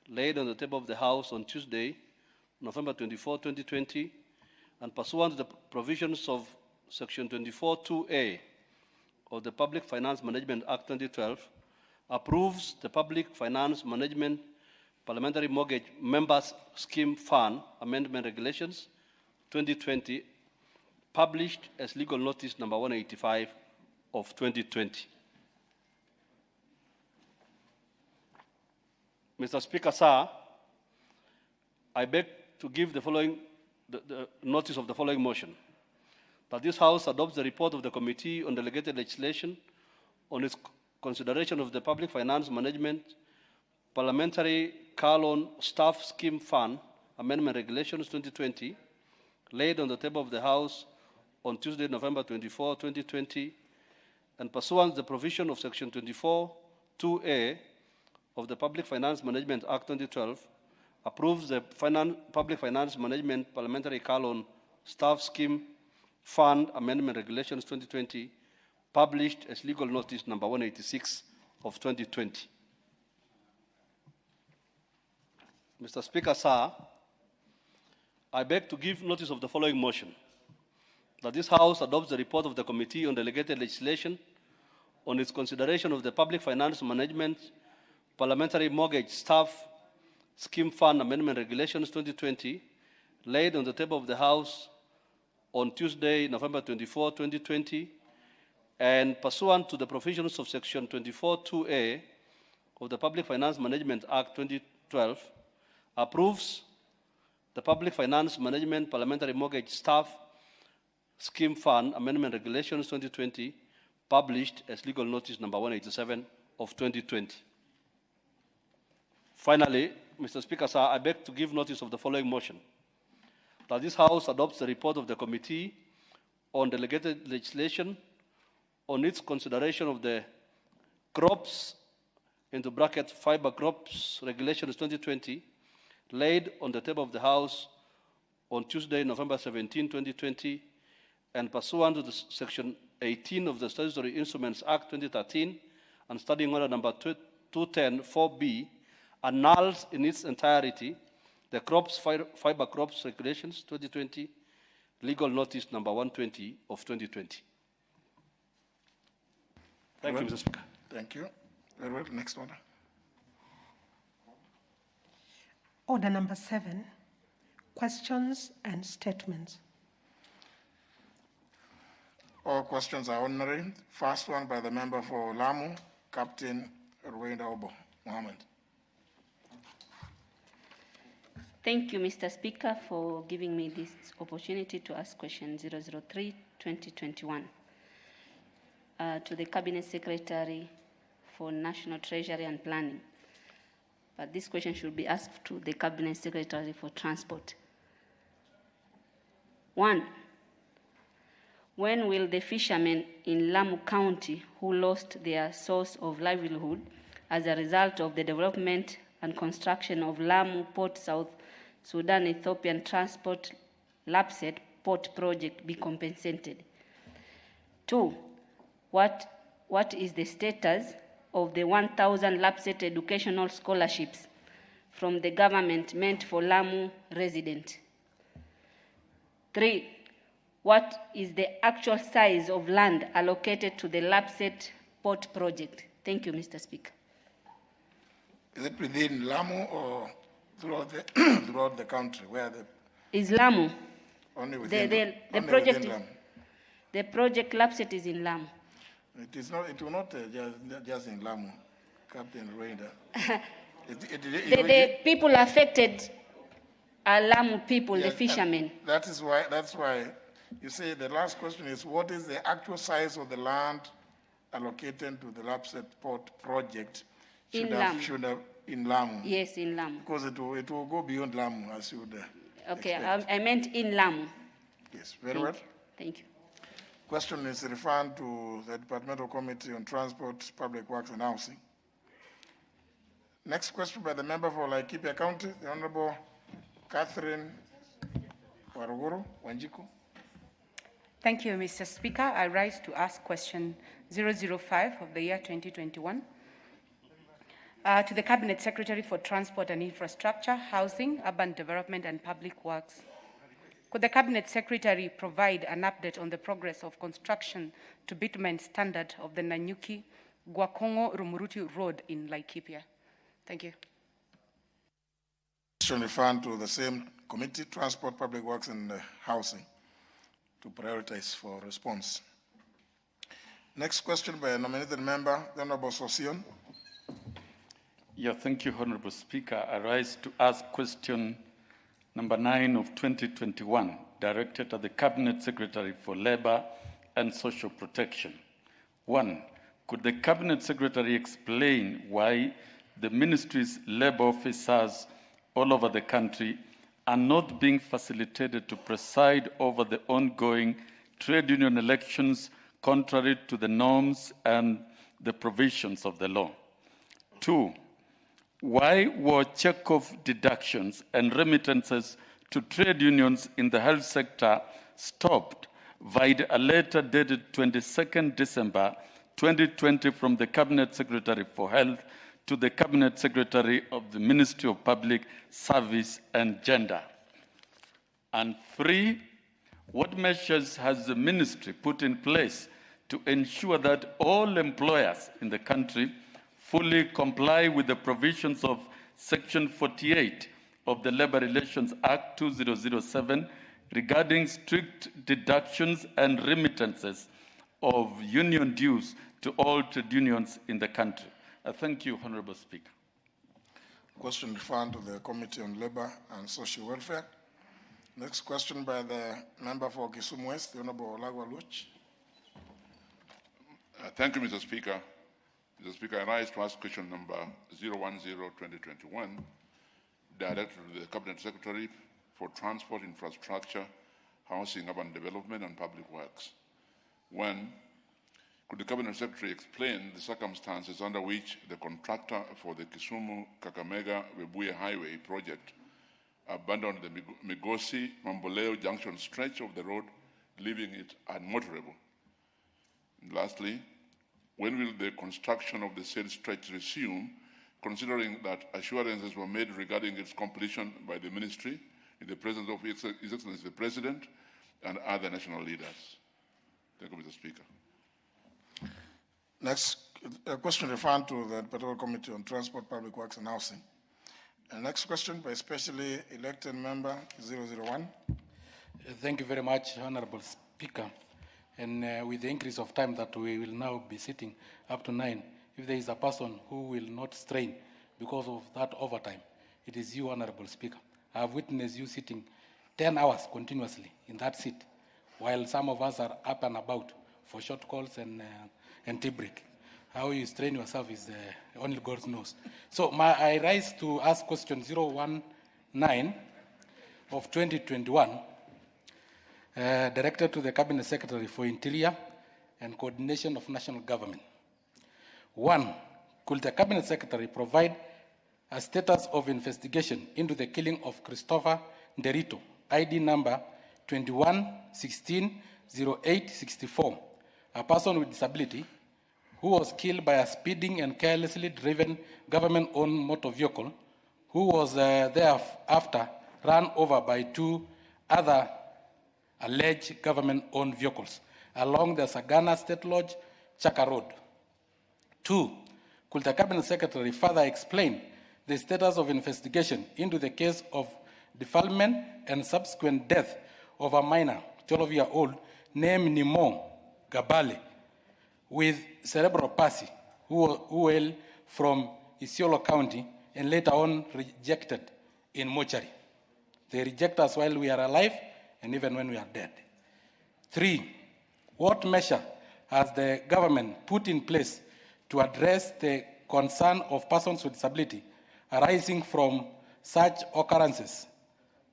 laid on the table of the House on Tuesday, November 24, 2020, and pursuant to the provisions of Section 24(2)(a) of the Public Finance Management Act 2012, approves the Public Finance Management Parliamentary Mortgage Members Scheme Fund Amendment Regulations 2020, published as legal notice number 185 of 2020. Mr. Speaker, sir, I beg to give the notice of the following motion: that this House adopts the report of the Committee on Delegated Legislation on its consideration of the Public Finance Management Parliamentary Car Loan Staff Scheme Fund Amendment Regulations 2020, laid on the table of the House on Tuesday, November 24, 2020, and pursuant to the provision of Section 24(2)(a) of the Public Finance Management Act 2012, approves the Public Finance Management Parliamentary Car Loan Staff Scheme Fund Amendment Regulations 2020, published as legal notice number 186 of 2020. Mr. Speaker, sir, I beg to give notice of the following motion: that this House adopts the report of the Committee on Delegated Legislation on its consideration of the Public Finance Management Parliamentary Mortgage Staff Scheme Fund Amendment Regulations 2020, laid on the table of the House on Tuesday, November 24, 2020, and pursuant to the provisions of Section 24(2)(a) of the Public Finance Management Act 2012, approves the Public Finance Management Parliamentary Mortgage Staff Scheme Fund Amendment Regulations 2020, published as legal notice number 187 of 2020. Finally, Mr. Speaker, sir, I beg to give notice of the following motion: that this House adopts the report of the Committee on Delegated Legislation on its consideration of the Crops (Fiber Crops) Regulations 2020, laid on the table of the House on Tuesday, November 17, 2020, and pursuant to the Section 18 of the Statutory Instruments Act 2013 and Standing Order number 210(4)(b), annuls in its entirety the Fiber Crops Regulations 2020, legal notice number 120 of 2020. Thank you, Mr. Speaker. Thank you. Very well. Next order. Order number 7, questions and statements. All questions are ordinary. First one by the member for Lamu, Captain Raila Obo Mohammed. Thank you, Mr. Speaker, for giving me this opportunity to ask question 003-2021 to the Cabinet Secretary for National Treasury and Planning. But this question should be asked to the Cabinet Secretary for Transport. 1. When will the fishermen in Lamu County who lost their source of livelihood as a result of the development and construction of Lamu Port South Sudan Ethiopian Transport Lapset Port Project be compensated? 2. What is the status of the 1,000 Lapset educational scholarships from the government meant for Lamu residents? 3. What is the actual size of land allocated to the Lapset Port Project? Thank you, Mr. Speaker. Is it within Lamu or throughout the country? Where the is Lamu? Only within the only project within is, Lamu. the project Lapset is in Lamu. It is not. It will not just in Lamu, Captain Raila. The people affected are Lamu people, yes, the fishermen. That's why you say the last question is what is the actual size of the land allocated to the Lapset Port Project? In Lamu. In Lamu. Yes, in Lamu. Because it will go beyond Lamu, as you would okay, expect. I meant in Lamu. Yes, very well. Thank you. Question is referred to the Departmental Committee on Transport, Public Works and Housing. Next question by the member for Laikipia County, the Honorable Catherine Waruguru Wanjiku. Thank you, Mr. Speaker. I rise to ask question 005 of the year 2021. To the Cabinet Secretary for Transport and Infrastructure, Housing, Urban Development and Public Works. Could the Cabinet Secretary provide an update on the progress of construction to bitumen standard of the Nanyuki-Gwakongo-Rumuruti Road in Laikipia? Thank you. Question referred to the same committee, Transport, Public Works and Housing, to prioritize for response. Next question by a nominated member, the Honorable Sosion. Yeah, thank you, Honorable Speaker. I rise to ask question number 9 of 2021, directed at the Cabinet Secretary for Labor and Social Protection. 1. Could the Cabinet Secretary explain why the ministry's labor officers all over the country are not being facilitated to preside over the ongoing trade union elections contrary to the norms and the provisions of the law? 2. Why were check-off deductions and remittances to trade unions in the health sector stopped via a letter dated 22nd December 2020 from the Cabinet Secretary for Health to the Cabinet Secretary of the Ministry of Public Service and Gender? And 3, what measures has the ministry put in place to ensure that all employers in the country fully comply with the provisions of Section 48 of the Labor Relations Act 2007 regarding strict deductions and remittances of union dues to all trade unions in the country? I thank you, Honorable Speaker. Question referred to the Committee on Labor and Social Welfare. Next question by the member for Kisumu West, the Honorable Olagwa Luch. Thank you, Mr. Speaker. Mr. Speaker, I rise to ask question number 010-2021, directed to the Cabinet Secretary for Transport, Infrastructure, Housing, Urban Development and Public Works. 1. Could the Cabinet Secretary explain the circumstances under which the contractor for the Kisumu-Kakamega-Webuye Highway project abandoned the Migosi-Mamboleo Junction stretch of the road, leaving it unmotorable? And lastly, when will the construction of the said stretch resume, considering that assurances were made regarding its completion by the ministry in the presence of His Excellency the President and other national leaders? Thank you, Mr. Speaker. Next question referred to the Petroleum Committee on Transport, Public Works and Housing. Next question by specially elected member 001. Thank you very much, Honorable Speaker. And with the increase of time that we will now be sitting up to 9, if there is a person who will not strain because of that overtime, it is you, Honorable Speaker. I have witnessed you sitting 10 hours continuously in that seat, while some of us are up and about for short calls and tea break. How you strain yourself is only God knows. So I rise to ask question 019 of 2021, directed to the Cabinet Secretary for Interior and Coordination of National Government. 1. Could the Cabinet Secretary provide a status of investigation into the killing of Christopher Nderito, ID number 21160864, a person with disability who was killed by a speeding and carelessly driven government-owned motor vehicle, who was thereafter run over by 2 other alleged government-owned vehicles along the Sagana State Lodge, Chaka Road. 2. Could the Cabinet Secretary further explain the status of investigation into the case of defilement and subsequent death of a minor, 12-year-old, named Nimo Gabale, with cerebral palsy, who hailed from Isiolo County and later on rejected in mortuary? They reject us while we are alive and even when we are dead. 3. What measure has the government put in place to address the concern of persons with disability arising from such occurrences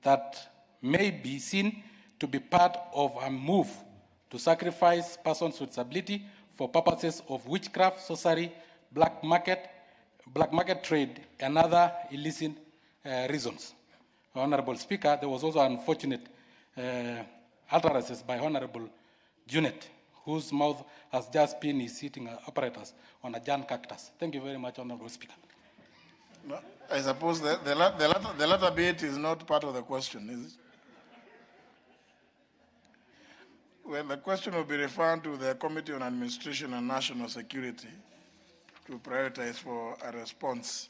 that may be seen to be part of a move to sacrifice persons with disability for purposes of witchcraft, sorcery, black market trade, and other illicit reasons? Honorable Speaker, there was also unfortunate utterances by Honorable Junet, whose mouth has just been his sitting apparatus on a giant cactus. Thank you very much, Honorable Speaker. No, I suppose the latter bit is not part of the question, is it? Well, the question will be referred to the Committee on Administration and National Security to prioritize for a response.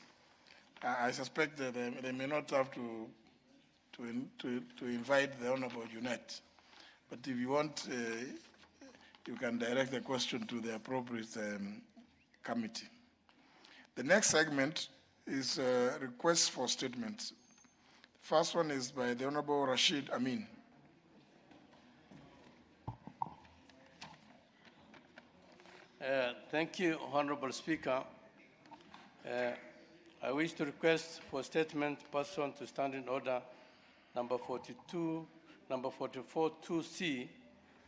I suspect that they may not have to invite the Honorable Junet. But if you want, you can direct the question to the appropriate committee. The next segment is requests for statements. The first one is by the Honorable Rashid Amin. Thank you, Honorable Speaker. I wish to request for statement pursuant to Standing Order number 44.2c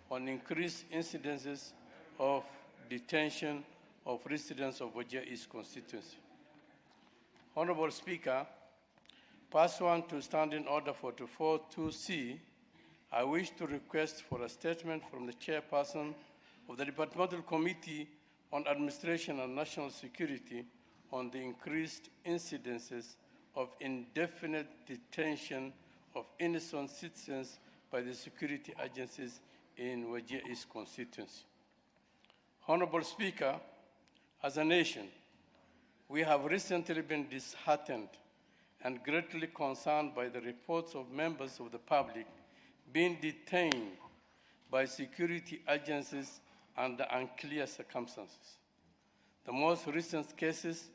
on increased incidences of detention of residents of Wajir East constituency. Honorable Speaker, pursuant to Standing Order 44.2c, I wish to request for a statement from the Chairperson of the Departmental Committee on Administration and National Security on the increased incidences of indefinite detention of innocent citizens by the security agencies in Wajir East constituency. Honorable Speaker, as a nation, we have recently been disheartened and greatly concerned by the reports of members of the public being detained by security agencies under unclear circumstances. The most recent cases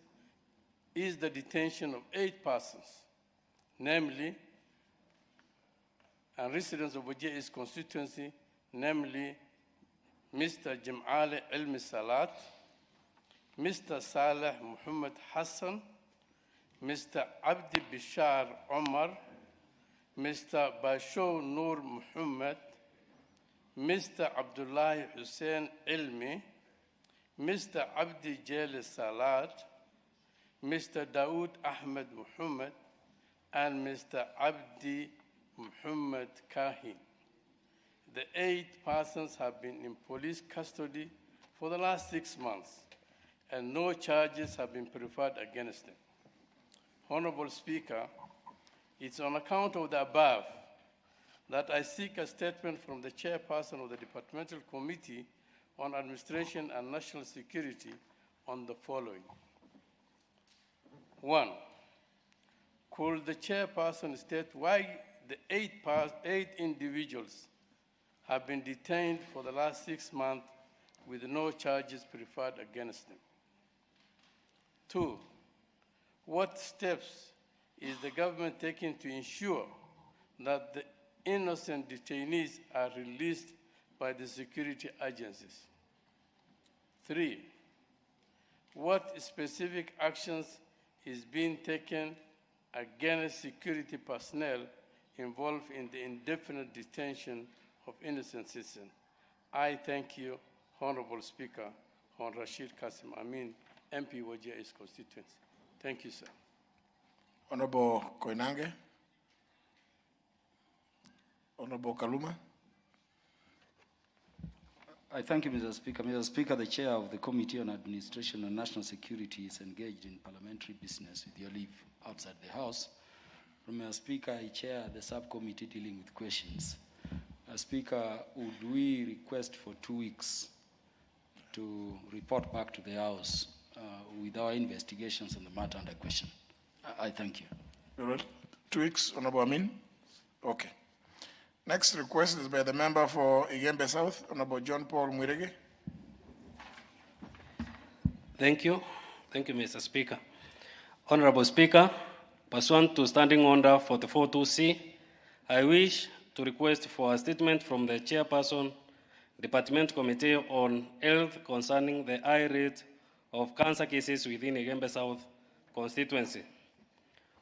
is the detention of 8 persons, namely, and residents of Wajir East constituency, namely Mr. Jim'ali Ilmi Salat, Mr. Saleh Muhammad Hassan, Mr. Abdi Bishar Omar, Mr. Basho Noor Muhammad, Mr. Abdullah Hussein Ilmi, Mr. Abdi Jalil Salat, Mr. Dawood Ahmed Muhammad, and Mr. Abdi Muhammad Kahin. The 8 persons have been in police custody for the last 6 months, and no charges have been preferred against them. Honorable Speaker, it's on account of the above that I seek a statement from the Chairperson of the Departmental Committee on Administration and National Security on the following. 1. Could the Chairperson state why the 8 individuals have been detained for the last 6 months with no charges preferred against them? 2. What steps is the government taking to ensure that the innocent detainees are released by the security agencies? 3. What specific actions is being taken against security personnel involved in the indefinite detention of innocent citizens? I thank you, Honorable Speaker, Hon Rashid Kasim Amin, MP Wajir East constituency. Thank you, sir. Honorable Koinange. Honorable Kaluma. I thank you, Mr. Speaker. Mr. Speaker, the Chair of the Committee on Administration and National Security is engaged in parliamentary business with your leave outside the House. Mr. Speaker, I chair the subcommittee dealing with questions. Mr. Speaker, would we request for 2 weeks to report back to the House with our investigations on the matter under question? I thank you. All right. 2 weeks, Honorable Amin. Okay. Next request is by the member for Igembe South, Honorable John Paul Mwirege. Thank you. Thank you, Mr. Speaker. Honorable Speaker, pursuant to Standing Order 44.2c, I wish to request for a statement from the Chairperson, Department Committee on Health concerning the high rate of cancer cases within Igembe South constituency.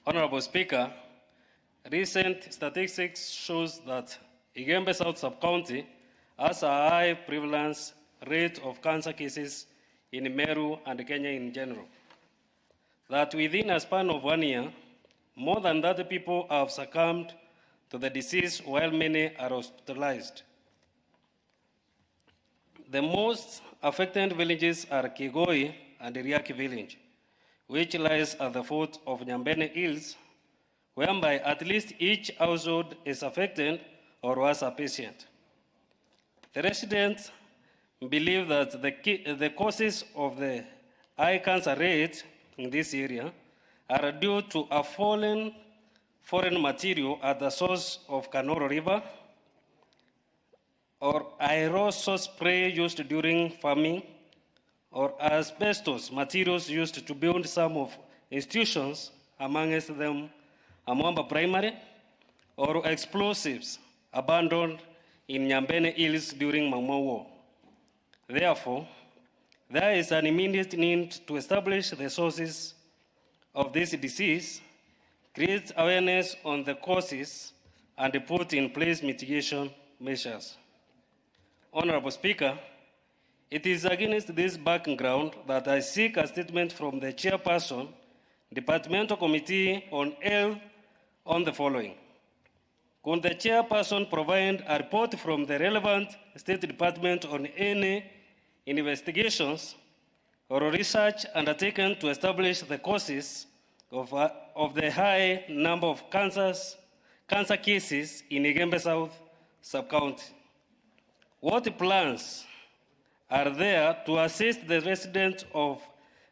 Honorable Speaker, recent statistics shows that Igembe South Sub-County has a high prevalence rate of cancer cases in Meru and Kenya in general. That within a span of 1 year, more than 30 people have succumbed to the disease while many are hospitalized. The most affected villages are Kigoi and Riaki village, which lies at the foot of Nyambene Hills, whereby at least each household is affected or was a patient. The residents believe that the causes of the high cancer rate in this area are due to a foreign material at the source of Kanoro River, or aerosol spray used during farming, or asbestos materials used to build some of institutions, amongst them Amwamba Primary, or explosives abandoned in Nyambene Hills during Mau War. Therefore, there is an immediate need to establish the sources of this disease, create awareness on the causes, and put in place mitigation measures. Honorable Speaker, it is against this background that I seek a statement from the Chairperson, Departmental Committee on Health on the following. Could the Chairperson provide a report from the relevant State Department on any investigations or research undertaken to establish the causes of the high number of cancer cases in Igembe South Sub-County? What plans are there to assist the residents of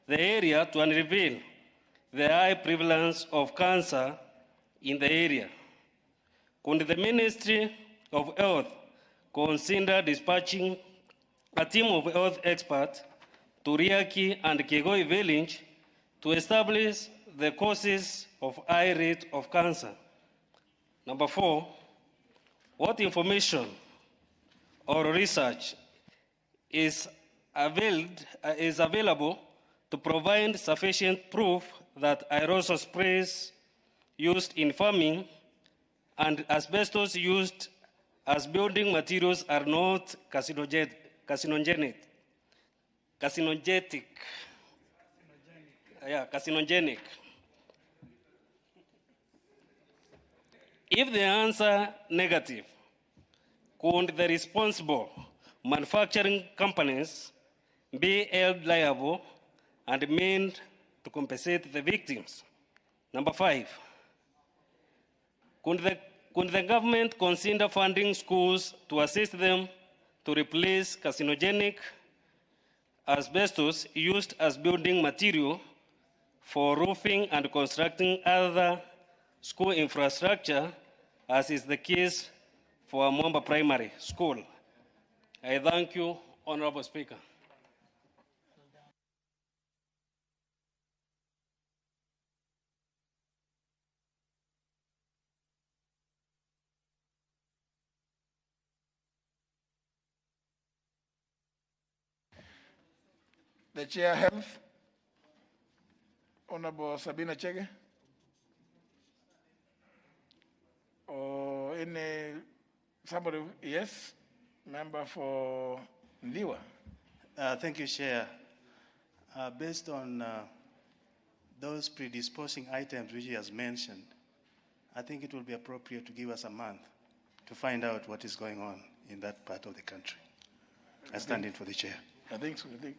the area to reveal the high prevalence of cancer in the area? Could the Ministry of Health consider dispatching a team of health experts to Riaki and Kegoi village to establish the causes of high rate of cancer? Number 4, what information or research is available to provide sufficient proof that aerosol sprays used in farming and asbestos used as building materials are not carcinogenic? If the answer negative, could the responsible manufacturing companies be held liable and made to compensate the victims? Number 5, could the government consider funding schools to assist them to replace carcinogenic asbestos used as building material for roofing and constructing other school infrastructure, as is the case for Mwamba Primary School? I thank you, Honorable Speaker. The Chair Health, Honorable Sabina Chege, or somebody, yes, member for Ndiwa. Thank you, Chair. Based on those predisposing items which he has mentioned, I think it will be appropriate to give us a month to find out what is going on in that part of the country. I stand in for the Chair. I think so. It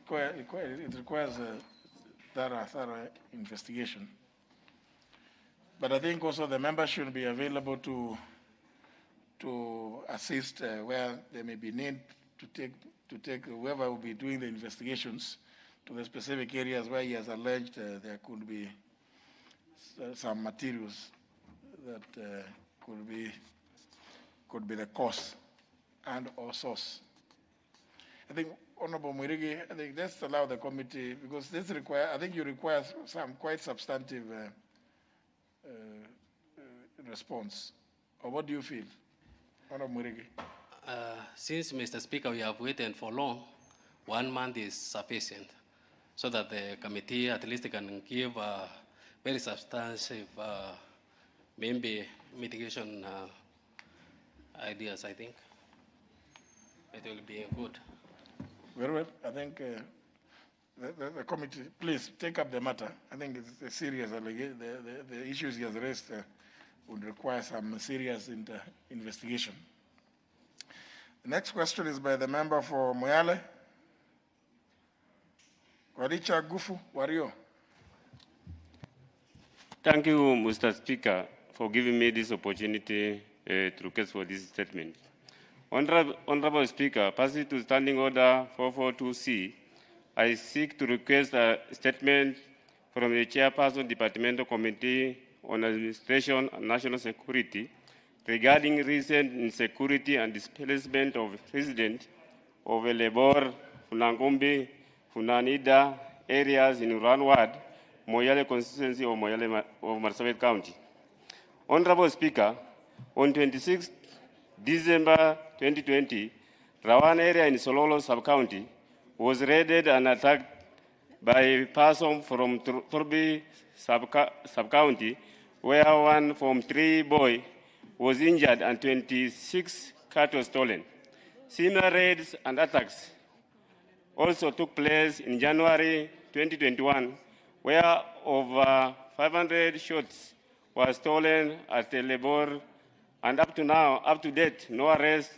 requires a thorough investigation. But I think also the members should be available to assist where there may be need to take whoever will be doing the investigations to the specific areas where he has alleged there could be some materials that could be the cause and or source. I think, Honorable Mwirigi, I think let's allow the committee, because this I think you require some quite substantive response. Or what do you feel, Honorable Mwirigi? Since, Mr. Speaker, we have waited for long, 1 month is sufficient, so that the committee at least can give very substantive, maybe mitigation ideas, I think. It will be good. Very well. I think the committee, please take up the matter. I think it's a serious allegation. The issues he has raised would require some serious investigation. The next question is by the member for Moyale. Waricha Gufu Wario. Thank you, Mr. Speaker, for giving me this opportunity to request for this statement. Honorable Speaker, pursuant to Standing Order 442C, I seek to request a statement from the Chairperson Departmental Committee on Administration and National Security regarding recent insecurity and displacement of residents of Lebor, Funangombe, Funanida areas in Uran Ward, Moyale constituency of Marsabit County. Honorable Speaker, on 26 December 2020, Rawan area in Sololo sub-county was raided and attacked by a person from Torbi sub-county, where one from 3 boy was injured and 26 cattle stolen. Similar raids and attacks also took place in January 2021, where over 500 shots were stolen at Lebor, and up to date, no arrests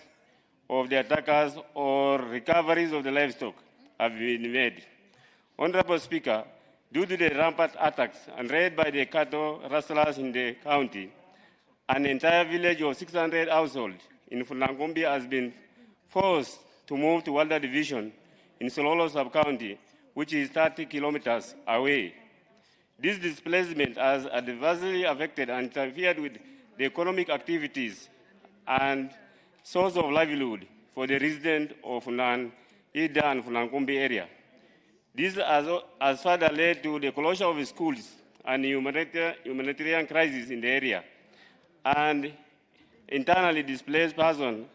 of the attackers or recoveries of the livestock have been made. Honorable Speaker, due to the rampant attacks and raid by the cattle rustlers in the county, an entire village of 600 households in Funangombe has been forced to move to Walda Division in Sololo sub-county, which is 30 kilometers away. This displacement has adversely affected and interfered with the economic activities and source of livelihood for the residents of Funan, Ida, and Funangombe area. This has further led to the closure of schools and humanitarian crisis in the area, and internally displaced persons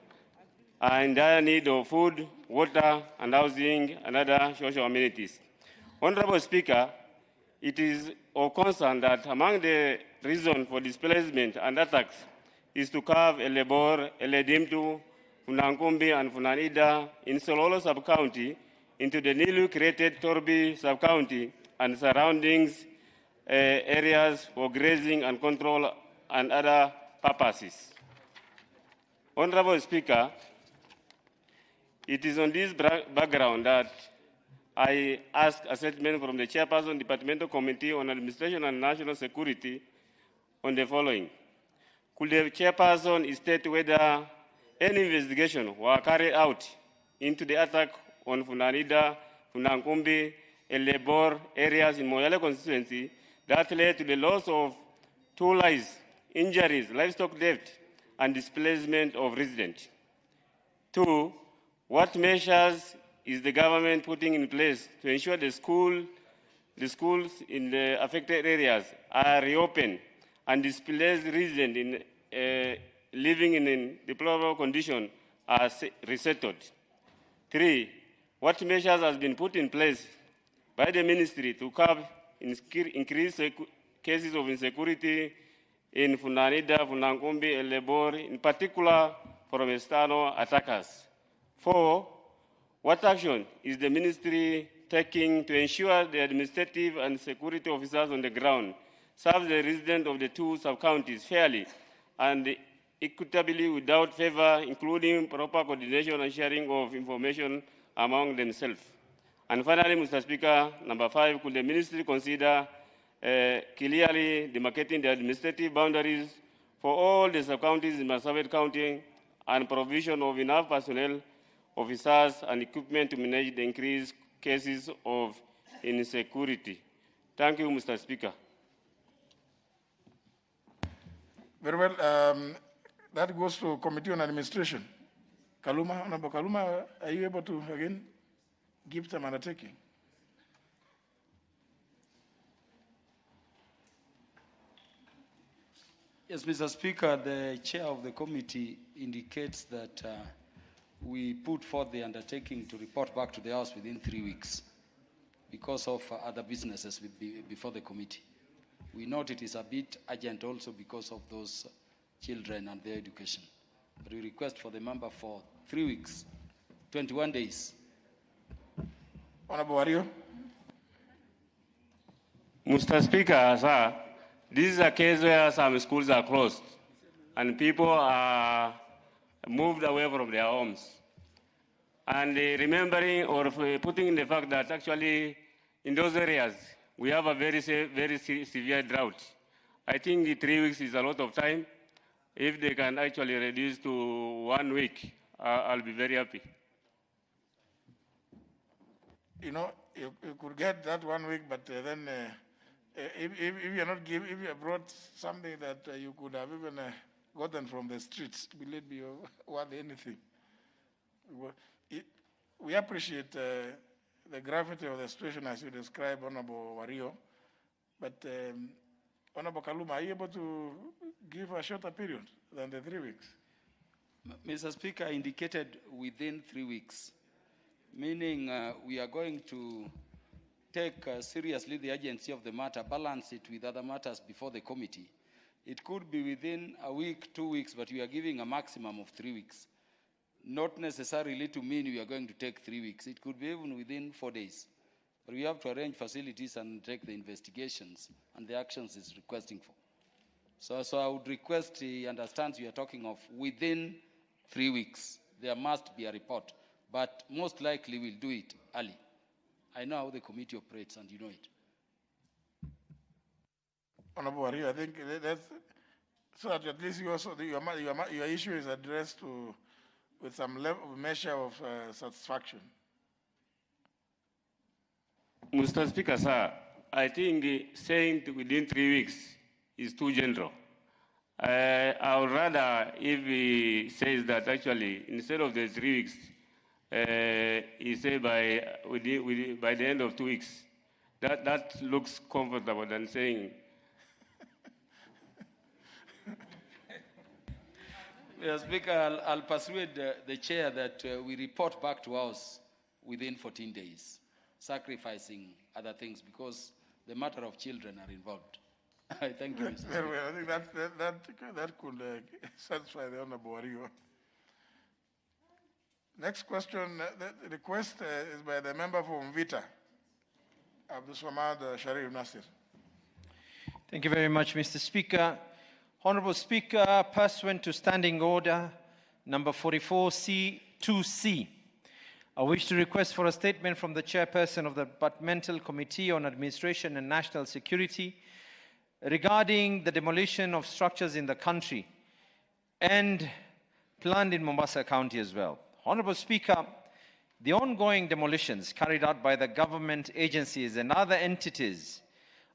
are in dire need of food, water, and housing, and other social amenities. Honorable Speaker, it is of concern that among the reasons for displacement and attacks is to carve Lebor, Dimtu, Funangombe, and Funanida in Sololo sub-county into the newly created Torbi sub-county and surroundings areas for grazing and control and other purposes. Honorable Speaker, it is on this background that I ask a statement from the Chairperson Departmental Committee on Administration and National Security on the following. Could the Chairperson state whether any investigation were carried out into the attack on Funanida, Funangombe, and Lebor areas in Moyale constituency that led to the loss of 2 lives, injuries, livestock death, and displacement of residents? 2, what measures is the government putting in place to ensure the schools in the affected areas are reopened and displaced residents living in deplorable condition are resettled? 3, what measures has been put in place by the ministry to curb increased cases of insecurity in Funanida, Funangombe, and Lebor, in particular from external attackers? 4, what action is the ministry taking to ensure the administrative and security officers on the ground serve the residents of the 2 sub-counties fairly and equitably without favor, including proper coordination and sharing of information among themselves? And finally, Mr. Speaker, number 5, could the ministry consider clearly demarcating the administrative boundaries for all the sub-counties in Marsabit County and provision of enough personnel, officers, and equipment to manage the increased cases of insecurity? Thank you, Mr. Speaker. Very well. That goes to Committee on Administration. Kaluma, Honorable Kaluma, are you able to again give some undertaking? Yes, Mr. Speaker, the chair of the committee indicates that we put forth the undertaking to report back to the House within 3 weeks because of other businesses before the committee. We note it is a bit urgent also because of those children and their education. But we request for the member for 3 weeks, 21 days. Honorable Wario. Mr. Speaker, sir, this is a case where some schools are closed and people are moved away from their homes. And remembering or putting in the fact that actually in those areas we have a very severe drought. I think 3 weeks is a lot of time. If they can actually reduce to 1 week, I'll be very happy. You know, you could get that 1 week, but then if you're not if you brought something that you could have even gotten from the streets, believe me, worth anything. We appreciate the gravity of the situation as you describe, Honorable Wario, but Honorable Kaluma, are you able to give a shorter period than the 3 weeks? Mr. Speaker, I indicated within 3 weeks, meaning we are going to take seriously the urgency of the matter, balance it with other matters before the committee. It could be within a week, 2 weeks, but we are giving a maximum of 3 weeks. Not necessarily to mean we are going to take 3 weeks. It could be even within 4 days. But we have to arrange facilities and take the investigations and the actions it's requesting for. So I would request he understands we are talking of within 3 weeks. There must be a report, but most likely we'll do it early. I know how the committee operates, and you know it. Honorable Wario, I think that's so that at least you also your issue is addressed to with some level of measure of satisfaction. Mr. Speaker, sir, I think saying within 3 weeks is too general. I would rather if he says that actually instead of the 3 weeks, he say by the end of 2 weeks. That looks comfortable than saying. Mr. Speaker, I'll persuade the chair that we report back to us within 14 days, sacrificing other things because the matter of children are involved. I thank you, Mr. Speaker. Very well. I think that could satisfy the Honorable Wario. Next question, the request is by the member from Vita, Abdul Samad Sharif Nasir. Thank you very much, Mr. Speaker. Honorable Speaker, pursuant to Standing Order number 44C2C, I wish to request for a statement from the Chairperson of the Parliamentary Committee on Administration and National Security regarding the demolition of structures in the country and planned in Mombasa County as well. Honorable Speaker, the ongoing demolitions carried out by the government agencies and other entities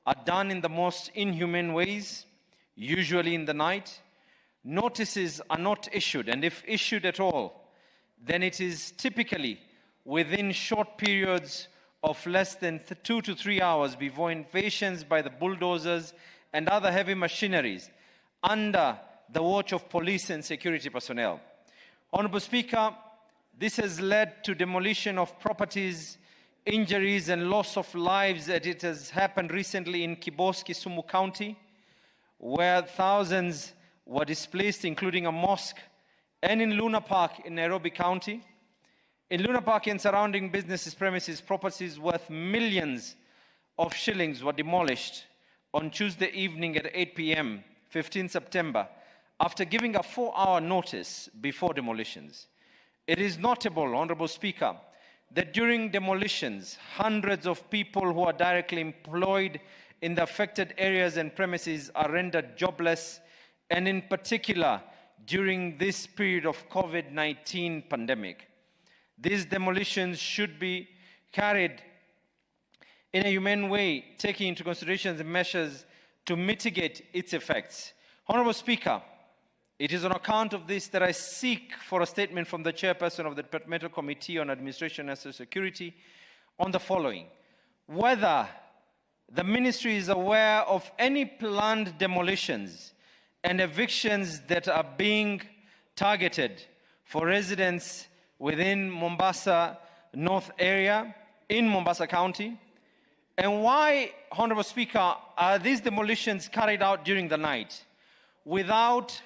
are done in the most inhumane ways, usually in the night. Notices are not issued, and if issued at all, then it is typically within short periods of less than 2 to 3 hours before invasions by the bulldozers and other heavy machineries under the watch of police and security personnel. Honorable Speaker, this has led to demolition of properties, injuries and loss of lives, as it has happened recently in Kibos, Kisumu County, where thousands were displaced, including a mosque, and in Luna Park in Nairobi County. In Luna Park and surrounding businesses, premises, properties worth millions of shillings were demolished on Tuesday evening at 8 p.m., 15 September, after giving a 4-hour notice before demolitions. It is notable, Honorable Speaker, that during demolitions, hundreds of people who are directly employed in the affected areas and premises are rendered jobless, and in particular, during this period of COVID-19 pandemic. These demolitions should be carried in a humane way, taking into consideration the measures to mitigate its effects. Honorable Speaker, it is on account of this that I seek for a statement from the Chairperson of the Parliamentary Committee on Administration and National Security on the following: whether the Ministry is aware of any planned demolitions and evictions that are being targeted for residents within Mombasa North area in Mombasa County, and why, Honorable Speaker, are these demolitions carried out during the night without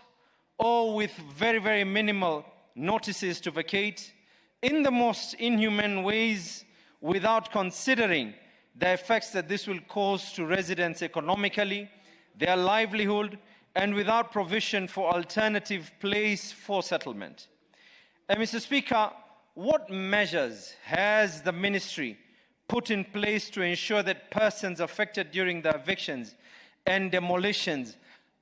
or with very, very minimal notices to vacate, in the most inhumane ways, without considering the effects that this will cause to residents economically, their livelihood, and without provision for alternative place for settlement? And Mr. Speaker, what measures has the Ministry put in place to ensure that persons affected during the evictions and demolitions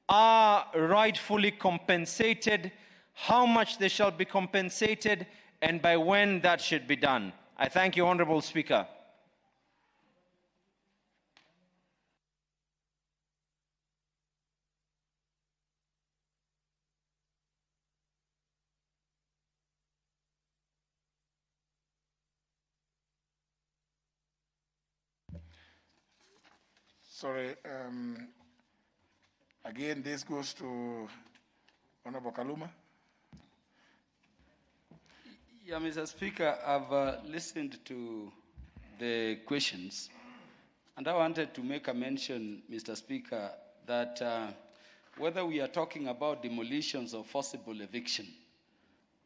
are rightfully compensated, how much they shall be compensated, and by when that should be done. I thank you, Honorable Speaker. Sorry. Again, this goes to Honorable Kaluma. Yeah, Mr. Speaker, I've listened to the questions, and I wanted to make a mention, Mr. Speaker, that whether we are talking about demolitions or forcible eviction,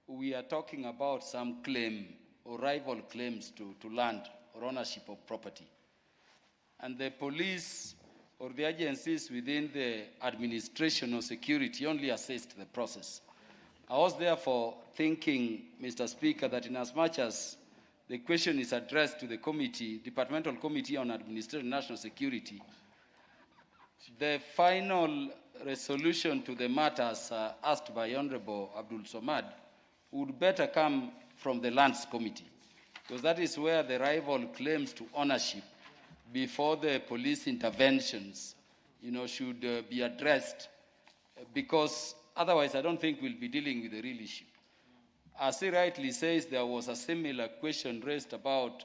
we are talking about some claim or rival claims to land or ownership of property. And the police or the agencies within the administration or security only assist the process. I was therefore thinking, Mr. Speaker, that in as much as the question is addressed to the committee, Departmental Committee on Administration and National Security, the final resolution to the matters asked by Honorable Abdul Somad would better come from the Lands Committee, because that is where the rival claims to ownership before the police interventions, should be addressed, because otherwise I don't think we'll be dealing with the real issue. As he rightly says, there was a similar question raised about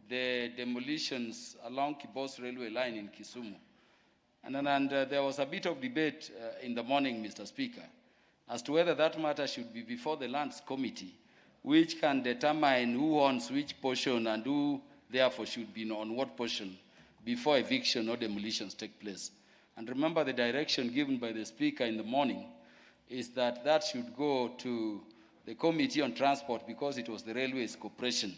the demolitions along Kibos railway line in Kisumu. And there was a bit of debate in the morning, Mr. Speaker, as to whether that matter should be before the Lands Committee, which can determine who owns which portion and who therefore should be on what portion before eviction or demolitions take place. And remember, the direction given by the Speaker in the morning is that that should go to the Committee on Transport, because it was the Railways Corporation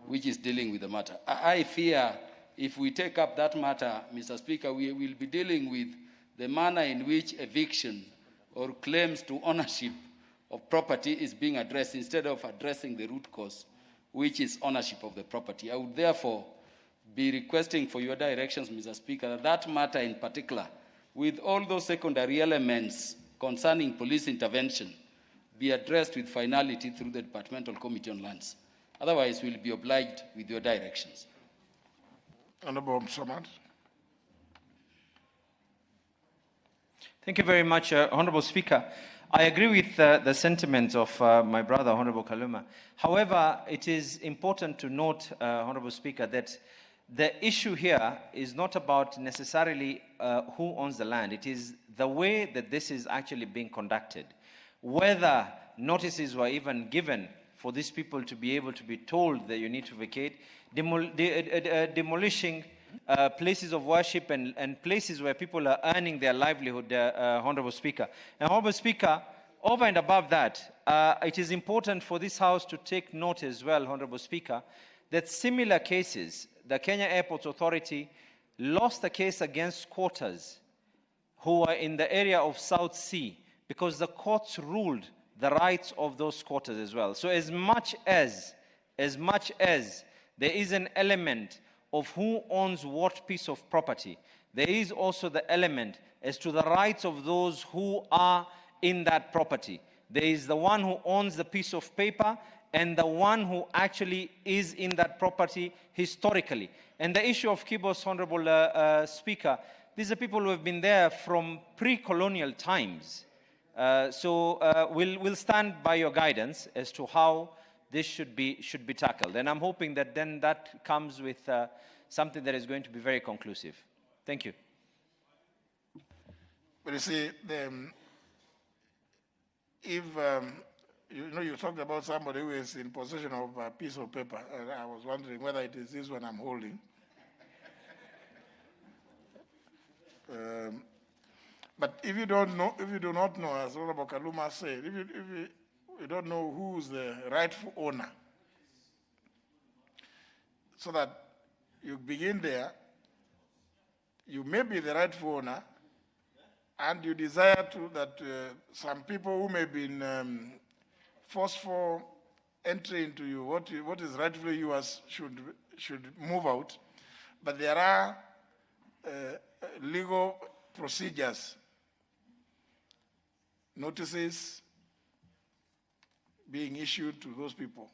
which is dealing with the matter. I fear if we take up that matter, Mr. Speaker, we will be dealing with the manner in which eviction or claims to ownership of property is being addressed, instead of addressing the root cause, which is ownership of the property. I would therefore be requesting for your directions, Mr. Speaker, that matter in particular, with all those secondary elements concerning police intervention, be addressed with finality through the Departmental Committee on Lands. Otherwise, we'll be obliged with your directions. Honorable Samad. Thank you very much, Honorable Speaker. I agree with the sentiments of my brother, Honorable Kaluma. However, it is important to note, Honorable Speaker, that the issue here is not about necessarily who owns the land. It is the way that this is actually being conducted. Whether notices were even given for these people to be able to be told that you need to vacate, demolishing places of worship and places where people are earning their livelihood, Honorable Speaker. And Honorable Speaker, over and above that, it is important for this House to take note as well, Honorable Speaker, that similar cases, the Kenya Airports Authority lost a case against squatters who were in the area of South Sea, because the courts ruled the rights of those squatters as well. So as much as there is an element of who owns what piece of property, there is also the element as to the rights of those who are in that property. There is the one who owns the piece of paper and the one who actually is in that property historically. And the issue of Kibos, Honorable Speaker, these are people who have been there from pre-colonial times. So we'll stand by your guidance as to how this should be tackled. And I'm hoping that then that comes with something that is going to be very conclusive. Thank you. But you see, if you talked about somebody who is in possession of a piece of paper, and I was wondering whether it is this one I'm holding. But if you don't know, if you do not know, as Honorable Kaluma said, if you don't know who's the rightful owner, so that you begin there, you may be the rightful owner, and you desire that some people who may be in forceful entry into you, what is rightfully yours should move out, but there are legal procedures, notices being issued to those people.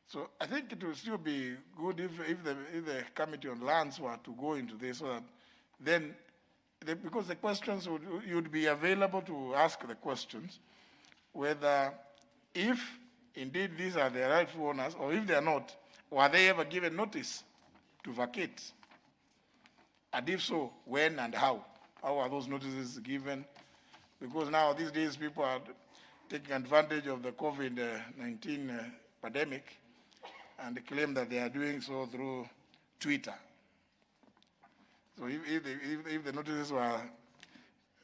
So I think it will still be good if the Committee on Lands were to go into this, so that then, because the questions you'd be available to ask the questions, whether if indeed these are the rightful owners, or if they are not, were they ever given notice to vacate? And if so, when and how? How are those notices given? Because now these days people are taking advantage of the COVID-19 pandemic and claim that they are doing so through Twitter. So if the notices were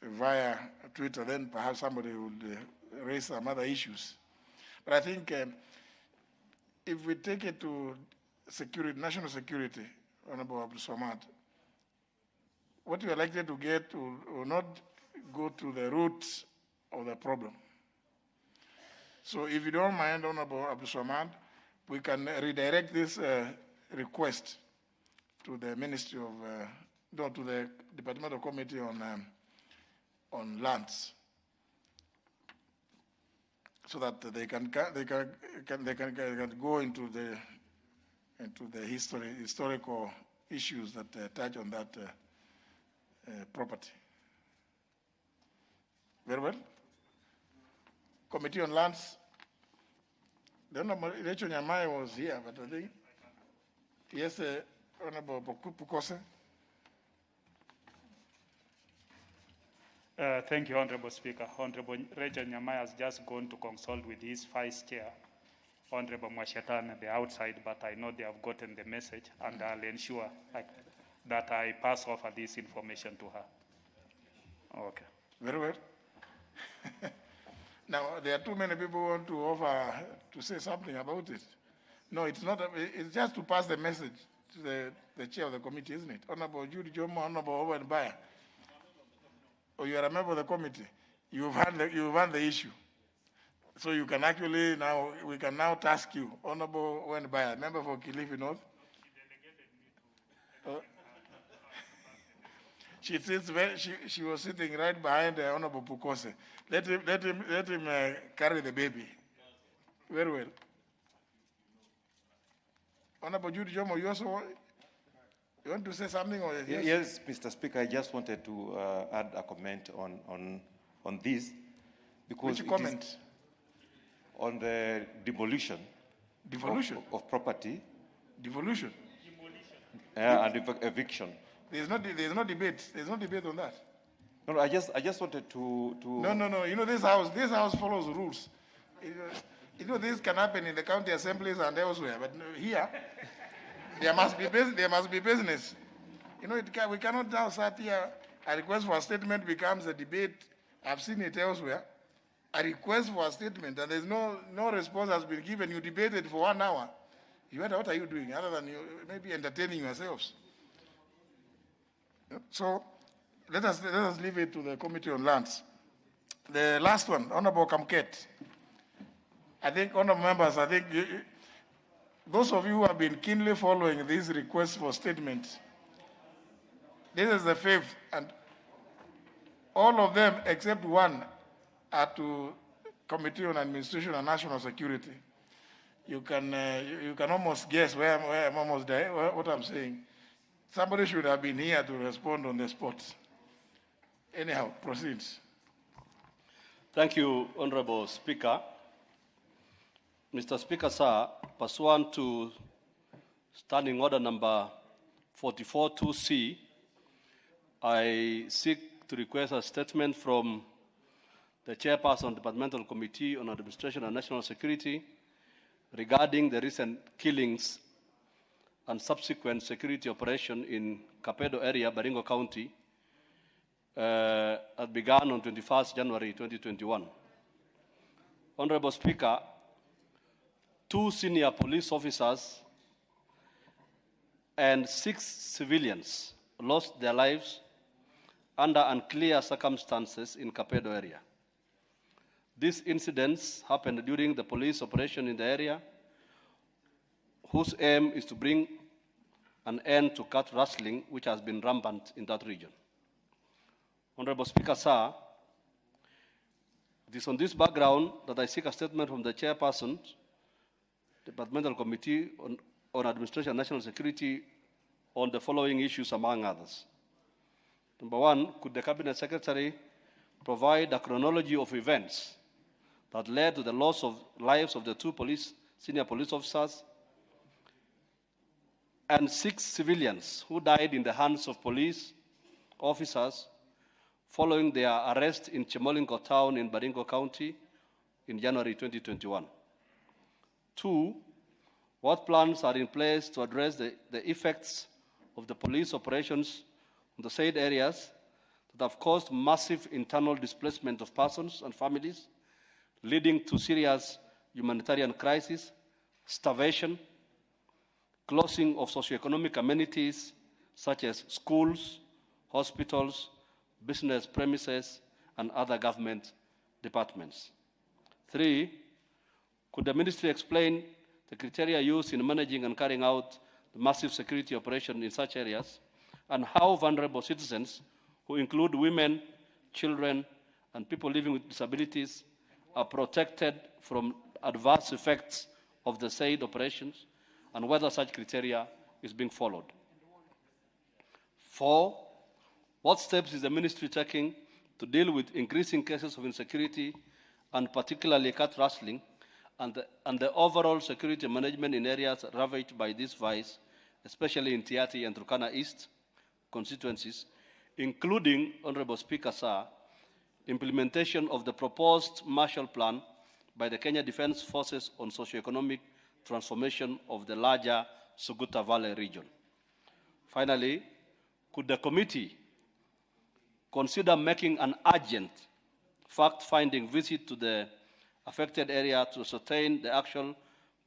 via Twitter, then perhaps somebody would raise some other issues. But I think if we take it to security, national security, Honorable Abdul Samad, what we are likely to get will not go to the root of the problem. So if you don't mind, Honorable Abdul Samad, we can redirect this request to the Ministry of, to the Departmental Committee on Lands, so that they can go into the historical issues that touch on that property. Very well. Committee on Lands. The Honorable Rachel Nyamai was here, but I think, yes, Honorable Pukose. Thank you, Honorable Speaker. Honorable Rachel Nyamai has just gone to consult with his Vice Chair, Honorable Mwashetana, at the outside, but I know they have gotten the message, and I'll ensure that I pass over this information to her. Okay. Very well. Now, there are too many people who want to offer to say something about it. No, it's not. It's just to pass the message to the chair of the committee, isn't it? Honorable Judy Jomo, Honorable Owen Bayer. Or you are a member of the committee. You've had the issue. So you can actually now, we can now task you, Honorable Owen Bayer, member for Kilifi North. She was sitting right behind Honorable Pukose. Let him carry the baby. Very well. Honorable Judy Jomo, you want to say something? Or yes? Yes, Mr. Speaker, I just wanted to add a comment on this. Because which comment? On the demolition. Devolution? Of property. Devolution? And eviction. There's no debate. There's no debate on that. No, I just wanted to. No. You know, this house follows rules. You know, this can happen in the county assemblies and elsewhere, but here there must be business. You know, we cannot now sit here. A request for a statement becomes a debate. I've seen it elsewhere. A request for a statement, and there's no response has been given. You debated for 1 hour. You wonder, what are you doing other than you maybe entertaining yourselves? So let us leave it to the Committee on Lands. The last one, Honorable Kamket. I think, honorable members, those of you who have been keenly following these requests for statements, this is the fifth, and all of them except one are to Committee on Administration and National Security. You can almost guess where I'm almost there, what I'm saying. Somebody should have been here to respond on the spot. Anyhow, proceed. Thank you, Honorable Speaker. Mr. Speaker, sir, pursuant to Standing Order number 44-2C, I seek to request a statement from the Chairperson, Departmental Committee on Administration and National Security regarding the recent killings and subsequent security operation in Kapedo area, Baringo County, that began on 21st January 2021. Honorable Speaker, 2 senior police officers and 6 civilians lost their lives under unclear circumstances in Kapedo area. These incidents happened during the police operation in the area, whose aim is to bring an end to cat rustling, which has been rampant in that region. Honorable Speaker, sir, it is on this background that I seek a statement from the chairperson, Departmental Committee on Administration and National Security on the following issues, among others. Number one, could the Cabinet Secretary provide a chronology of events that led to the loss of lives of the two senior police officers and 6 civilians who died in the hands of police officers following their arrest in Chemolingo town in Baringo County in January 2021. 2, what plans are in place to address the effects of the police operations in the said areas that have caused massive internal displacement of persons and families, leading to serious humanitarian crisis, starvation, closing of socioeconomic amenities such as schools, hospitals, business premises, and other government departments. 3, could the ministry explain the criteria used in managing and carrying out the massive security operation in such areas, and how vulnerable citizens, who include women, children, and people living with disabilities, are protected from adverse effects of the said operations, and whether such criteria is being followed. 4, what steps is the ministry taking to deal with increasing cases of insecurity, and particularly cat rustling, and the overall security management in areas ravaged by this vice, especially in Tiaty and Turkana East constituencies, including, Honorable Speaker, sir, implementation of the proposed Marshall Plan by the Kenya Defense Forces on socio-economic transformation of the larger Suguta Valley region. Finally, could the committee consider making an urgent fact-finding visit to the affected area to ascertain the actual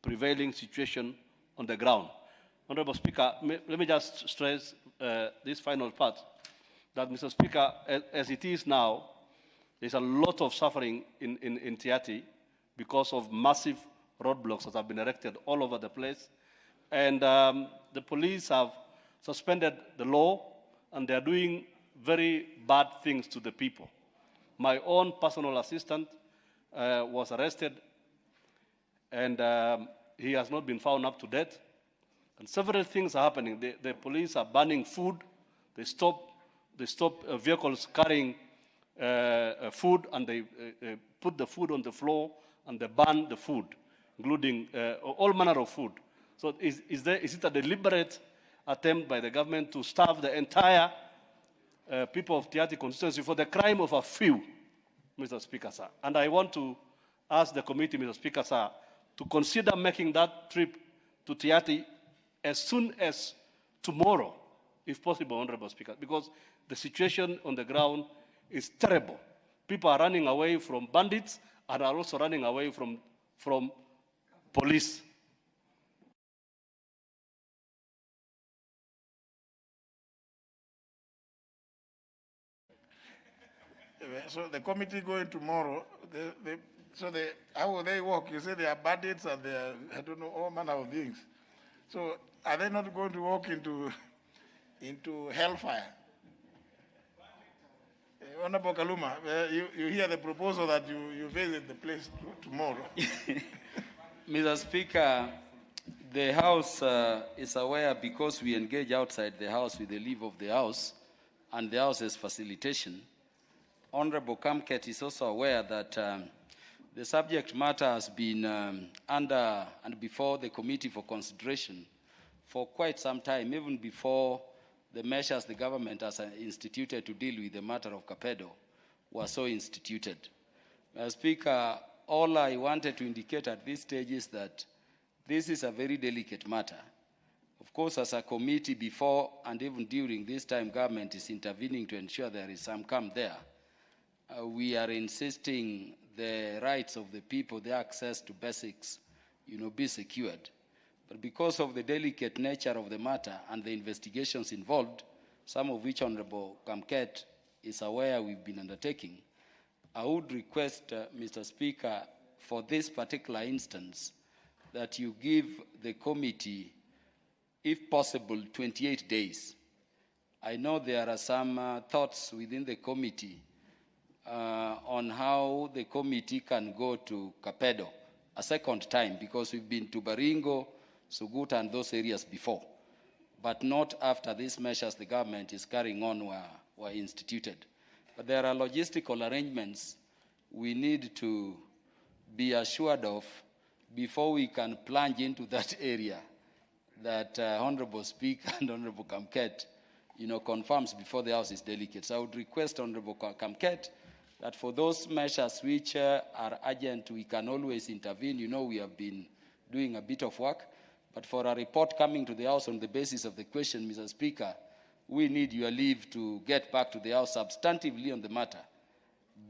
prevailing situation on the ground? Honorable Speaker, let me just stress this final part, that, Mr. Speaker, as it is now, there's a lot of suffering in Tiaty because of massive roadblocks that have been erected all over the place. And the police have suspended the law, and they're doing very bad things to the people. My own personal assistant was arrested, and he has not been found up to date. And several things are happening. The police are banning food. They stop vehicles carrying food, and they put the food on the floor, and they ban the food, including all manner of food. So is it a deliberate attempt by the government to starve the entire people of Tiaty constituency for the crime of a few, Mr. Speaker, sir? And I want to ask the committee, Mr. Speaker, sir, to consider making that trip to Tiaty as soon as tomorrow, if possible, Honorable Speaker, because the situation on the ground is terrible. People are running away from bandits and are also running away from police. So the committee going tomorrow, how will they walk? You say they are bandits and they are, I don't know, all manner of things. So are they not going to walk into hellfire? Honorable Kaluma, you hear the proposal that you visit the place tomorrow. Mr. Speaker, the House is aware, because we engage outside the House with the leave of the House and the House's facilitation. Honorable Kamket is also aware that the subject matter has been under and before the Committee for consideration for quite some time, even before the measures the government has instituted to deal with the matter of Kapedo were so instituted. Mr. Speaker, all I wanted to indicate at this stage is that this is a very delicate matter. Of course, as a committee, before and even during this time, government is intervening to ensure there is some calm there. We are insisting the rights of the people, the access to basics, be secured. But because of the delicate nature of the matter and the investigations involved, some of which Honorable Kamket is aware we've been undertaking, I would request, Mr. Speaker, for this particular instance, that you give the committee, if possible, 28 days I know there are some thoughts within the committee on how the committee can go to Kapedo a second time, because we've been to Baringo, Suguta, and those areas before, but not after these measures the government is carrying on were instituted. But there are logistical arrangements we need to be assured of before we can plunge into that area that Honorable Speaker and Honorable Kamket, confirms before the House is delicate. So I would request Honorable Kamket that for those measures which are urgent, we can always intervene. We have been doing a bit of work. But for a report coming to the House on the basis of the question, Mr. Speaker, we need your leave to get back to the House substantively on the matter,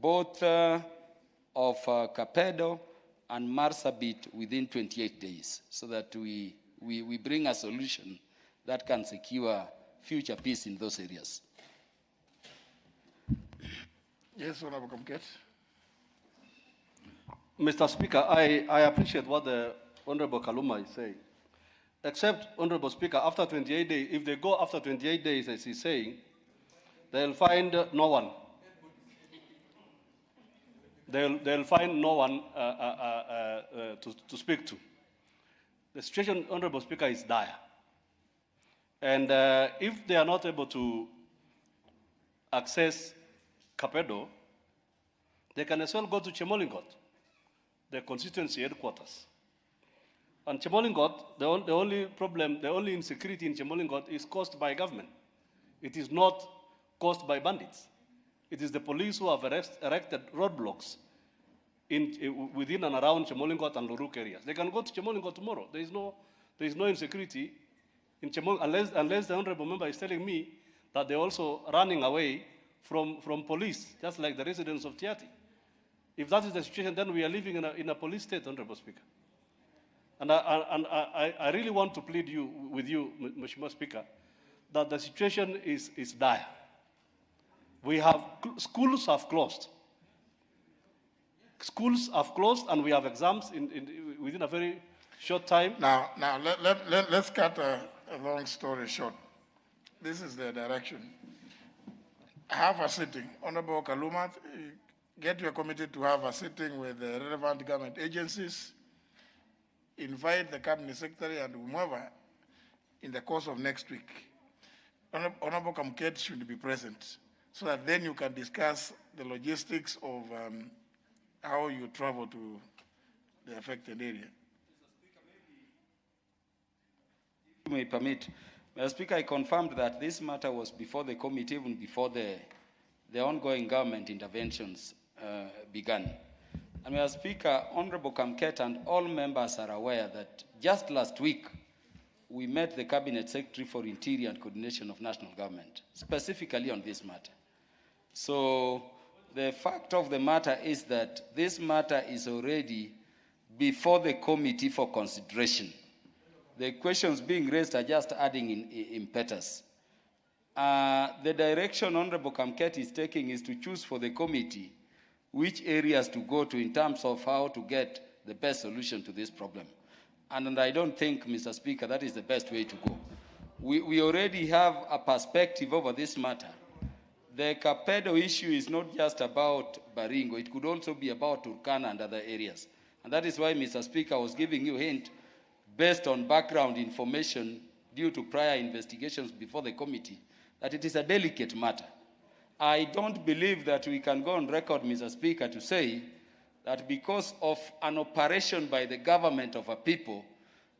both of Kapedo and Marsabit within 28 days, so that we bring a solution that can secure future peace in those areas. Yes, Honorable Kamket. Mr. Speaker, I appreciate what the Honorable Kaluma is saying. Except, Honorable Speaker, after 28 days, if they go after 28 days, as he's saying, they'll find no one. They'll find no one to speak to. The situation, Honorable Speaker, is dire. And if they are not able to access Kapedo, they can as well go to Chemolingot, the constituency headquarters. And Chemolingot, the only problem, the only insecurity in Chemolingot is caused by government. It is not caused by bandits. It is the police who have erected roadblocks within and around Chemolingot and Luruk areas. They can go to Chemolingot tomorrow. There is no insecurity in Chemolingot, unless the honorable member is telling me that they're also running away from police, just like the residents of Tiati. If that is the situation, then we are living in a police state, Honorable Speaker. And I really want to plead with you, Mheshimiwa Speaker, that the situation is dire. Schools have closed. Schools have closed, and we have exams within a very short time. Now let's cut a long story short. This is the direction. Have a sitting. Honorable Kaluma, get your committee to have a sitting with the relevant government agencies. Invite the cabinet secretary and whomever in the course of next week. Honorable Kamket should be present, so that then you can discuss the logistics of how you travel to the affected area. If you may permit, Mr. Speaker, I confirmed that this matter was before the committee, even before the ongoing government interventions began. And Mr. Speaker, Honorable Kamket and all members are aware that just last week, we met the Cabinet Secretary for Interior and Coordination of National Government, specifically on this matter. So the fact of the matter is that this matter is already before the committee for consideration. The questions being raised are just adding in impetus. The direction Honorable Kamket is taking is to choose for the committee which areas to go to in terms of how to get the best solution to this problem. And I don't think, Mr. Speaker, that is the best way to go. We already have a perspective over this matter. The Kapedo issue is not just about Baringo. It could also be about Turkana and other areas. And that is why, Mr. Speaker, I was giving you a hint based on background information due to prior investigations before the committee, that it is a delicate matter. I don't believe that we can go on record, Mr. Speaker, to say that because of an operation by the government of a people,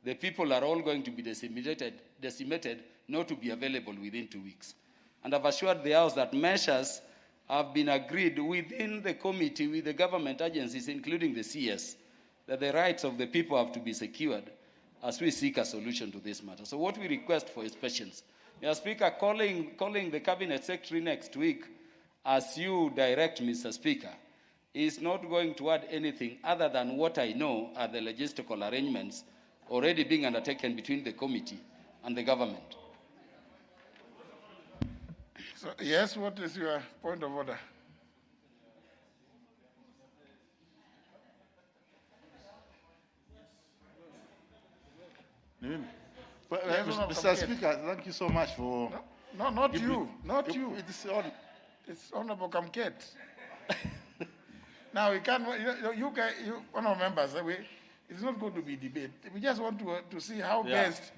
the people are all going to be decimated, not to be available within 2 weeks. And I've assured the House that measures have been agreed within the committee with the government agencies, including the CS, that the rights of the people have to be secured as we seek a solution to this matter. So what we request for is patience. Mr. Speaker, calling the Cabinet Secretary next week, as you direct, Mr. Speaker, is not going to add anything other than what I know are the logistical arrangements already being undertaken between the committee and the government. So, yes, what is your point of order? Mr. Speaker, thank you so much for No, not you. Not you. It's Honorable Kamket. Now, we can't, you guys, honorable members, it's not going to be debate. We just want to see how best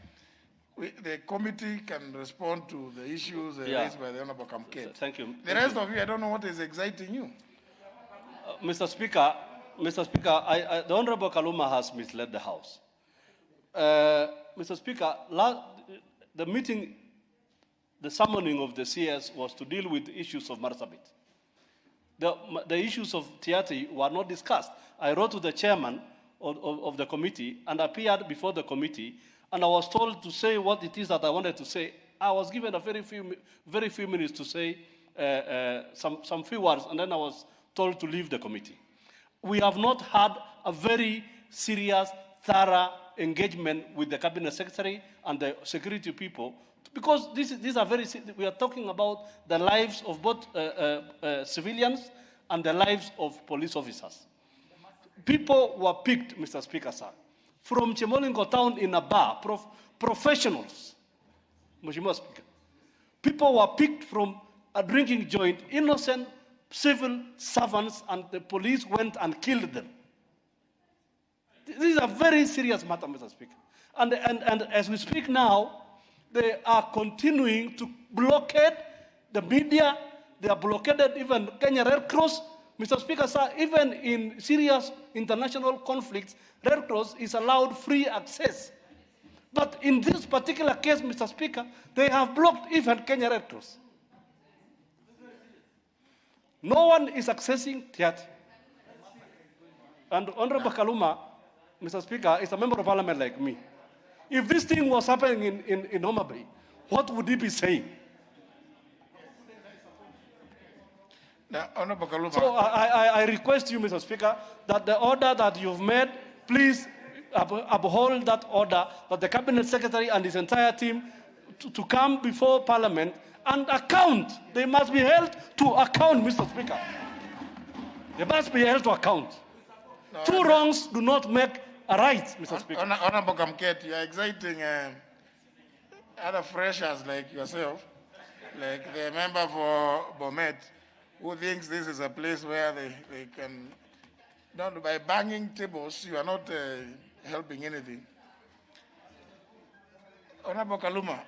the committee can respond to the issues raised by the Honorable Kamket. Thank you. The rest of you, I don't know what is exciting you. Mr. Speaker, the Honorable Kaluma has misled the House. Mr. Speaker, the meeting, the summoning of the CS was to deal with the issues of Marsabit. The issues of Tiati were not discussed. I wrote to the chairman of the committee and appeared before the committee, and I was told to say what it is that I wanted to say. I was given a very few minutes to say some few words, and then I was told to leave the committee. We have not had a very serious, thorough engagement with the cabinet secretary and the security people, because these are we are talking about the lives of both civilians and the lives of police officers. People were picked, Mr. Speaker, sir, from Chemolingo town in a bar, professionals, Mheshimiwa Speaker. People were picked from a drinking joint, innocent civil servants, and the police went and killed them. This is a very serious matter, Mr. Speaker. And as we speak now, they are continuing to blockade the media. They are blockaded even Kenya Red Cross. Mr. Speaker, sir, even in serious international conflicts, Red Cross is allowed free access. But in this particular case, Mr. Speaker, they have blocked even Kenya Red Cross. No one is accessing Tiati. And Honorable Kaluma, Mr. Speaker, is a member of parliament like me. If this thing was happening in Homa Bay, what would he be saying? Now, Honorable Kaluma. So I request you, Mr. Speaker, that the order that you've made, please uphold that order, that the cabinet secretary and his entire team to come before parliament and account. They must be held to account, Mr. Speaker. They must be held to account. No, Two wrongs do not make a right, Mr. Speaker. Honorable Kamket, you are exciting other freshers like yourself, like the member for Bomet, who thinks this is a place where they can, by banging tables, you are not helping anything. Honorable Kaluma.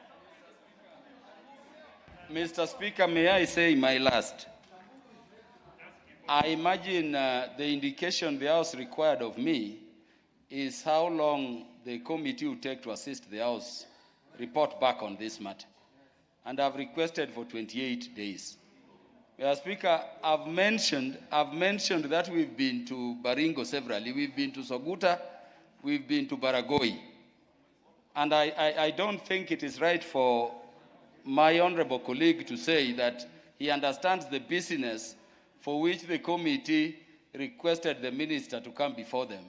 Mr. Speaker, may I say my last? I imagine the indication the House required of me is how long the committee will take to assist the House report back on this matter. And I've requested for 28 days. Mr. Speaker, I've mentioned that we've been to Baringo severally. We've been to Soguta, we've been to Baragoi. And I don't think it is right for my honorable colleague to say that he understands the business for which the committee requested the minister to come before them,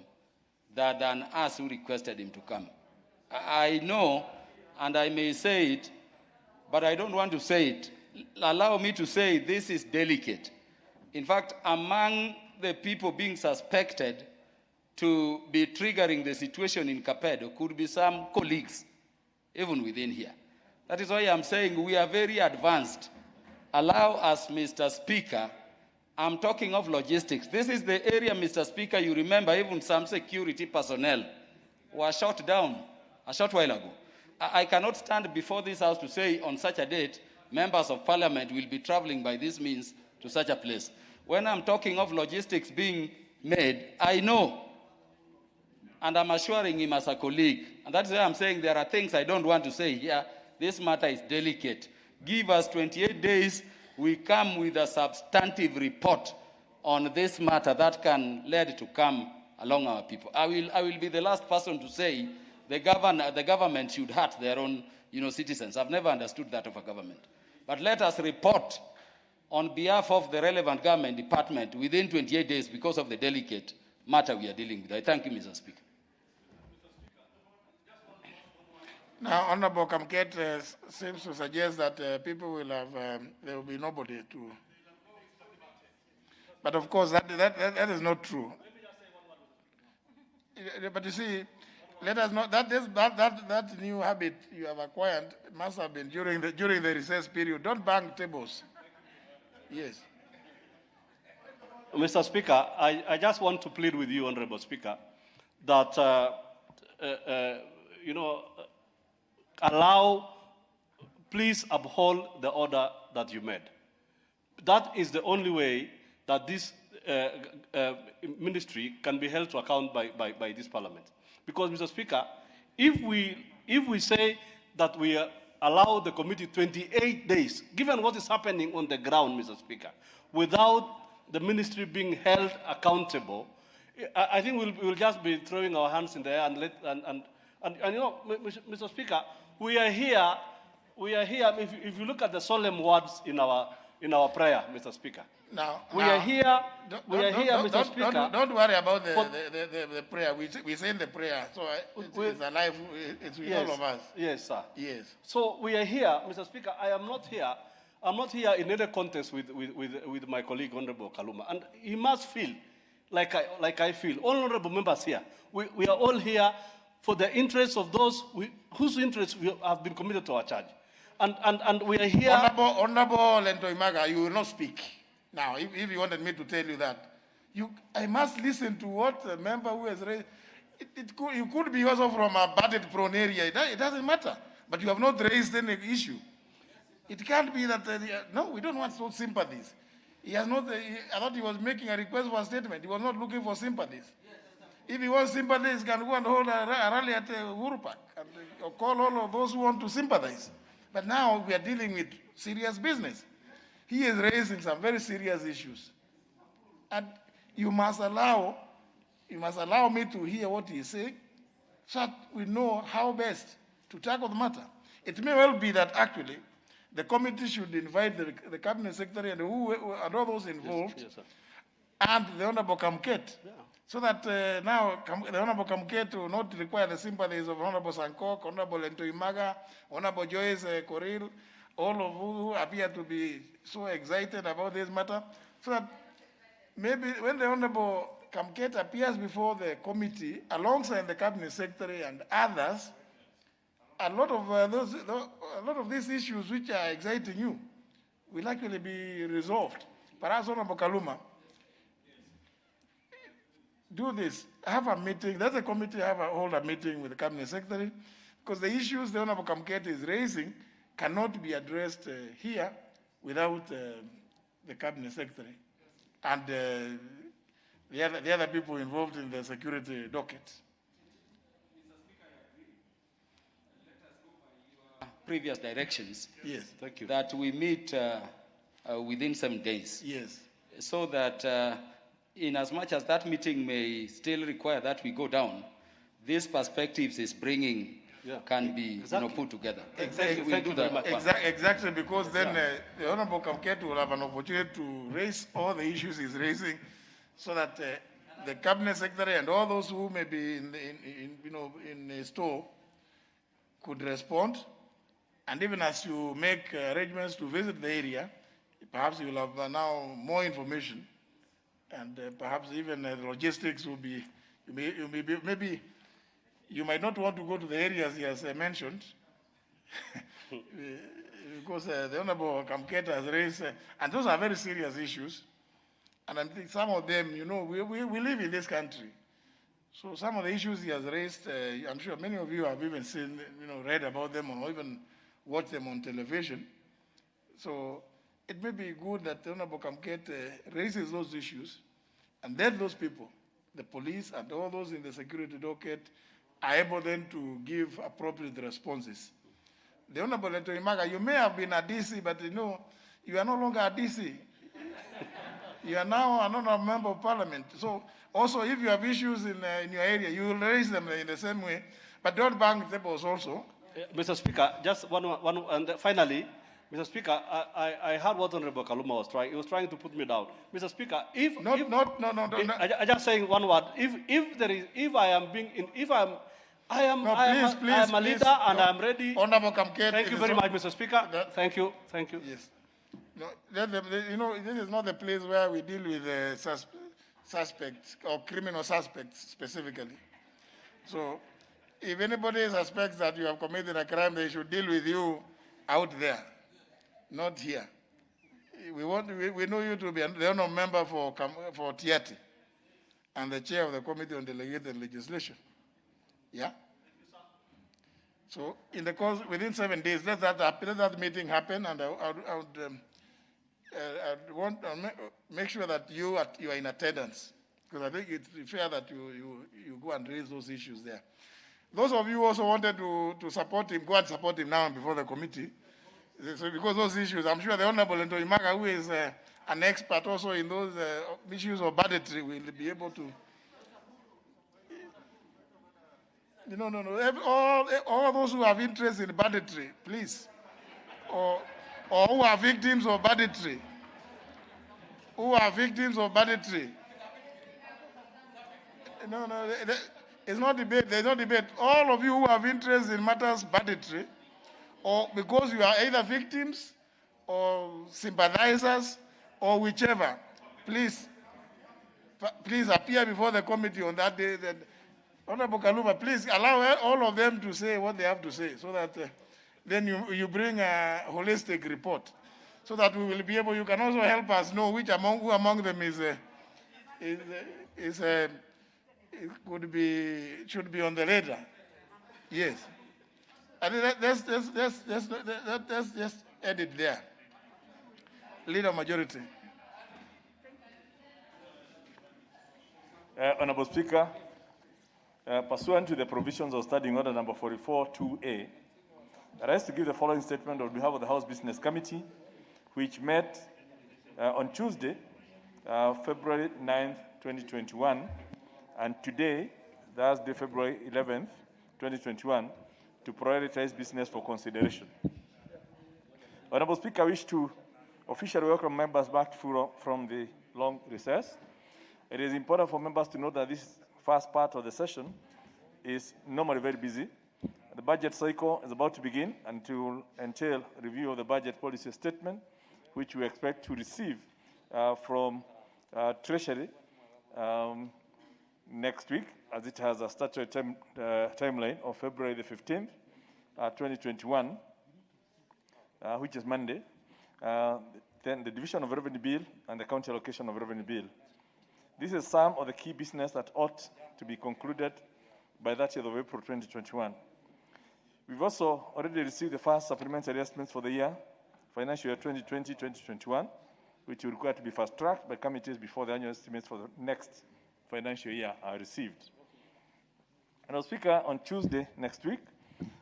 than us who requested him to come. I know, and I may say it, but I don't want to say it. Allow me to say this is delicate. In fact, among the people being suspected to be triggering the situation in Kapedo could be some colleagues, even within here. That is why I'm saying we are very advanced. Allow us, Mr. Speaker, I'm talking of logistics. This is the area, Mr. Speaker, you remember even some security personnel were shot down a short while ago. I cannot stand before this House to say on such a date, members of parliament will be traveling by this means to such a place. When I'm talking of logistics being made, I know, and I'm assuring him as a colleague, and that's why I'm saying there are things I don't want to say here. This matter is delicate. Give us 28 days. We come with a substantive report on this matter that can lead to come along our people. I will be the last person to say the government should hurt their own citizens. I've never understood that of a government. But let us report on behalf of the relevant government department within 28 days because of the delicate matter we are dealing with. I thank you, Mr. Speaker. Now, Honorable Kamket seems to suggest that people will have, there will be nobody to. But of course, that is not true. But you see, let us not, that new habit you have acquired must have been during the recess period. Don't bang tables. Yes. Mr. Speaker, I just want to plead with you, Honorable Speaker, that, please uphold the order that you made. That is the only way that this ministry can be held to account by this parliament. Because, Mr. Speaker, if we say that we allow the committee 28 days, given what is happening on the ground, Mr. Speaker, without the ministry being held accountable, I think we'll just be throwing our hands in the air and Mr. Speaker, we are here. If you look at the solemn words in our prayer, Mr. Speaker. Now, we are here, Mr. Speaker. Don't worry about the prayer. We say the prayer, so it's alive. It's with all of us. Yes, sir. Yes. So we are here, Mr. Speaker. I'm not here in any contest with my colleague, Honorable Kaluma, and he must feel like I feel. All honorable members here, we are all here for the interests of those whose interests we have been committed to our charge. And we are here. Honorable Lentoimaga, you will not speak. Now, if you wanted me to tell you that, I must listen to what the member who has raised. You could be also from a budget-prone area. It doesn't matter. But you have not raised any issue. It can't be that, no, we don't want those sympathies. He has not, I thought he was making a request for a statement. He was not looking for sympathies. If he wants sympathies, he can go and hold a rally at Uhuru Park and call all of those who want to sympathize. But now we are dealing with serious business. He is raising some very serious issues. And you must allow me to hear what he is saying so that we know how best to tackle the matter. It may well be that actually the committee should invite the cabinet secretary and all those involved, yes, and the Honorable Kamket, so that now the Honorable Kamket will not require the sympathies of Honorable Sankok, Honorable Lentoimaga, Honorable Joyce Koril, all of who appear to be so excited about this matter, so that maybe when the Honorable Kamket appears before the committee alongside the cabinet secretary and others, a lot of these issues which are exciting you will actually be resolved. Perhaps Honorable Kaluma, do this. Have a meeting. Let the committee hold a meeting with the cabinet secretary, because the issues the Honorable Kamket is raising cannot be addressed here without the cabinet secretary and the other people involved in the security docket. Previous directions. Yes, thank you. That we meet within 7 days. Yes. So that in as much as that meeting may still require that we go down, these perspectives is bringing can be put together. Exactly. Exactly, because then the Honorable Kamket will have an opportunity to raise all the issues he's raising, so that the cabinet secretary and all those who may be in a store could respond. And even as you make arrangements to visit the area, perhaps you will have now more information, and perhaps even the logistics will be, maybe you might not want to go to the areas he has mentioned, because the Honorable Kamket has raised, and those are very serious issues, and I think some of them, we live in this country. So some of the issues he has raised, I'm sure many of you have even seen, read about them or even watch them on television. So it may be good that the Honorable Kamket raises those issues, and then those people, the police and all those in the security docket, are able then to give appropriate responses. The Honorable Lentoimaga, you may have been a DC, but you are no longer a DC. You are now another member of parliament. So also, if you have issues in your area, you will raise them in the same way, but don't bang tables also. Mr. Speaker, just one, and finally, Mr. Speaker, I heard what Honorable Kaluma was trying. He was trying to put me down. Mr. Speaker, I just saying one word. If I am a leader and I am ready. Honorable Kamket. Thank you very much, Mr. Speaker. Thank you. Yes. No, this is not the place where we deal with suspects or criminal suspects specifically. So if anybody suspects that you have committed a crime, they should deal with you out there, not here. We know you to be the honour member for Tiati and the chair of the Committee on Delegated Legislation. Yeah? So in the course, within 7 days, let that meeting happen, and I want to make sure that you are in attendance, because I think it's fair that you go and raise those issues there. Those of you who also wanted to support him, go and support him now before the committee. So because those issues, I'm sure the Honorable Ntoimaga, who is an expert also in those issues of banditry, will be able to. No. All those who have interest in banditry, please, or who are victims of banditry, No, it's not debate. There's no debate. All of you who have interest in matters banditry, or because you are either victims or sympathizers or whichever, please appear before the committee on that day. Honorable Kaluma, please allow all of them to say what they have to say, so that then you bring a holistic report, so that we will be able. You can also help us know who among them should be on the radar. Yes. And let's just edit there. Leader majority. Honorable Speaker, pursuant to the provisions of Standing Order number 44-2A, I rise to give the following statement on behalf of the House Business Committee, which met on Tuesday, February 9th, 2021, and today, Thursday, February 11th, 2021, to prioritize business for consideration. Honorable Speaker, I wish to officially welcome members back from the long recess. It is important for members to know that this first part of the session is normally very busy. The budget cycle is about to begin and to entail review of the budget policy statement, which we expect to receive from Treasury next week, as it has a statutory timeline of February the 15th, 2021, which is Monday. Then the Division of Revenue Bill and the County Allocation of Revenue Bill. This is some of the key business that ought to be concluded by 30th of April 2021. We've also already received the first supplementary estimates for the year, financial year 2020-2021, which will require to be fast-tracked by committees before the annual estimates for the next financial year are received. And Speaker, on Tuesday next week,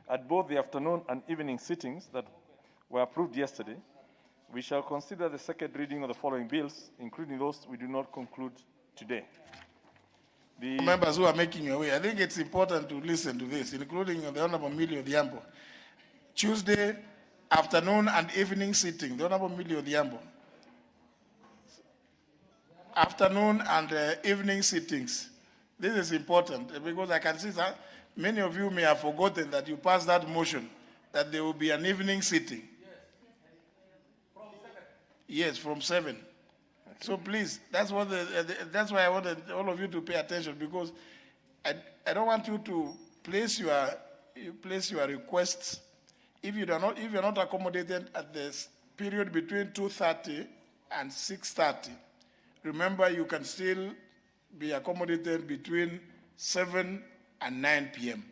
at both the afternoon and evening sittings that were approved yesterday, we shall consider the second reading of the following bills, including those we do not conclude today. The members who are making your way, I think it's important to listen to this, including the Honorable Millie Odhiambo. Tuesday afternoon and evening sitting, the Honorable Millie Odhiambo. Afternoon and evening sittings. This is important because I can see that many of you may have forgotten that you passed that motion, that there will be an evening sitting. Yes, from 7. Okay. So please, that's why I wanted all of you to pay attention, because I don't want you to place your requests if you're not accommodated at this period between 2:30 and 6:30. Remember, you can still be accommodated between 7 and 9 p.m.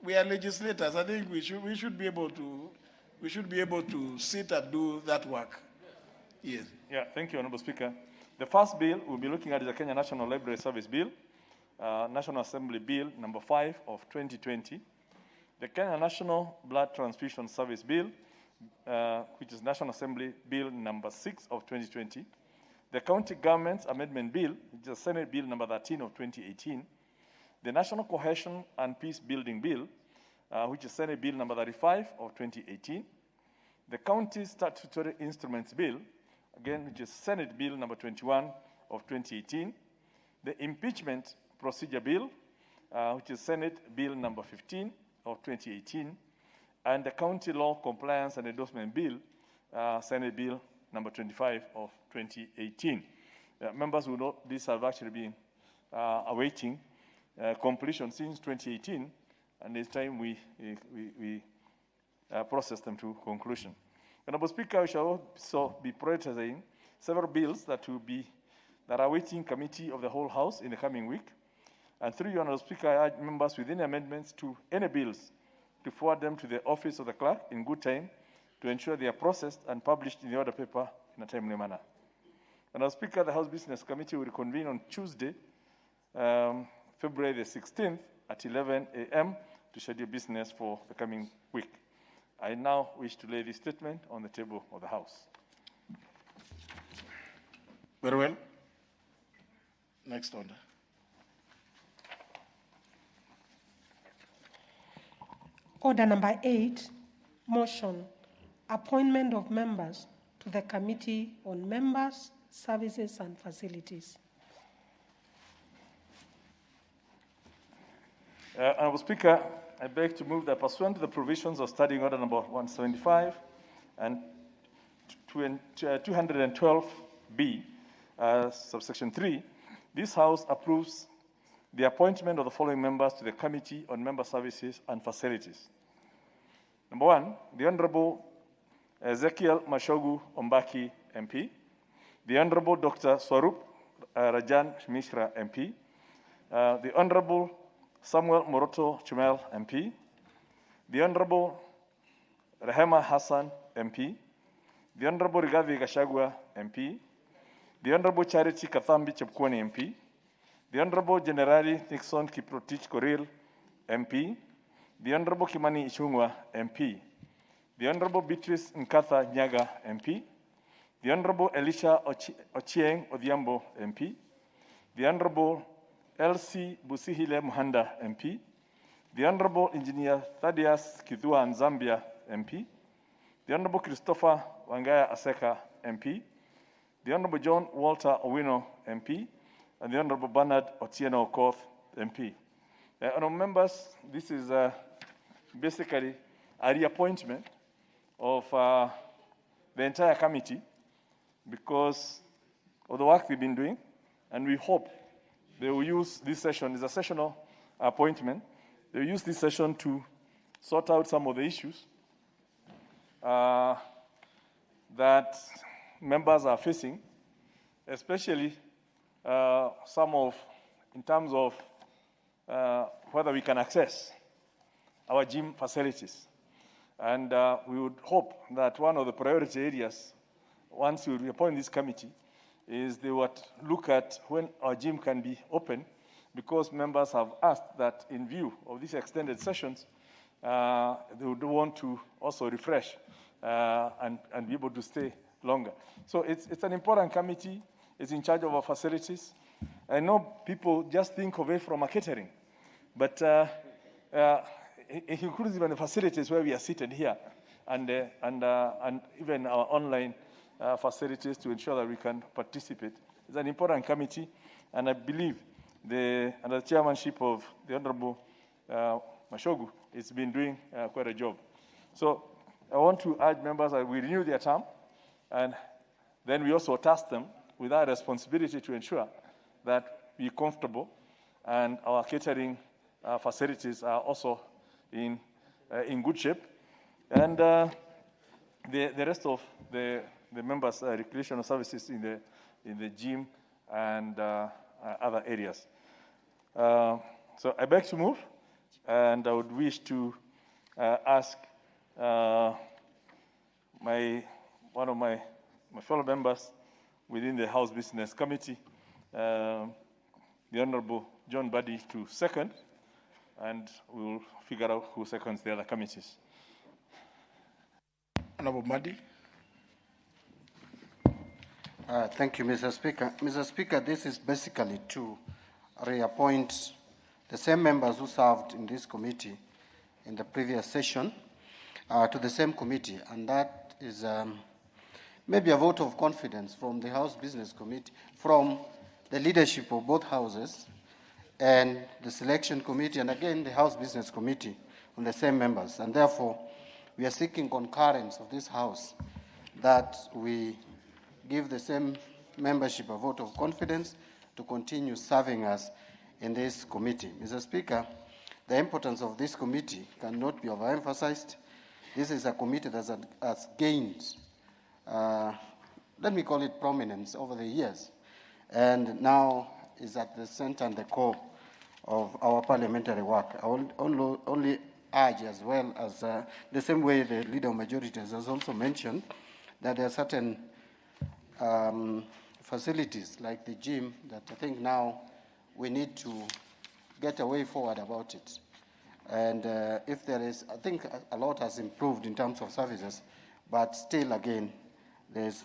We are legislators. I think we should be able to sit and do that work. Yes. Yeah, thank you, Honorable Speaker. The first bill we'll be looking at is the Kenya National Library Service Bill, National Assembly Bill number 5 of 2020. The Kenya National Blood Transfusion Service Bill, which is National Assembly Bill number 6 of 2020. The County Government's Amendment Bill, which is Senate Bill number 13 of 2018. The National Cohesion and Peace Building Bill, which is Senate Bill number 35 of 2018. The County Statutory Instruments Bill, again, which is Senate Bill number 21 of 2018. The Impeachment Procedure Bill, which is Senate Bill number 15 of 2018. And the County Law Compliance and Endorsement Bill, Senate Bill number 25 of 2018. Members will note these have actually been awaiting completion since 2018, and it's time we process them to conclusion. Honorable Speaker, we shall also be prioritizing several bills that are awaiting committee of the whole House in the coming week. And through you, Honorable Speaker, I urge members with any amendments to any bills to forward them to the office of the clerk in good time to ensure they are processed and published in the order paper in a timely manner. Honorable Speaker, the House Business Committee will reconvene on Tuesday, February the 16th at 11 a.m. to schedule business for the coming week. I now wish to lay this statement on the table of the House. Very well. Next order. Order number 8, motion, appointment of members to the Committee on Members, Services and Facilities. Honorable Speaker, I beg to move that pursuant to the provisions of Standing Order number 175 and 212B, subsection 3, this House approves the appointment of the following members to the Committee on Member Services and Facilities. Number 1, the Honorable Ezekiel Mashogu Ombaki, MP. The Honorable Dr. Swarup Rajan Mishra, MP. The Honorable Samuel Moroto Chumel, MP. The Honorable Rehema Hassan, MP. The Honorable Rigathi Gachagua, MP. The Honorable Charity Kathambi Chepkwony, MP. The Honorable Generali Nixon Kiprotich Koril, MP. The Honorable Kimani Ichung'wah, MP. The Honorable Beatrice Nkatha Nyaga, MP. The Honorable Elisha Ochieng Odhiambo, MP. The Honorable Elsie Busihile Muhanda, MP. The Honorable Engineer Thaddeus Kithua Nzambia, MP. The Honorable Christopher Wangaya Aseka, MP. The Honorable John Walter Owino, MP. And the Honorable Bernard Otieno Okoth, MP. Honorable members, this is basically a reappointment of the entire committee because of the work they've been doing, and we hope they will use this session, it's a sessional appointment, they will use this session to sort out some of the issues that members are facing, especially in terms of whether we can access our gym facilities. And we would hope that one of the priority areas, once we reappoint this committee, is they would look at when our gym can be open, because members have asked that in view of these extended sessions, they would want to also refresh and be able to stay longer. So it's an important committee. It's in charge of our facilities. I know people just think of it from a catering, but it includes even the facilities where we are seated here, and even our online facilities to ensure that we can participate. It's an important committee, and I believe under the chairmanship of the Honorable Mashogu, it's been doing quite a job. So I want to urge members that we renew their term, and then we also task them with our responsibility to ensure that we're comfortable and our catering facilities are also in good shape. And the rest of the members' recreational services in the gym and other areas. So I beg to move, and I would wish to ask one of my fellow members within the House Business Committee, the Honorable John Buddy, to second, and we'll figure out who seconds the other committees. Honorable Buddy. Thank you, Mr. Speaker. Mr. Speaker, this is basically to reappoint the same members who served in this committee in the previous session to the same committee, and that is maybe a vote of confidence from the House Business Committee, from the leadership of both houses, and the Selection Committee, and again the House Business Committee on the same members. And therefore, we are seeking concurrence of this House that we give the same membership a vote of confidence to continue serving us in this committee. Mr. Speaker, the importance of this committee cannot be overemphasized. This is a committee that has gained, let me call it prominence over the years, and now is at the center and the core of our parliamentary work. I will only urge, as well as the same way the leader of majority has also mentioned, that there are certain facilities like the gym that I think now we need to get a way forward about it. And if there is, I think a lot has improved in terms of services, but still, again, there's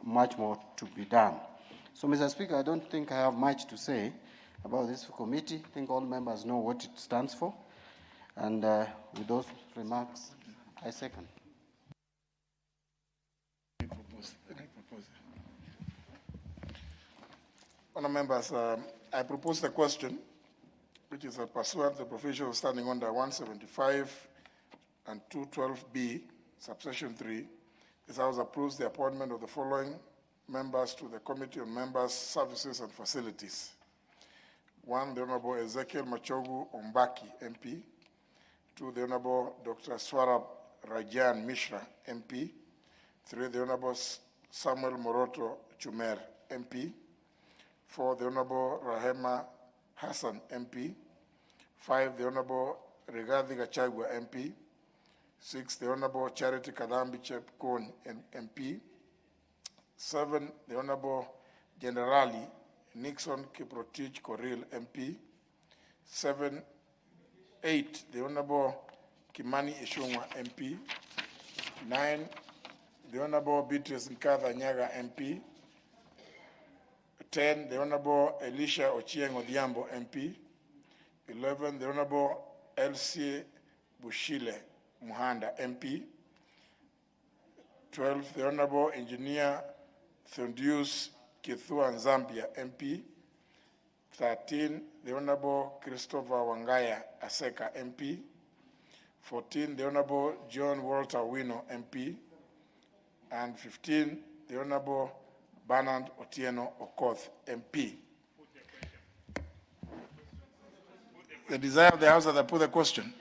much more to be done. So, Mr. Speaker, I don't think I have much to say about this committee. I think all members know what it stands for. And with those remarks, I second. Honourable members, I propose the question, which is pursuant to the provisions standing under 175 and 212B, subsection 3. This House approves the appointment of the following members to the Committee on Members, Services and Facilities. 1, the Honourable Ezekiel Machogu Ombaki, MP. 2, the Honourable Dr. Swarab Rajan Mishra, MP. 3, the Honourable Samuel Moroto Chumer, MP. 4, the Honourable Rahema Hassan, MP. 5, the Honourable Rigathi Gachagua, MP. 6, the Honourable Charity Kadambi Chepkon, MP. 7, the Honourable Generali Nixon Kiprotich Koril, MP. 8, the Honourable Kimani Ichung'wa, MP. 9, the Honourable Beatrice Nkatha Nyaga, MP. 10, the Honourable Elisha Ochieng Odhiambo, MP. 11, the Honourable Elsie Bushile Muhanda, MP. 12, the Honourable Engineer Thondius Kithua Nzambia, MP. 13, the Honourable Christopher Wangaya Aseka, MP. 14, the Honourable John Walter Wino, MP. And 15, the Honourable Bernard Otieno Okoth, MP. The desire of the House that I put the question.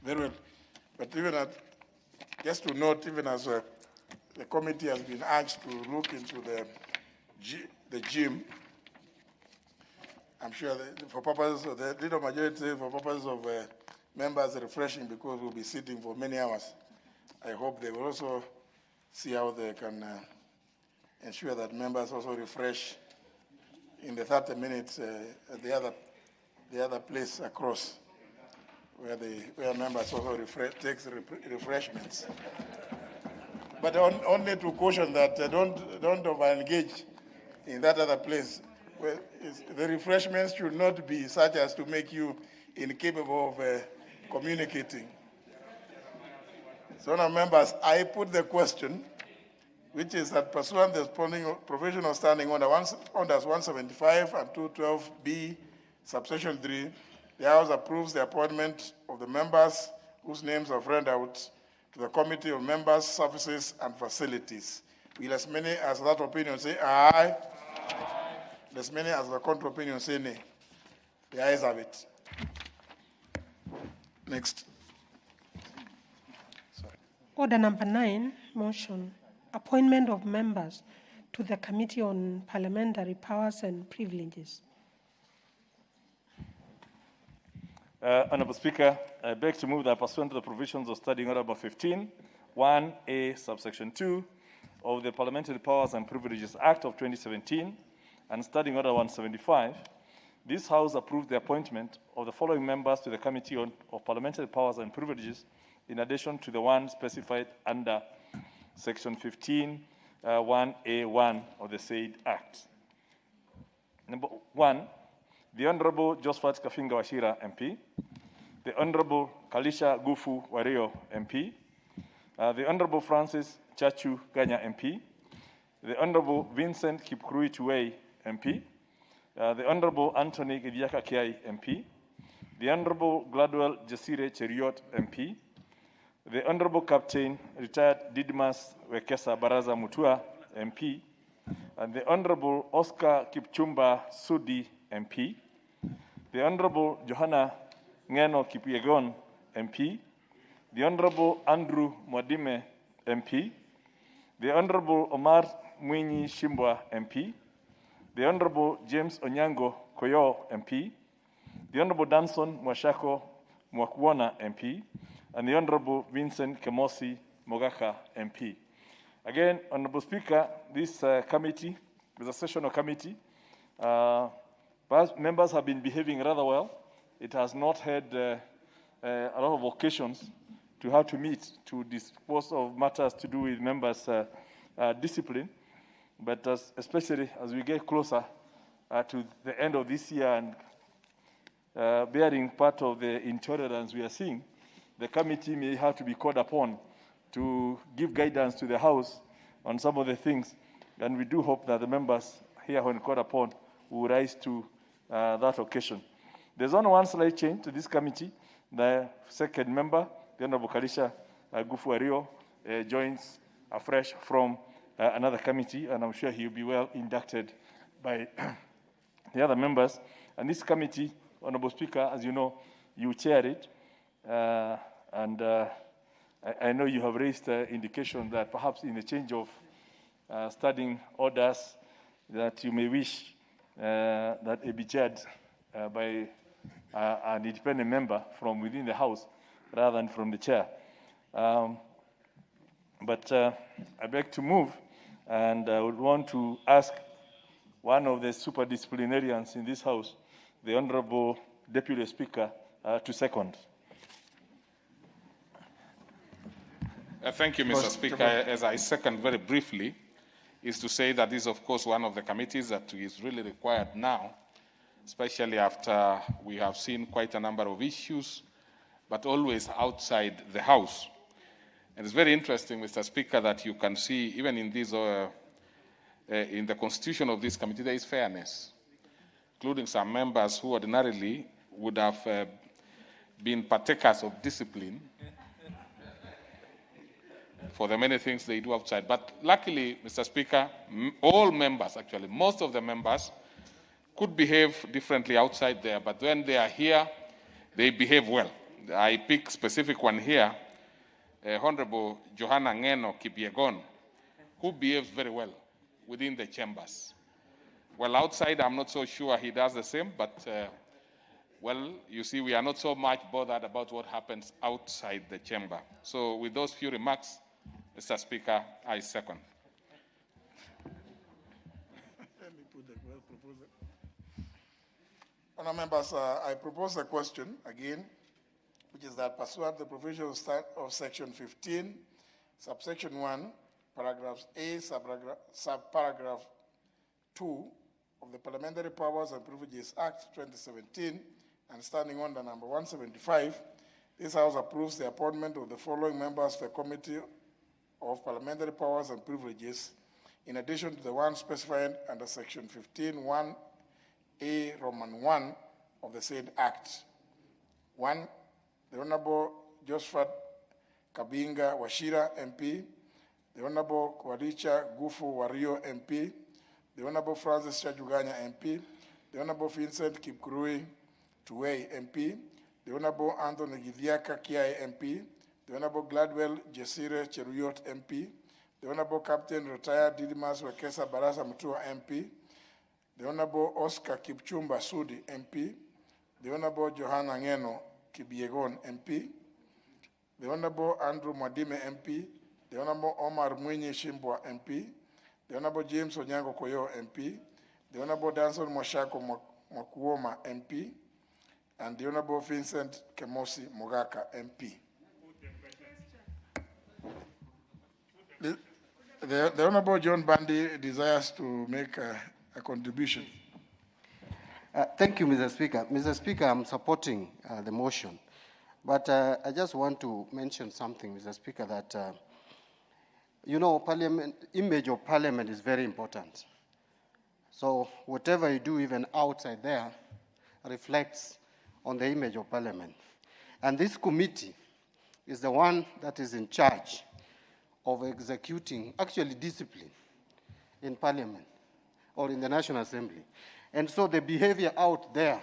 Very well. But even just to note, even as the committee has been urged to look into the gym, I'm sure that for purposes of the leader majority, for purposes of members refreshing, because we'll be sitting for many hours, I hope they will also see how they can ensure that members also refresh in the 30 minutes at the other place across, where members also takes refreshments. But only to caution that don't over-engage in that other place. Well, the refreshments should not be such as to make you incapable of communicating. So now, members, I put the question, which is that pursuant to the provision of standing under 175 and 212B, subsection 3, the House approves the appointment of the members whose names are read out to the Committee of Members, Services and Facilities. Will as many as that opinion say aye? As many as the contrary opinion say nay. The ayes have it. Next. Order number 9, motion. Appointment of members to the Committee on Parliamentary Powers and Privileges. Honourable Speaker, I beg to move that pursuant to the provisions of Standing Order number 15, 1A, subsection 2 of the Parliamentary Powers and Privileges Act of 2017 and Standing Order 175, this House approved the appointment of the following members to the Committee of Parliamentary Powers and Privileges in addition to the one specified under Section 15, 1A1 of the said Act. Number 1, the Honourable Josephat Kafinga Wachira, MP. The Honourable Kalisha Gufu Wario, MP. The Honourable Francis Chachu Ganya, MP. The Honourable Vincent Kipkurui Tuwei, MP. The Honourable Anthony Gidiaka Kiai, MP. The Honourable Gladwell Jasire Cheriot, MP. The Honourable Captain Retired Didmas Wekesa Baraza Mutua, MP. And the Honourable Oscar Kipchumba Sudi MP. The Honorable Johanna Ngeno Kipyegon, MP. The Honorable Andrew Mwadime, MP. The Honorable Omar Mwinyi Shimbwa, MP. The Honorable James Onyango Koyo, MP. The Honorable Danson Mwashako Mwakuona, MP. And the Honorable Vincent Kemosi Mogaka, MP. Again, Honorable Speaker, this committee is a sessional committee. Members have been behaving rather well. It has not had a lot of occasions to have to meet to dispose of matters to do with members' discipline. But especially as we get closer to the end of this year and bearing part of the intolerance we are seeing, the committee may have to be called upon to give guidance to the House on some of the things. And we do hope that the members here, when called upon, will rise to that occasion. There's only one slight change to this committee. The second member, the Honorable Kalisha Gufuario, joins afresh from another committee, and I'm sure he'll be well inducted by the other members. And this committee, Honorable Speaker, as you know, you chair it, and I know you have raised indication that perhaps in the change of standing orders that you may wish that it be chaired by an independent member from within the House rather than from the chair. But I beg to move, and I would want to ask one of the super disciplinarians in this House, the Honorable Deputy Speaker, to second. Thank you, Mr. Speaker. As I second very briefly, is to say that this is, of course, one of the committees that is really required now, especially after we have seen quite a number of issues, but always outside the House. And it's very interesting, Mr. Speaker, that you can see, even in this, in the constitution of this committee, there is fairness, including some members who ordinarily would have been partakers of discipline for the many things they do outside. But luckily, Mr. Speaker, all members, actually, most of the members could behave differently outside there, but when they are here, they behave well. I pick specific one here, Honorable Johanna Ngeno Kipyegon, who behaves very well within the chambers. Well, outside, I'm not so sure he does the same, but well, you see, we are not so much bothered about what happens outside the chamber. So with those few remarks, Mr. Speaker, I second. Honourable members, I propose a question again, which is that pursuant to the provisions of Section 15, subsection 1, paragraphs A, subparagraph 2 of the Parliamentary Powers and Privileges Act 2017, and standing under number 175, this House approves the appointment of the following members to the Committee of Parliamentary Powers and Privileges, in addition to the one specified under Section 15(1)A Roman 1 of the said Act. 1. The Honorable Josephat Kabinga Wachira, MP. The Honorable Kwaricha Gufu Wario, MP. The Honorable Francis Chajuganya, MP. The Honorable Vincent Kipkurui Tuwei, MP. The Honorable Anthony Githiaka Kiai, MP. The Honorable Gladwell Jesire Cheruyot, MP. The Honorable Captain Retired Didimas Wekesa Barasa Mutua, MP. The Honorable Oscar Kipchumba Sudi, MP. The Honorable Johanna Ngeno Kipyegon, MP. The Honorable Andrew Mwadime, MP. The Honorable Omar Mwinyi Shimbwa, MP. The Honorable James Onyango Koyo, MP. The Honorable Danson Mwashako Mwakuoma, MP. And the Honorable Vincent Kemosi Mogaka, MP. The Honorable John Bandi desires to make a contribution. Thank you, Mr. Speaker. Mr. Speaker, I'm supporting the motion. But I just want to mention something, Mr. Speaker, that, you know, image of Parliament is very important. So whatever you do, even outside there, reflects on the image of Parliament. And this committee is the one that is in charge of executing, actually discipline in Parliament or in the National Assembly. And so the behavior out there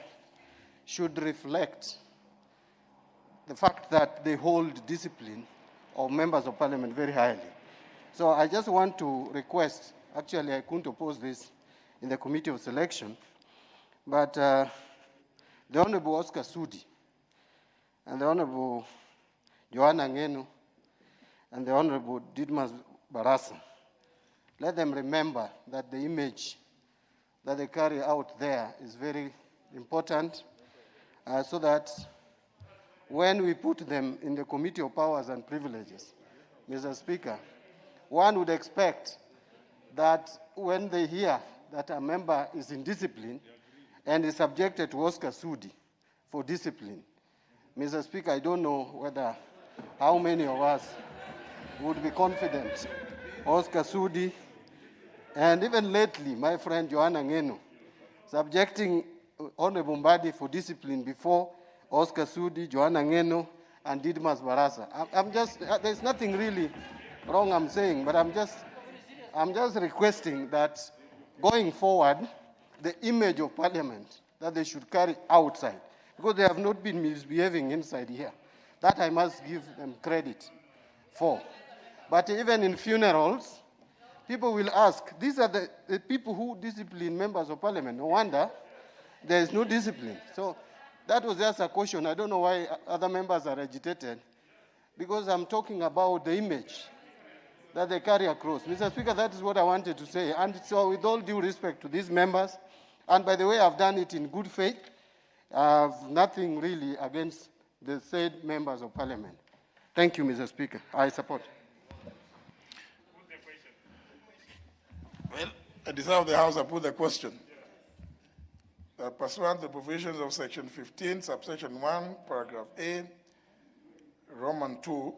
should reflect the fact that they hold discipline of members of parliament very highly. So I just want to request, actually I couldn't oppose this in the committee of selection, but the Honorable Oscar Sudi and the Honorable Joanna Ngenu and the Honorable Didmas Barasa, let them remember that the image that they carry out there is very important, so that when we put them in the Committee of Powers and Privileges, Mr. Speaker, one would expect that when they hear that a member is in discipline and is subjected to Oscar Sudi for discipline, Mr. Speaker, I don't know how many of us would be confident. Oscar Sudi, and even lately, my friend Joanna Ngenu, subjecting Honorable Mbadi for discipline before Oscar Sudi, Joanna Ngenu, and Didmas Barasa. I'm just, there's nothing really wrong I'm saying, but I'm just requesting that going forward, the image of Parliament that they should carry outside, because they have not been misbehaving inside here. That I must give them credit for. But even in funerals, people will ask, these are the people who discipline members of Parliament. No wonder there is no discipline. So that was just a caution. I don't know why other members are agitated, because I'm talking about the image that they carry across. Mr. Speaker, that is what I wanted to say. And so with all due respect to these members, and by the way, I've done it in good faith, I have nothing really against the said members of Parliament. Thank you, Mr. Speaker. I support. Well, I deserve the House to put the question. That pursuant to the provisions of Section 15, subsection 1, paragraph A, Roman 2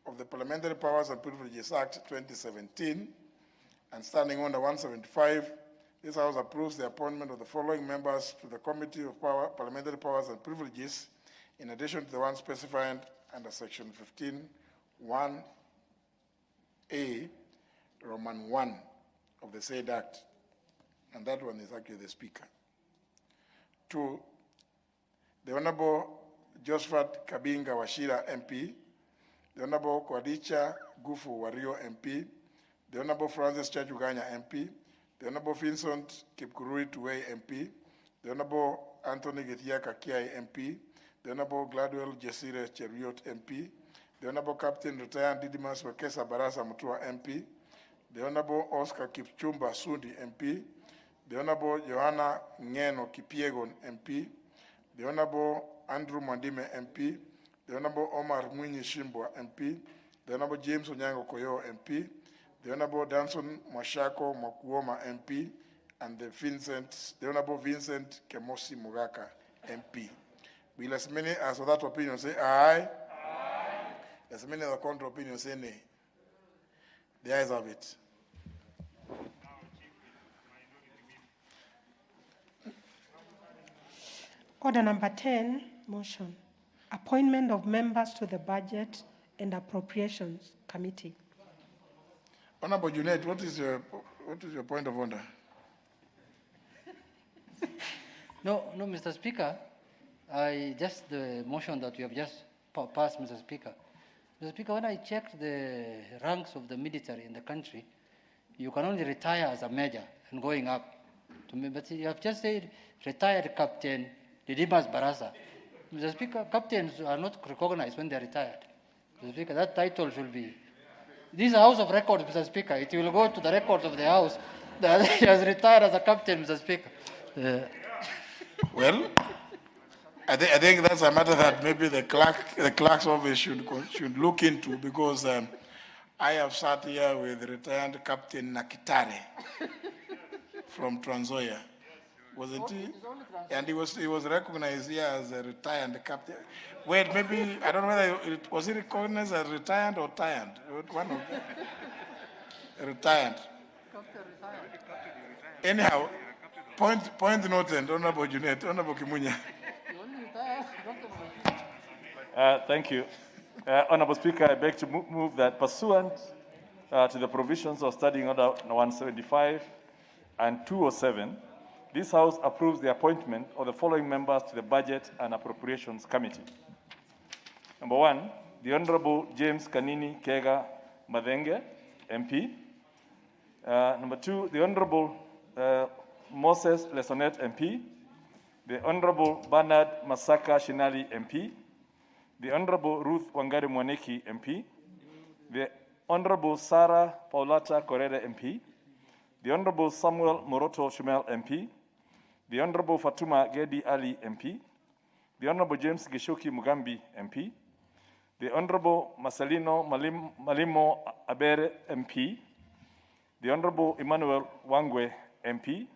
of the Parliamentary Powers and Privileges Act 2017, and standing under 175, this House approves the appointment of the following members to the Committee of Parliamentary Powers and Privileges, in addition to the one specified under Section 15, 1A, Roman 1 of the said Act. And that one is actually the Speaker. 2, the Honorable Josephat Kabinga Washira, MP, the Honorable Kwadicha Gufu Wario, MP, the Honorable Francis Chachuganya, MP, the Honorable Vincent Kipkurui Tuwei, MP, the Honorable Anthony Githiaka Kiai, MP, the Honorable Gladwell Jesire Cheruiyot, MP, the Honorable Captain Retired Didimas Wekesa Barasa Mutua, MP, the Honorable Oscar Kipchumba Sudi, MP, the Honorable Joanna Ngeno Kipiegon, MP, the Honorable Andrew Mwandime, MP, the Honorable Omar Mwinyi Shimbwa, MP, the Honorable James Onyango Koyo, MP, the Honorable Danson Mwashako Mwakuoma, MP, and the Honorable Vincent Kemosi Mugaka, MP. Will as many as for that opinion say aye? Aye. As many as the counter opinion say nay. The ayes have it. Order number 10, motion. Appointment of members to the Budget and Appropriations Committee. Honorable Junet, what is your point of order? No, Mr. Speaker. The motion that you have just passed, Mr. Speaker. Mr. Speaker, when I checked the ranks of the military in the country, you can only retire as a major and going up. But you have just said retired Captain Didimas Barasa. Mr. Speaker, captains are not recognized when they are retired. Mr. Speaker, that title should be. This is a House of Records, Mr. Speaker. It will go to the records of the House that he has retired as a captain, Mr. Speaker. Well, I think that's a matter that maybe the clerk's office should look into, because I have sat here with retired Captain Nakitare from Transoya. Wasn't he? And he was recognized here as a retired captain. Wait, maybe, I don't know whether was he recognized as retired or tired? One of them. Retired. Anyhow, point noted, Honorable Junet, Honorable Kimunya. Thank you. Honorable Speaker, I beg to move that pursuant to the provisions of Standing Order 175 and 207, this House approves the appointment of the following members to the Budget and Appropriations Committee. Number 1, the Honorable James Kanini Kega Madenge, MP. Number 2, the Honorable Moses Lesonet, MP. The Honorable Bernard Masaka Shinali, MP. The Honorable Ruth Wangari Mwaniki, MP. The Honorable Sarah Paulata Korede, MP. The Honorable Samuel Moroto Shumel, MP. The Honorable Fatuma Gedi Ali, MP. The Honorable James Gishoki Mugambi, MP. The Honorable Marcelino Malimo Abere, MP. The Honorable Emmanuel Wangwe, MP.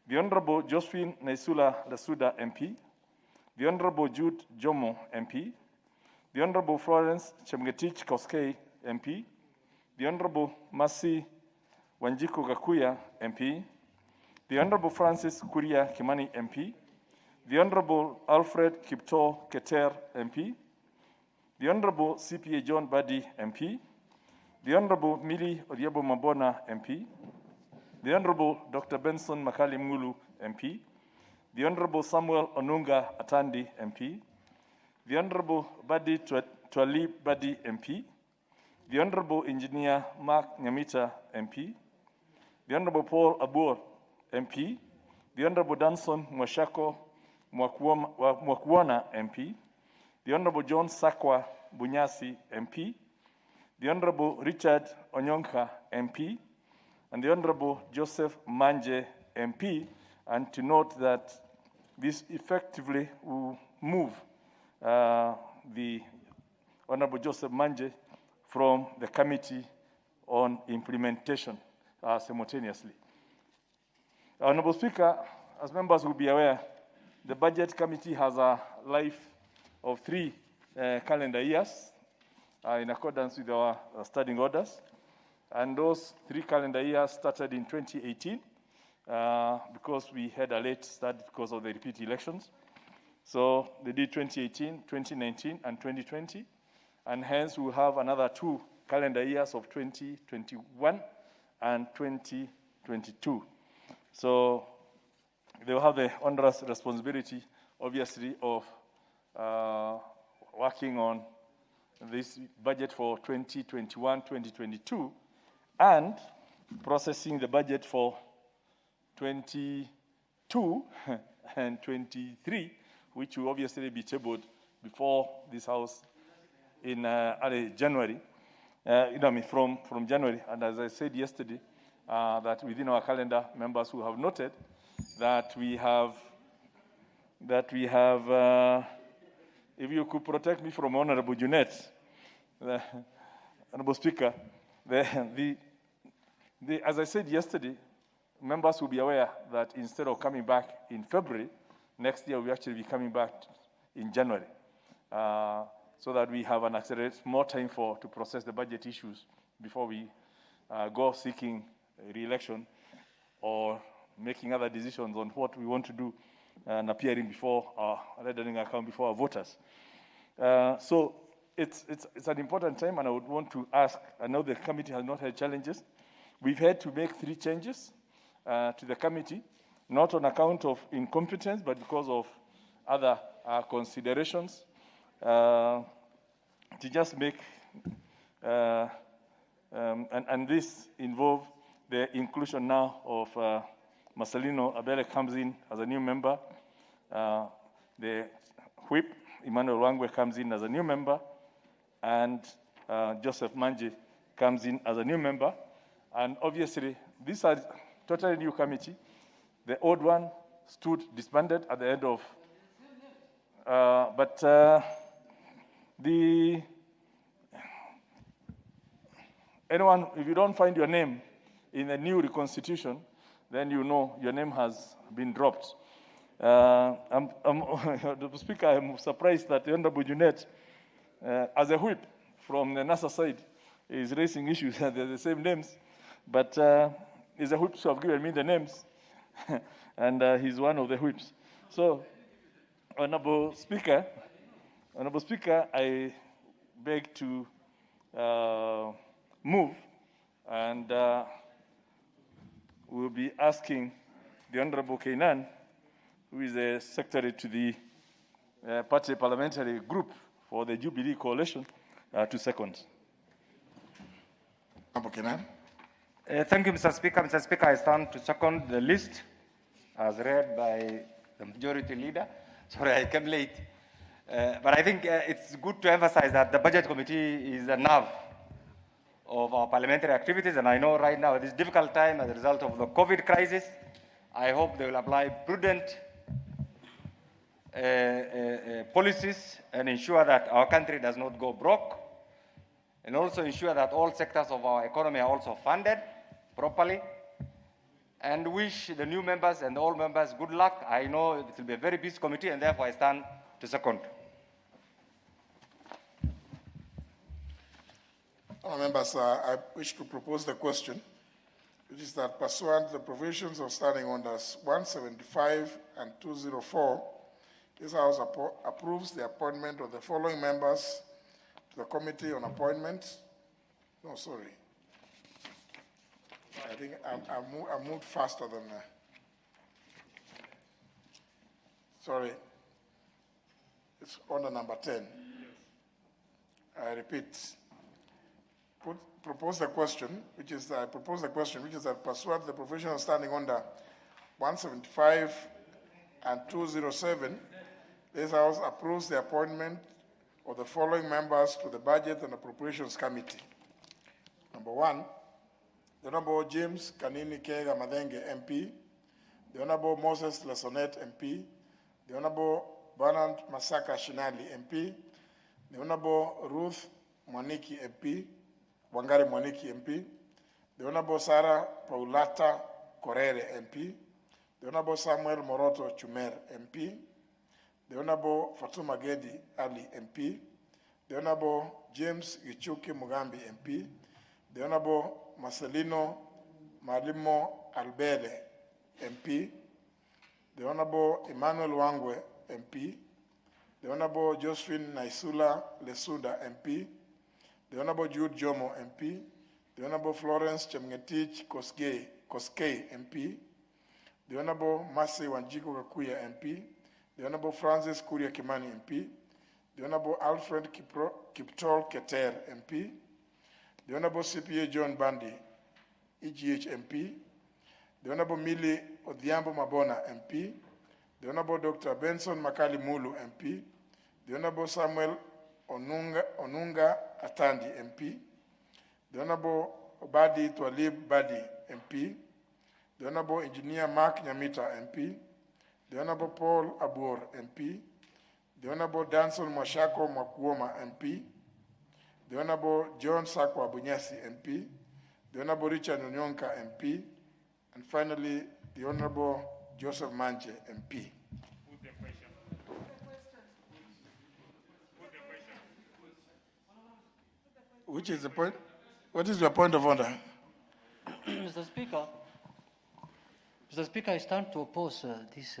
The Honorable Josephine Naisula Lasuda, MP. The Honorable Jude Jomo, MP. The Honorable Florence Chemgetich Koskei, MP. The Honorable Masi Wanjiku Gakuya, MP. The Honorable Francis Kuria Kimani, MP. The Honorable Alfred Kipto Keter, MP. The Honorable CPA John Badi, MP. The Honorable Mili Odiebo Mabona, MP. The Honorable Dr. Benson Makali Mulu, MP. The Honorable Samuel Onunga Atandi, MP. The Honorable Badi Twali Badi, MP. The Honorable Engineer Mark Nyamita, MP. The Honorable Paul Abur, MP. The Honorable Danson Mwashako Mwakuona, MP. The Honorable John Sakwa Bunyasi, MP. The Honorable Richard Onyonka, MP. And the Honorable Joseph Manje, MP. And to note that this effectively will move the Honorable Joseph Manje from the Committee on Implementation simultaneously. Honorable Speaker, as members will be aware, the Budget Committee has a life of 3 calendar years in accordance with our standing orders. And those 3 calendar years started in 2018 because we had a late start because of the repeat elections. So they did 2018, 2019, and 2020. And hence we'll have another 2 calendar years of 2021 and 2022. So they'll have the onerous responsibility, obviously, of working on this budget for 2021-2022 and processing the budget for 22 and 23, which will obviously be tabled before this House in January, from January. And as I said yesterday, that within our calendar, members who have noted that we have, if you could protect me from Honorable Junet, Honorable Speaker, as I said yesterday, members will be aware that instead of coming back in February, next year we'll actually be coming back in January, so that we have an accelerated more time to process the budget issues before we go seeking re-election or making other decisions on what we want to do and appearing before our rendering account before our voters. So it's an important time, and I would want to ask, I know the committee has not had challenges. We've had to make 3 changes to the committee, not on account of incompetence, but because of other considerations, to just make, and this involves the inclusion now of Marcelino Abele comes in as a new member. The whip, Emmanuel Wangwe, comes in as a new member, and Joseph Manje comes in as a new member. And obviously, these are totally new committee. The old one stood disbanded at the end of, anyone, if you don't find your name in a new reconstitution, then you know your name has been dropped. The Speaker, I'm surprised that the Honorable Junet, as a whip from the NASA side, is raising issues. They're the same names, but he's a whip to have given me the names, and he's one of the whips. So, Honorable Speaker, I beg to move, and we'll be asking the Honorable Kainan, who is the secretary to the party parliamentary group for the Jubilee Coalition, to second. Honorable Kainan. Thank you, Mr. Speaker. Mr. Speaker, I stand to second the list as read by the majority leader. Sorry, I came late. But I think it's good to emphasize that the Budget Committee is the nerve of our parliamentary activities. And I know right now, at this difficult time as a result of the COVID crisis, I hope they will apply prudent policies and ensure that our country does not go broke, and also ensure that all sectors of our economy are also funded properly, and wish the new members and all members good luck. I know it will be a very busy committee, and therefore I stand to second. Members, I wish to propose the question, which is that pursuant to the provisions of Standing Orders 175 and 204, this House approves the appointment of the following members to the Committee on Appointments. No, sorry. I think I moved faster than that. Sorry. It's order number 10. I repeat. Propose the question, which is that pursuant to the provision of Standing Order 175 and 207, this House approves the appointment of the following members to the Budget and Appropriations Committee. Number 1, the Honorable James Kanini Kega Madenge, MP, the Honorable Moses Lasonet, MP, the Honorable Bernard Masaka Shinali, MP, the Honorable Ruth Mwaniki, MP, Wangari Mwaniki, MP, the Honorable Sarah Paulata Korere, MP, the Honorable Samuel Moroto Chumer, MP, the Honorable Fatuma Gedi Ali, MP, the Honorable James Gichuki Mugambi, MP, the Honorable Marcelino Malimo Albele, MP, the Honorable Emmanuel Wangwe, MP, the Honorable Josephine Naisula Lesuda, MP, the Honorable Jude Jomo, MP, the Honorable Florence Chemngetich Koskei, MP, the Honorable Masi Wanjiku Kakuya, MP, the Honorable Francis Kuria Kimani, MP, the Honorable Alfred Kiptol Keter, MP, the Honorable CPA John Bandi, EGH, MP, the Honorable Mili Odhiambo Mabona, MP, the Honorable Dr. Benson Makali Mulu, MP, the Honorable Samuel Onunga Atandi, MP, the Honorable Badi Twalib Badi, MP, the Honorable Engineer Mark Nyamita, MP, the Honorable Paul Abur, MP, the Honorable Danson Mwashako Mwakuoma, MP, the Honorable John Sakwa Bunyasi, MP, the Honorable Richard Onyonka, MP, and finally, the Honorable Joseph Manje, MP. Which is the point? What is your point of order? Mr. Speaker, I stand to oppose this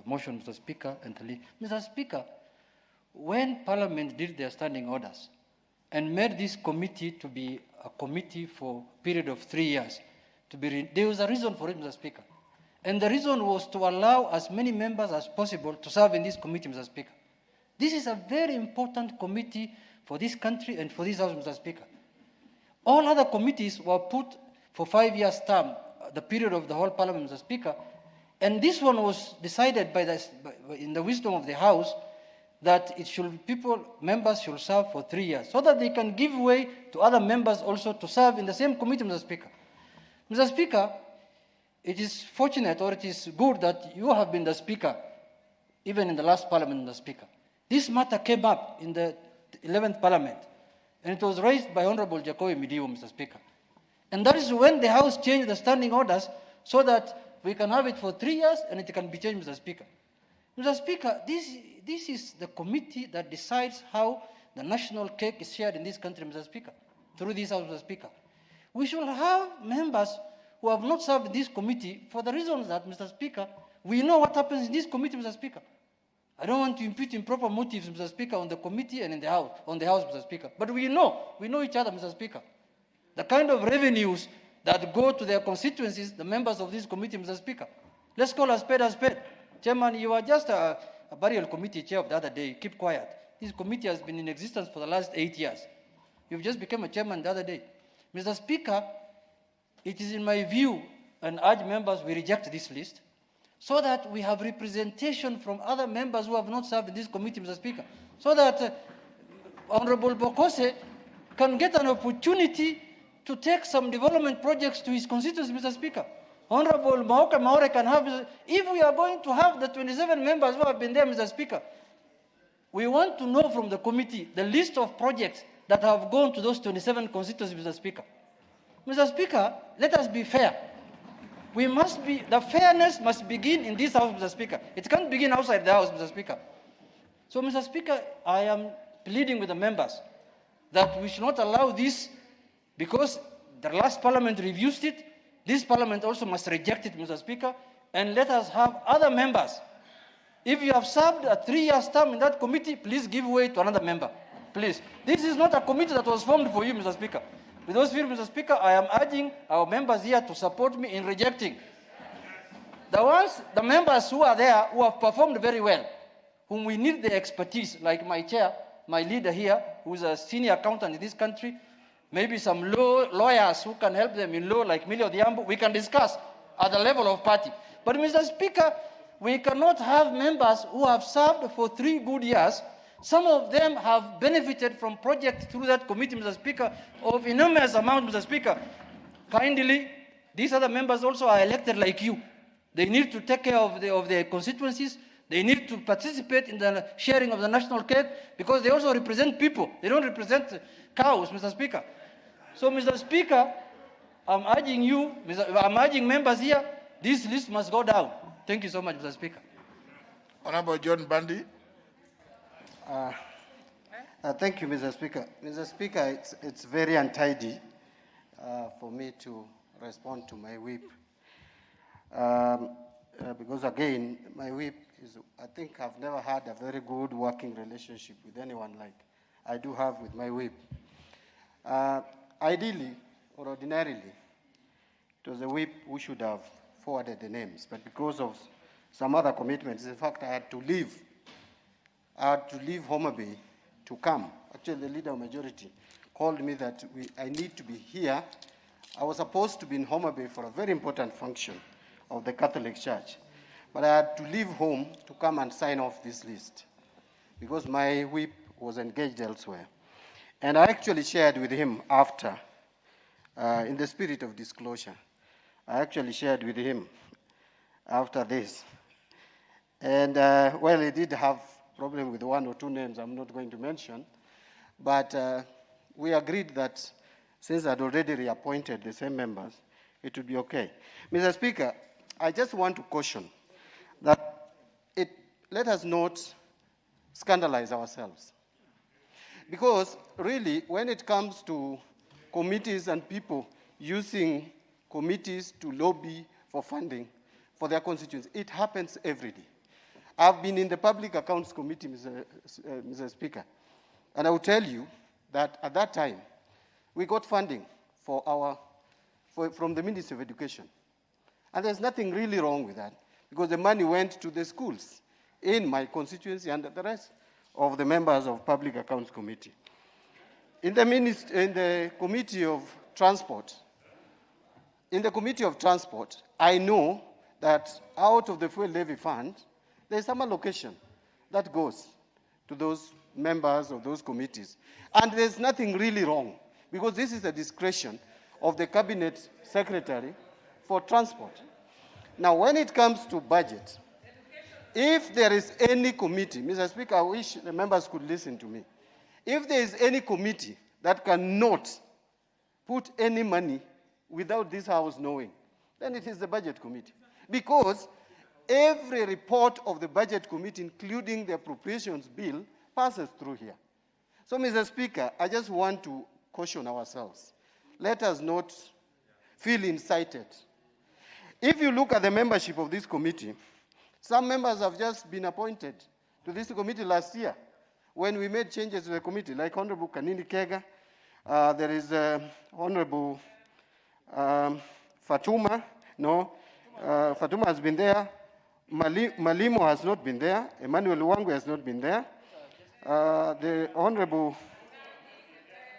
motion, Mr. Speaker, and to leave. Mr. Speaker, when Parliament did their standing orders and made this committee to be a committee for a period of 3 years, there was a reason for it, Mr. Speaker. And the reason was to allow as many members as possible to serve in this committee, Mr. Speaker. This is a very important committee for this country and for this House, Mr. Speaker. All other committees were put for 5 years term, the period of the whole Parliament, Mr. Speaker. And this one was decided in the wisdom of the House that members should serve for 3 years, so that they can give way to other members also to serve in the same committee, Mr. Speaker. Mr. Speaker, it is fortunate, or it is good that you have been the Speaker, even in the last Parliament, Mr. Speaker. This matter came up in the 11th Parliament, and it was raised by Honorable Jacobi Midiwo, Mr. Speaker. And that is when the House changed the standing orders so that we can have it for 3 years and it can be changed, Mr. Speaker. Mr. Speaker, this is the committee that decides how the national cake is shared in this country, Mr. Speaker, through this House, Mr. Speaker. We should have members who have not served in this committee for the reasons that, Mr. Speaker, we know what happens in this committee, Mr. Speaker. I don't want to impute improper motives, Mr. Speaker, on the committee and in the House, Mr. Speaker. But we know each other, Mr. Speaker. The kind of revenues that go to their constituencies, the members of this committee, Mr. Speaker. Let's call a spade a spade. Chairman, you are just a burial committee chair of the other day. Keep quiet. This committee has been in existence for the last 8 years. You've just become a chairman the other day. Mr. Speaker, it is in my view, and urge members we reject this list, so that we have representation from other members who have not served in this committee, Mr. Speaker, so that Honorable Bokose can get an opportunity to take some development projects to his constituency, Mr. Speaker. Honorable Maoka Maore can have, if we are going to have the 27 members who have been there, Mr. Speaker, we want to know from the committee the list of projects that have gone to those 27 constituencies, Mr. Speaker. Mr. Speaker, let us be fair. We must be, the fairness must begin in this house, Mr. Speaker. It can't begin outside the house, Mr. Speaker. So, Mr. Speaker, I am pleading with the members that we should not allow this, because the last parliament refused it. This parliament also must reject it, Mr. Speaker, and let us have other members. If you have served a 3-year term in that committee, please give way to another member. Please. This is not a committee that was formed for you, Mr. Speaker. With those few, Mr. Speaker, I am urging our members here to support me in rejecting. The members who are there, who have performed very well, whom we need the expertise, like my chair, my leader here, who is a senior accountant in this country, maybe some lawyers who can help them in law, like Millie Odhiambo, we can discuss at the level of party. But, Mr. Speaker, we cannot have members who have served for 3 good years. Some of them have benefited from projects through that committee, Mr. Speaker, of enormous amount, Mr. Speaker. Kindly, these other members also are elected like you. They need to take care of their constituencies. They need to participate in the sharing of the national cake, because they also represent people. They don't represent cows, Mr. Speaker. So, Mr. Speaker, I'm urging you, I'm urging members here, this list must go down. Thank you so much, Mr. Speaker. Honorable John Bandi. Thank you, Mr. Speaker. Mr. Speaker, it's very untidy for me to respond to my whip. Because again, my whip is, I think I've never had a very good working relationship with anyone like I do have with my whip. Ideally, or ordinarily, it was the whip who should have forwarded the names, but because of some other commitments, in fact, I had to leave Homa Bay to come. Actually, the leader of majority called me that I need to be here. I was supposed to be in Homa Bay for a very important function of the Catholic Church, but I had to leave home to come and sign off this list because my whip was engaged elsewhere. And I actually shared with him after, in the spirit of disclosure, I actually shared with him after this. And well, he did have problem with 1 or 2 names I'm not going to mention, but we agreed that since I'd already reappointed the same members, it would be okay. Mr. Speaker, I just want to caution that let us not scandalize ourselves. Because really, when it comes to committees and people using committees to lobby for funding for their constituents, it happens every day. I've been in the Public Accounts Committee, Mr. Speaker, and I will tell you that at that time, we got funding from the Ministry of Education. And there's nothing really wrong with that, because the money went to the schools in my constituency and the rest of the members of Public Accounts Committee. In the Committee of Transport, I know that out of the fuel levy fund, there's some allocation that goes to those members of those committees. And there's nothing really wrong, because this is a discretion of the Cabinet Secretary for Transport. Now, when it comes to budget, if there is any committee, Mr. Speaker, I wish the members could listen to me. If there is any committee that cannot put any money without this House knowing, then it is the Budget Committee. Because every report of the Budget Committee, including the appropriations bill, passes through here. So, Mr. Speaker, I just want to caution ourselves. Let us not feel incited. If you look at the membership of this committee, some members have just been appointed to this committee last year when we made changes to the committee, like Honorable Kanini Kega. There is Honorable Fatuma, no. Fatuma has been there. Malimo has not been there. Emmanuel Wangu has not been there. The Honorable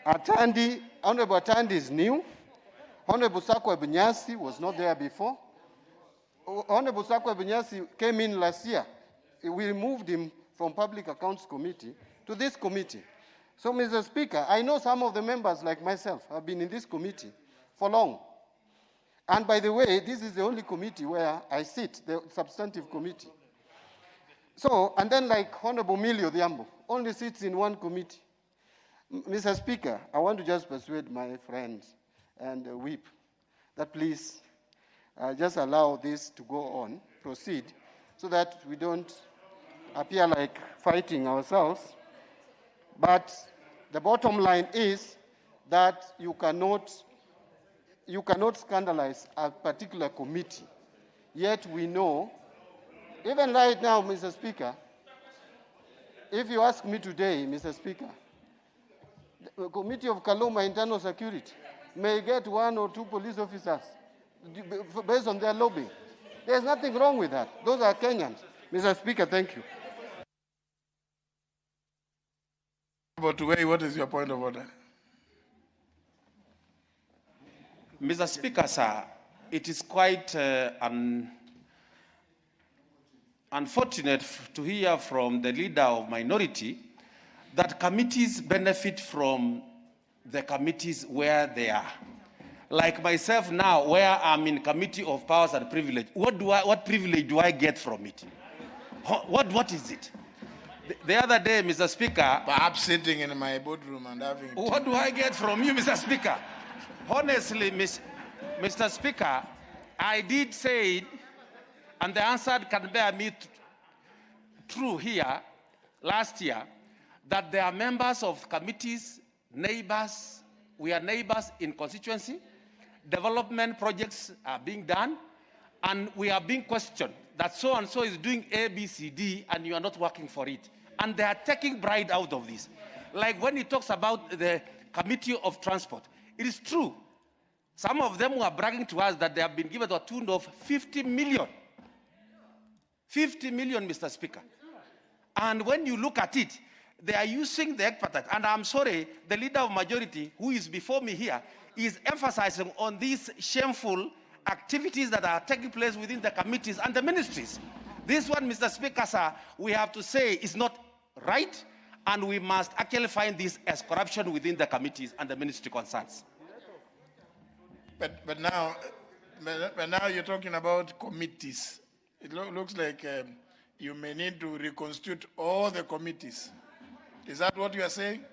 Atandi is new. Honorable Sakwa Bunyasi was not there before. Honorable Sakwa Bunyasi came in last year. We removed him from Public Accounts Committee to this committee. So, Mr. Speaker, I know some of the members, like myself, have been in this committee for long. And by the way, this is the only committee where I sit, the substantive committee. So, and then like Honorable Milio Diambo, only sits in one committee. Mr. Speaker, I want to just persuade my friends and whip that please just allow this to go on, proceed, so that we don't appear like fighting ourselves. But the bottom line is that you cannot scandalize a particular committee. Yet we know, even right now, Mr. Speaker, if you ask me today, Mr. Speaker, the Committee of Kaluma Internal Security may get 1 or 2 police officers based on their lobbying. There's nothing wrong with that. Those are Kenyans. Mr. Speaker, thank you. But what is your point of order? Mr. Speaker, sir, it is quite unfortunate to hear from the leader of minority that committees benefit from the committees where they are. Like myself now, where I'm in Committee of Powers and Privilege, what privilege do I get from it? What is it? The other day, Mr. Speaker... Perhaps sitting in my boardroom and having... What do I get from you, Mr. Speaker? Honestly, Mr. Speaker, I did say it, and the answer can bear me true here, last year, that there are members of committees, neighbors, we are neighbors in constituency, development projects are being done, and we are being questioned that so-and-so is doing A, B, C, D, and you are not working for it. And they are taking pride out of this. Like when he talks about the Committee of Transport, it is true. Some of them were bragging to us that they have been given a tune of 50 million. 50 million, Mr. Speaker. And when you look at it, they are using the expertise. And I'm sorry, the leader of majority, who is before me here, is emphasizing on these shameful activities that are taking place within the committees and the ministries. This one, Mr. Speaker, sir, we have to say is not right, and we must actually find this as corruption within the committees and the ministry concerns. But now you're talking about committees. It looks like you may need to reconstitute all the committees. Is that what you are saying?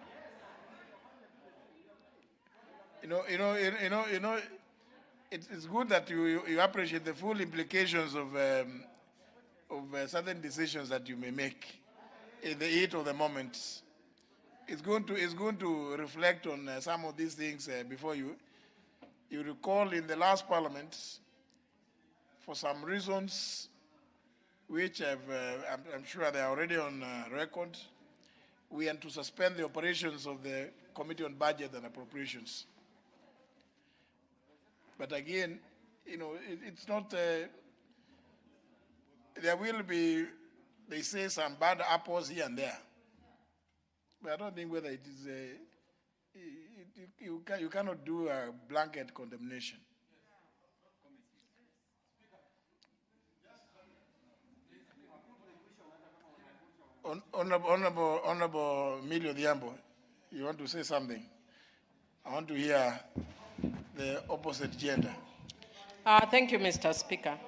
It's good that you appreciate the full implications of certain decisions that you may make in the heat of the moment. It's going to reflect on some of these things before you. You recall in the last Parliament, for some reasons, which I'm sure they are already on record, we had to suspend the operations of the Committee on Budget and Appropriations. But again, it's not, there will be, they say, some bad apples here and there. But I don't think whether it is, you cannot do a blanket condemnation. Honorable Milio Diambo, you want to say something? I want to hear the opposite gender. Thank you, Mr. Speaker.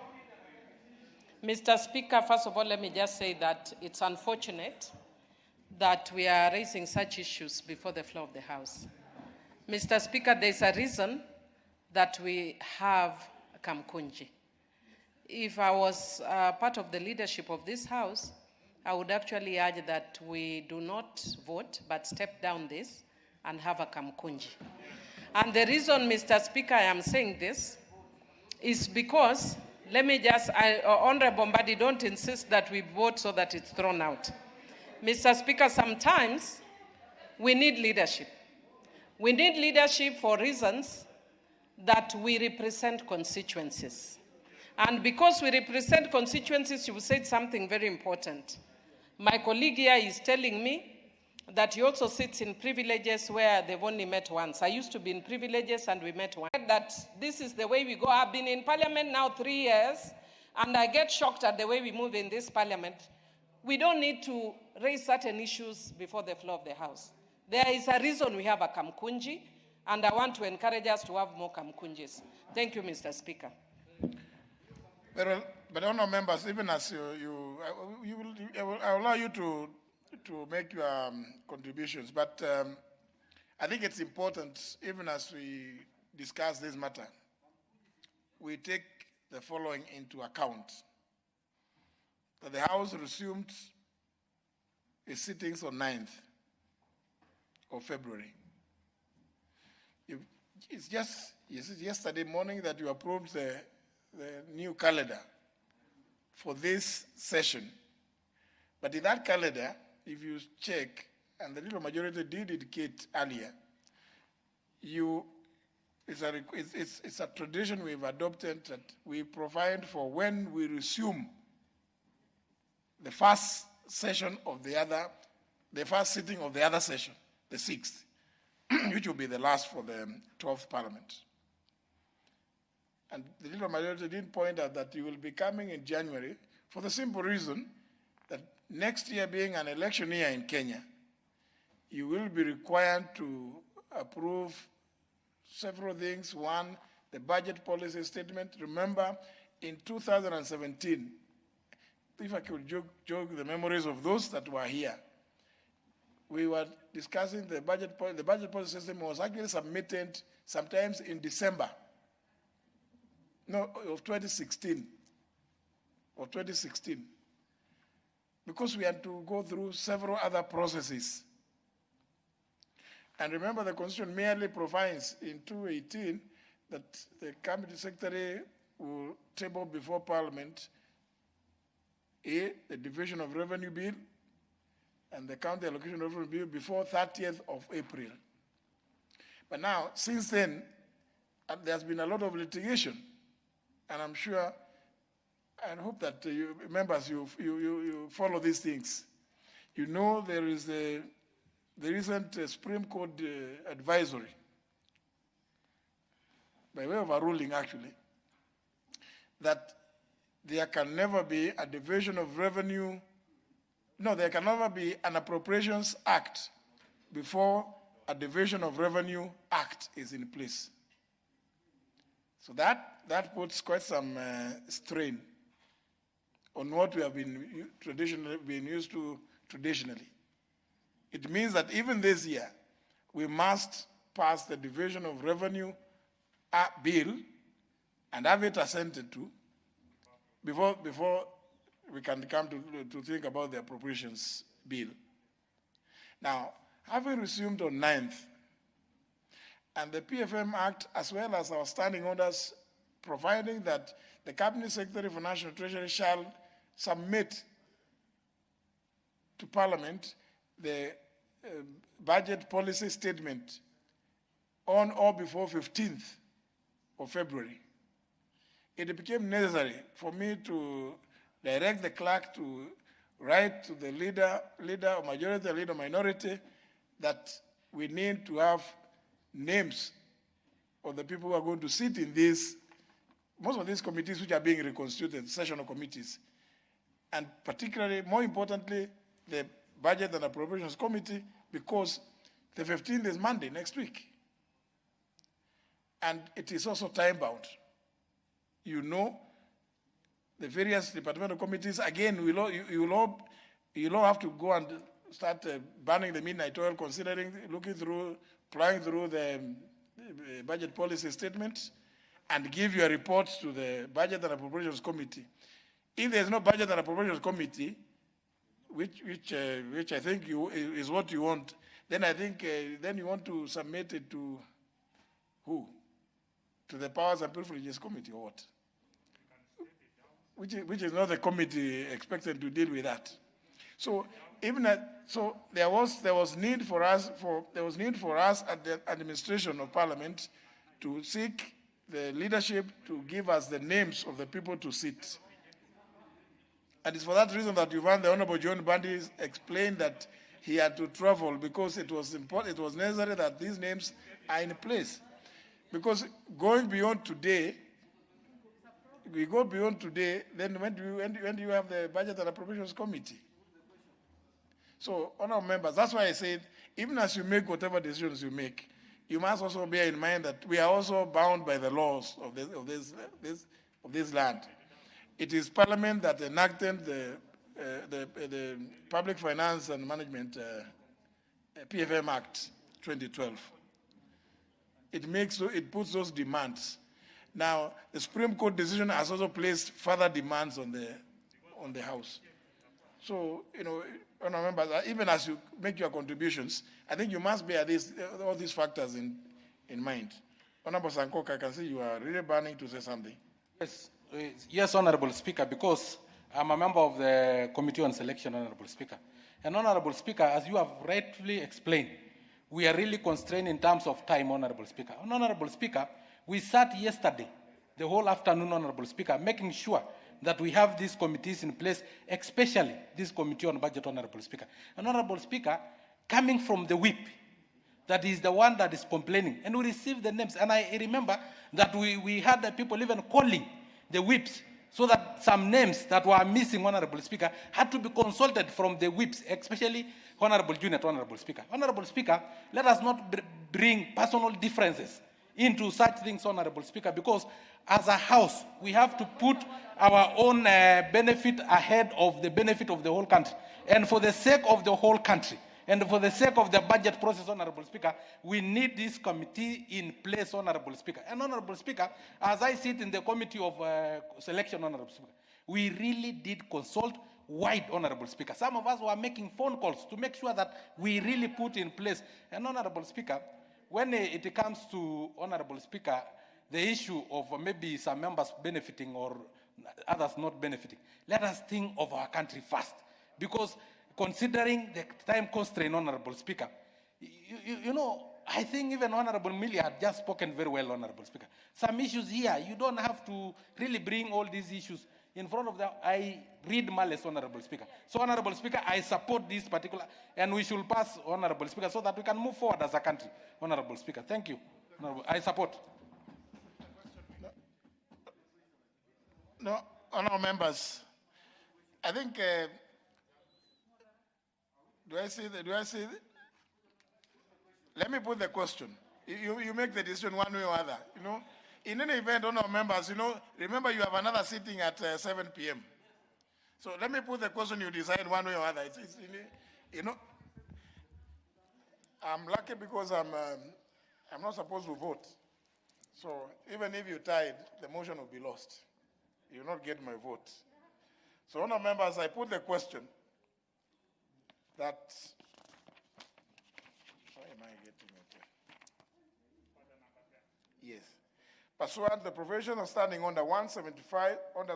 Mr. Speaker, first of all, let me just say that it's unfortunate that we are raising such issues before the floor of the House. Mr. Speaker, there's a reason that we have Kamkunji. If I was part of the leadership of this House, I would actually urge that we do not vote, but step down this and have a Kamkunji. And the reason, Mr. Speaker, I am saying this is because, let me just, Honorable Mbadi, don't insist that we vote so that it's thrown out. Mr. Speaker, sometimes we need leadership. We need leadership for reasons that we represent constituencies. And because we represent constituencies, you said something very important. My colleague here is telling me that he also sits in privileges where they've only met once. I used to be in privileges and we met once. That this is the way we go. I've been in parliament now 3 years, and I get shocked at the way we move in this parliament. We don't need to raise certain issues before the floor of the House. There is a reason we have a Kamkunji, and I want to encourage us to have more Kamkunjis. Thank you, Mr. Speaker. But honourable members, even as I will allow you to make your contributions, but I think it's important, even as we discuss this matter, we take the following into account. That the House resumed its sittings on 9th of February. It's just yesterday morning that you approved the new calendar for this session. But in that calendar, if you check, and the little majority did indicate earlier, it's a tradition we've adopted that we provide for when we resume the first session of the first sitting of the other session, the 6th, which will be the last for the 12th Parliament. And the little majority did point out that you will be coming in January for the simple reason that next year being an election year in Kenya, you will be required to approve several things. One, the budget policy statement. Remember, in 2017, if I could jog the memories of those that were here, we were discussing the budget policy. The budget policy system was actually submitted sometimes in December, of 2016, because we had to go through several other processes. And remember, the Constitution merely provides in 218 that the Cabinet Secretary will table before Parliament the Division of Revenue Bill and the County Allocation Revenue Bill before 30th of April. But now, since then, there's been a lot of litigation, and I'm sure and hope that members, you follow these things. You know there is the recent Supreme Court advisory, by way of a ruling actually, that there can never be a division of revenue, there can never be an appropriations act before a division of revenue act is in place. So that puts quite some strain on what we have been used to traditionally. It means that even this year, we must pass the Division of Revenue Bill and have it assented to before we can come to think about the Appropriations Bill. Now, having resumed on 9th, and the PFM Act, as well as our standing orders, providing that the Cabinet Secretary for National Treasury shall submit to Parliament the budget policy statement on or before 15th of February. It became necessary for me to direct the clerk to write to the leader or majority, leader minority, that we need to have names of the people who are going to sit in most of these committees which are being reconstituted, sessional committees, and particularly, more importantly, the Budget and Appropriations Committee, because the 15th is Monday next week. And it is also time-bound. You know, the various departmental committees, again, you'll all have to go and start burning the midnight oil, plying through the budget policy statement, and give your reports to the Budget and Appropriations Committee. If there's no Budget and Appropriations Committee, which I think is what you want, then I think then you want to submit it to who? To the Powers and Privileges Committee or what? Which is not the committee expected to deal with that. So there was need for us at the administration of Parliament to seek the leadership to give us the names of the people to sit. And it's for that reason that you found the Honorable John Bandi explained that he had to travel because it was important, it was necessary that these names are in place. Because going beyond today, we go beyond today, then when do you have the Budget and Appropriations Committee? So, honorable members, that's why I said, even as you make whatever decisions you make, you must also bear in mind that we are also bound by the laws of this land. It is Parliament that enacted the Public Finance and Management PFM Act 2012. It puts those demands. Now, the Supreme Court decision has also placed further demands on the House. So, honorable members, even as you make your contributions, I think you must bear all these factors in mind. Honorable Sankok, I can see you are really burning to say something. Yes, Honorable Speaker, because I'm a member of the Committee on Selection, Honorable Speaker. And Honorable Speaker, as you have rightfully explained, we are really constrained in terms of time, Honorable Speaker. And Honorable Speaker, we sat yesterday, the whole afternoon, Honorable Speaker, making sure that we have these committees in place, especially this Committee on Budget, Honorable Speaker. And Honorable Speaker, coming from the whip, that is the one that is complaining, and we received the names. And I remember that we had the people even calling the whips, so that some names that were missing, Honorable Speaker, had to be consulted from the whips, especially Honorable Junior, Honorable Speaker. Honorable Speaker, let us not bring personal differences into such things, Honorable Speaker, because as a House, we have to put our own benefit ahead of the benefit of the whole country. And for the sake of the whole country, and for the sake of the budget process, Honorable Speaker, we need this committee in place, Honorable Speaker. And Honorable Speaker, as I sit in the Committee of Selection, Honorable Speaker, we really did consult wide, Honorable Speaker. Some of us were making phone calls to make sure that we really put in place. And Honorable Speaker, when it comes to, Honorable Speaker, the issue of maybe some members benefiting or others not benefiting, let us think of our country first. Because considering the time constraint, Honorable Speaker, I think even Honorable Millie had just spoken very well, Honorable Speaker. Some issues here, you don't have to really bring all these issues in front of I read malice, Honorable Speaker. So, Honorable Speaker, I support this particular, and we should pass, Honorable Speaker, so that we can move forward as a country, Honorable Speaker. Thank you. I support. No, honorable members, I think, do I see it? Let me put the question. You make the decision one way or other. In any event, honorable members, remember you have another sitting at 7 p.m. So let me put the question, you decide one way or other. I'm lucky because I'm not supposed to vote. So even if you tied, the motion will be lost. You will not get my vote. So, honorable members, I put the question that, how am I getting it? Yes. Pursuant the provision of standing under 175 and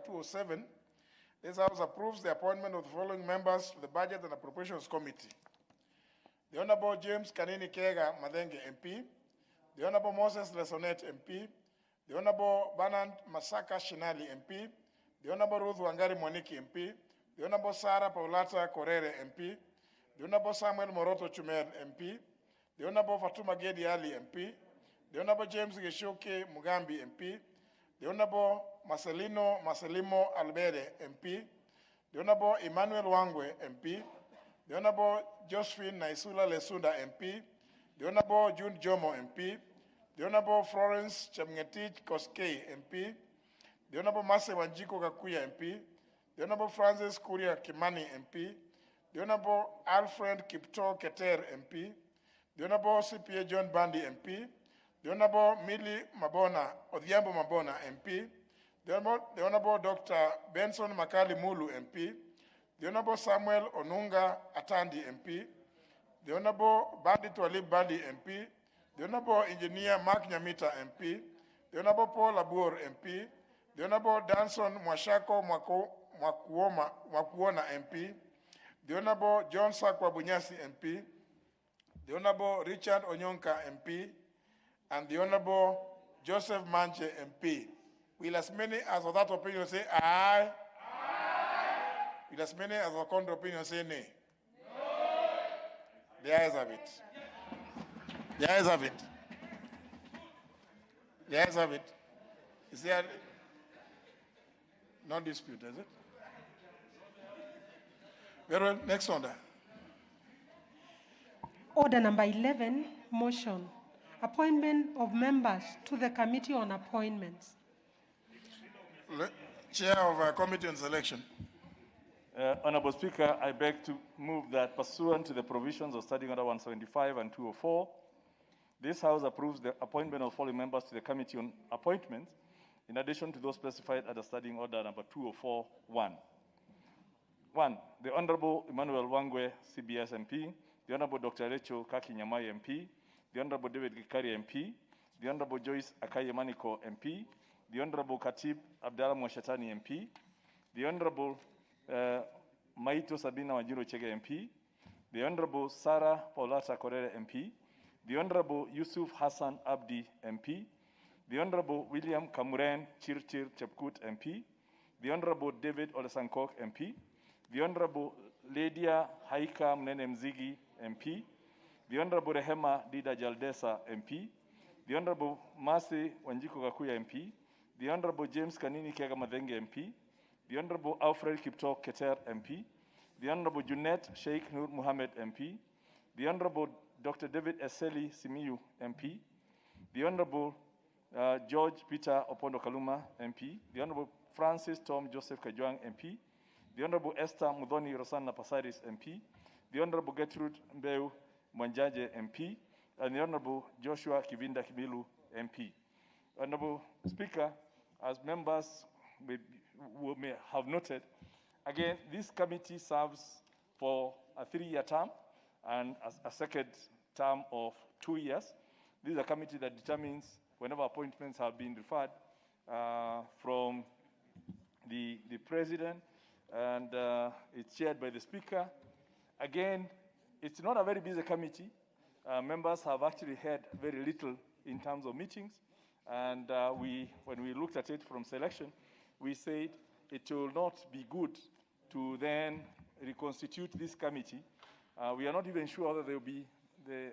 207, this House approves the appointment of the following members to the Budget and Appropriations Committee. The Honorable James Kanini Kega Madenge MP, the Honorable Moses Lesonet MP, the Honorable Bernard Masaka Shinali MP, the Honorable Ruth Wangari Moniki MP, the Honorable Sarah Paulata Korere MP, the Honorable Samuel Moroto Chumer MP, the Honorable Fatuma Gedi Ali MP, the Honorable James Geshoke Mugambi MP, the Honorable Marcelino Albere MP, the Honorable Emmanuel Wangwe MP, the Honorable Josephine Naisula Lesunda MP, the Honorable June Jomo MP, the Honorable Florence Chemngetich Koskei MP, the Honorable Mase Wanjiko Kakuya MP, the Honorable Francis Kuria Kimani MP, the Honorable Alfred Kipto Keter MP, the Honorable CPA John Bandi MP, the Honorable Millie Mabona, Odhiambo Mabona MP, the Honorable Dr. Benson Makali Mulu MP, the Honorable Samuel Onunga Atandi MP, the Honorable Bandi Twalib Bandi MP, the Honorable Engineer Mark Nyamita MP, the Honorable Paul Abur MP, the Honorable Danson Mwashako Mwakuona MP, the Honorable John Sakwa Bunyasi MP, the Honorable Richard Onyonka MP, and the Honorable Joseph Manche, MP. Will as many as of that opinion say aye? Aye. Will as many as of contrary opinion say nay? No. The ayes have it. The ayes have it. The ayes have it. Is there no dispute, is it? Very well, next order. Order number 11, motion. Appointment of members to the Committee on Appointments. Chair of Committee on Selection. Honorable Speaker, I beg to move that pursuant to the provisions of Standing Order 175 and 204, this House approves the appointment of following members to the Committee on Appointments, in addition to those specified at the Standing Order number 204-1. 1. The Honorable Emmanuel Wangwe, CBS MP, the Honorable Dr. Rachel Kaki Nyamai MP, the Honorable David Gikari MP, the Honorable Joyce Akaye Maniko MP, the Honorable Khatib Abdallah Mwashatani MP, the Honorable Maito Sabina Wanjiru Chege MP, the Honorable Sarah Paulata Korere MP, the Honorable Yusuf Hassan Abdi MP, the Honorable William Kamuren Chirchir Chepkut MP, the Honorable David Olesankok MP, the Honorable Lydia Haika Mnene Mzigi MP, the Honorable Rehema Dida Jaldesa MP, the Honorable Masi Wanjiko Gakuya MP, the Honorable James Kanini Kiaga Madenge MP, the Honorable Alfred Kiptok Keter MP, the Honorable Junet Sheikh Nur Muhammad MP, the Honorable Dr. David Eseli Simiyu MP, the Honorable George Peter Opondo Kaluma MP, the Honorable Francis Tom Joseph Kajwang MP, the Honorable Esther Mudhoni Rosanna Pasaris MP, the Honorable Gertrude Mbeu Mwanjaje MP, and the Honorable Joshua Kivinda Kimilu MP. Honorable Speaker, as members may have noted, again, this committee serves for a 3-year term and a second term of 2 years. This is a committee that determines whenever appointments have been referred from the President, and it's chaired by the Speaker. Again, it's not a very busy committee. Members have actually had very little in terms of meetings, and when we looked at it from selection, we said it will not be good to then reconstitute this committee. We are not even sure whether there will be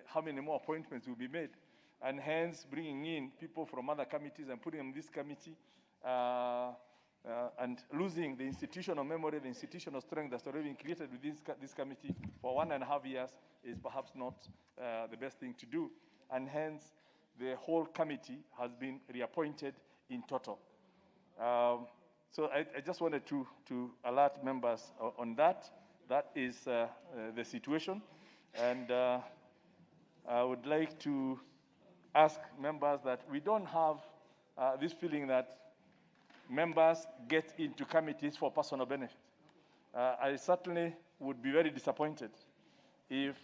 how many more appointments will be made, and hence bringing in people from other committees and putting them in this committee and losing the institutional memory, the institutional strength that's already been created with this committee for 1.5 years is perhaps not the best thing to do, and hence the whole committee has been reappointed in total. So I just wanted to alert members on that. That is the situation. And I would like to ask members that we don't have this feeling that members get into committees for personal benefit. I certainly would be very disappointed if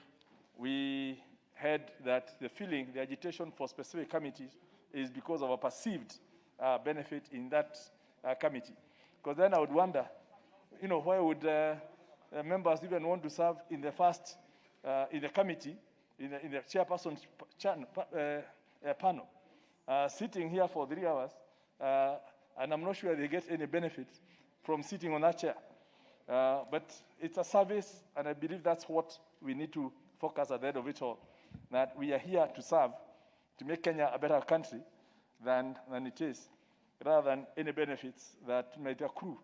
we had that the feeling, the agitation for specific committees is because of a perceived benefit in that committee. Because then I would wonder, why would members even want to serve in the first, in the committee, in the chairperson panel, sitting here for 3 hours, and I'm not sure they get any benefit from sitting on that chair. But it's a service, and I believe that's what we need to focus at the end of it all, that we are here to serve, to make Kenya a better country than it is, rather than any benefits that might accrue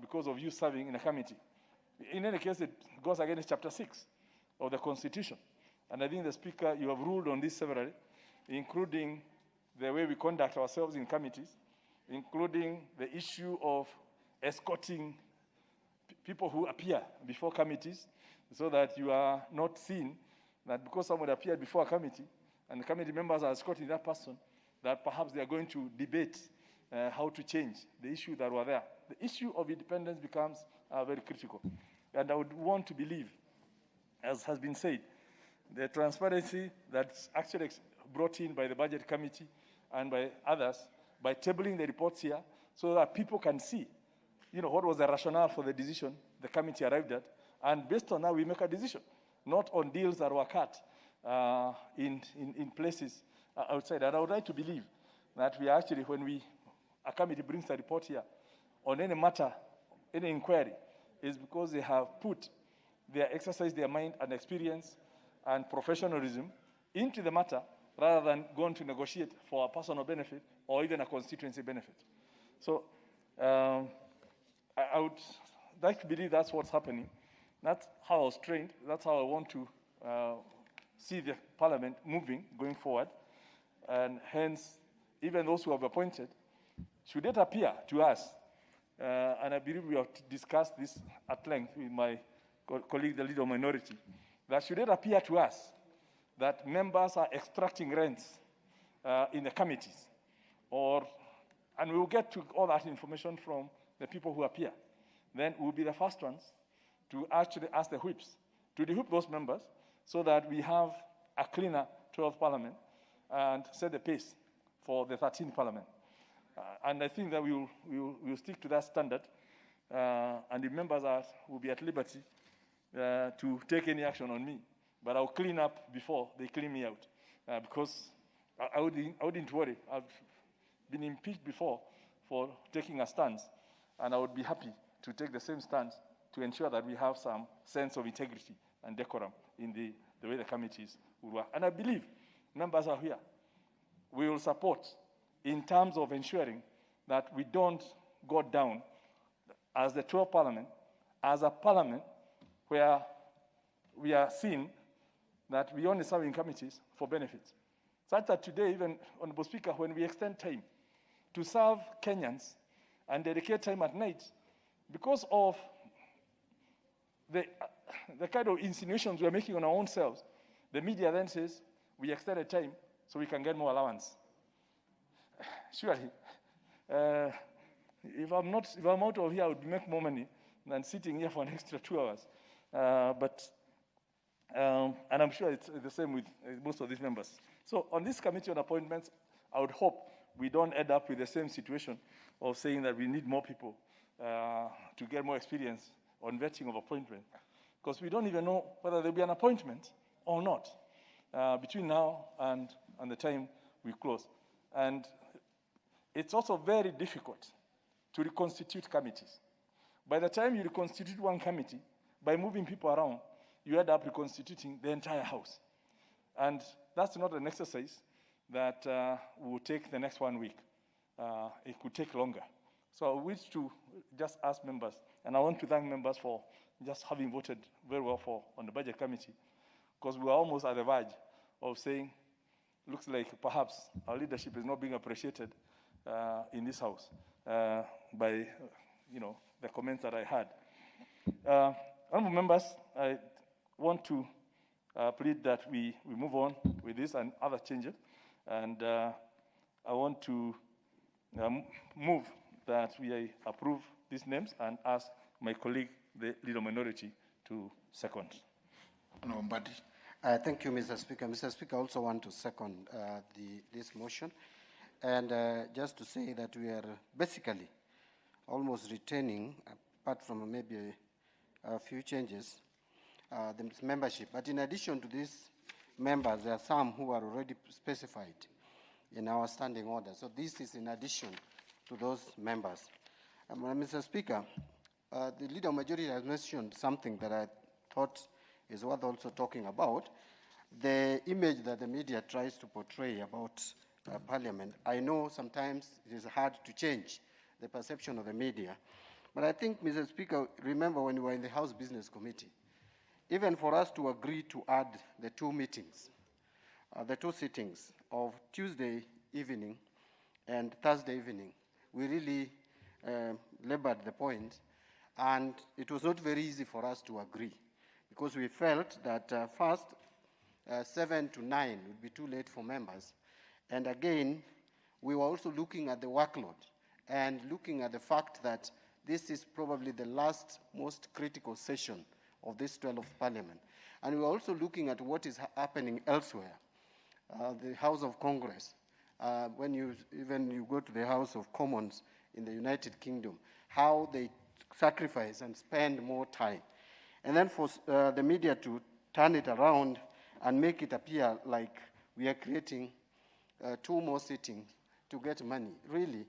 because of you serving in a committee. In any case, it goes against Chapter 6 of the Constitution. And I think the Speaker, you have ruled on this severally, including the way we conduct ourselves in committees, including the issue of escorting people who appear before committees, so that you are not seen that because someone appeared before a committee and the committee members are escorting that person, that perhaps they are going to debate how to change the issue that were there. The issue of independence becomes very critical. And I would want to believe, as has been said, the transparency that's actually brought in by the Budget Committee and by others, by tabling the reports here, so that people can see, what was the rationale for the decision the committee arrived at, and based on that, we make a decision, not on deals that were cut in places outside. And I would like to believe that we actually, when a committee brings a report here on any matter, any inquiry, is because they have exercised their mind and experience and professionalism into the matter rather than going to negotiate for a personal benefit or even a constituency benefit. So I would like to believe that's what's happening. That's how I was trained. That's how I want to see the parliament moving going forward. And hence, even those who have appointed, should it appear to us, and I believe we have discussed this at length with my colleague, the leader of minority, that should it appear to us that members are extracting rents in the committees, and we'll get to all that information from the people who appear, then we'll be the first ones to actually ask the whips to de-whip those members so that we have a cleaner 12th parliament and set the pace for the 13th parliament. And I think that we'll stick to that standard, and the members will be at liberty to take any action on me. But I'll clean up before they clean me out, because I wouldn't worry. I've been impeached before for taking a stance, and I would be happy to take the same stance to ensure that we have some sense of integrity and decorum in the way the committees will work. And I believe members are here. We will support in terms of ensuring that we don't go down as the 12th parliament, as a parliament where we are seen that we only serve in committees for benefits. Such that today, even, Honorable Speaker, when we extend time to serve Kenyans and dedicate time at night, because of the kind of insinuations we're making on our own selves, the media then says we extended time so we can get more allowance. Surely, if I'm out of here, I would make more money than sitting here for an extra 2 hours. And I'm sure it's the same with most of these members. So on this committee on appointments, I would hope we don't end up with the same situation of saying that we need more people to get more experience on vetting of appointment, because we don't even know whether there'll be an appointment or not between now and the time we close. And it's also very difficult to reconstitute committees. By the time you reconstitute one committee, by moving people around, you end up reconstituting the entire house. And that's not an exercise that will take the next 1 week. It could take longer. So I wish to just ask members, and I want to thank members for just having voted very well on the budget committee, because we are almost at the verge of saying, looks like perhaps our leadership is not being appreciated in this house by the comments that I had. Honorable members, I want to plead that we move on with this and other changes, and I want to move that we approve these names and ask my colleague, the leader minority, to second. Thank you, Mr. Speaker. Mr. Speaker, I also want to second this motion. And just to say that we are basically almost retaining, apart from maybe a few changes, the membership. But in addition to these members, there are some who are already specified in our standing order. So this is in addition to those members. Mr. Speaker, the leader majority has mentioned something that I thought is worth also talking about. The image that the media tries to portray about Parliament. I know sometimes it is hard to change the perception of the media, but I think, Mr. Speaker, remember when we were in the House Business Committee, even for us to agree to add the two sittings of Tuesday evening and Thursday evening, we really labored the point, and it was not very easy for us to agree, because we felt that first, 7 to 9 would be too late for members. And again, we were also looking at the workload and looking at the fact that this is probably the last most critical session of this 12th Parliament. And we were also looking at what is happening elsewhere. The House of Congress, when you go to the House of Commons in the United Kingdom, how they sacrifice and spend more time. And then for the media to turn it around and make it appear like we are creating 2 more sittings to get money. Really,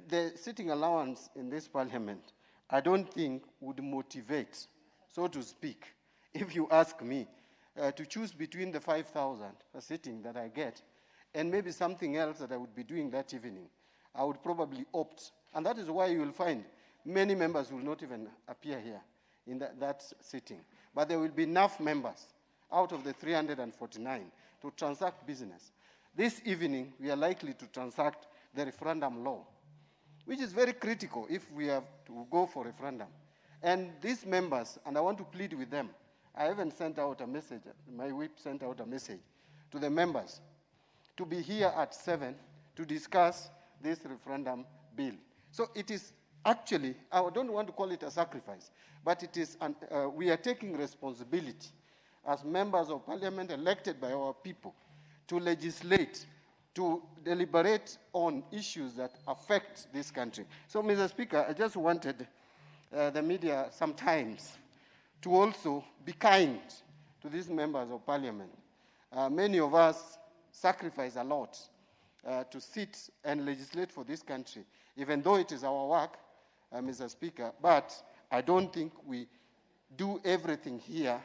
the sitting allowance in this parliament, I don't think would motivate, so to speak, if you ask me, to choose between the 5,000 a sitting that I get and maybe something else that I would be doing that evening. I would probably opt. And that is why you will find many members will not even appear here in that sitting. But there will be enough members out of the 349 to transact business. This evening, we are likely to transact the referendum law, which is very critical if we have to go for referendum. And these members, and I want to plead with them, I even sent out a message, my whip sent out a message to the members to be here at 7 to discuss this referendum bill. So it is actually, I don't want to call it a sacrifice, but it is we are taking responsibility as members of parliament elected by our people to legislate, to deliberate on issues that affect this country. So, Mr. Speaker, I just wanted the media sometimes to also be kind to these members of parliament. Many of us sacrifice a lot to sit and legislate for this country, even though it is our work, Mr. Speaker, but I don't think we do everything here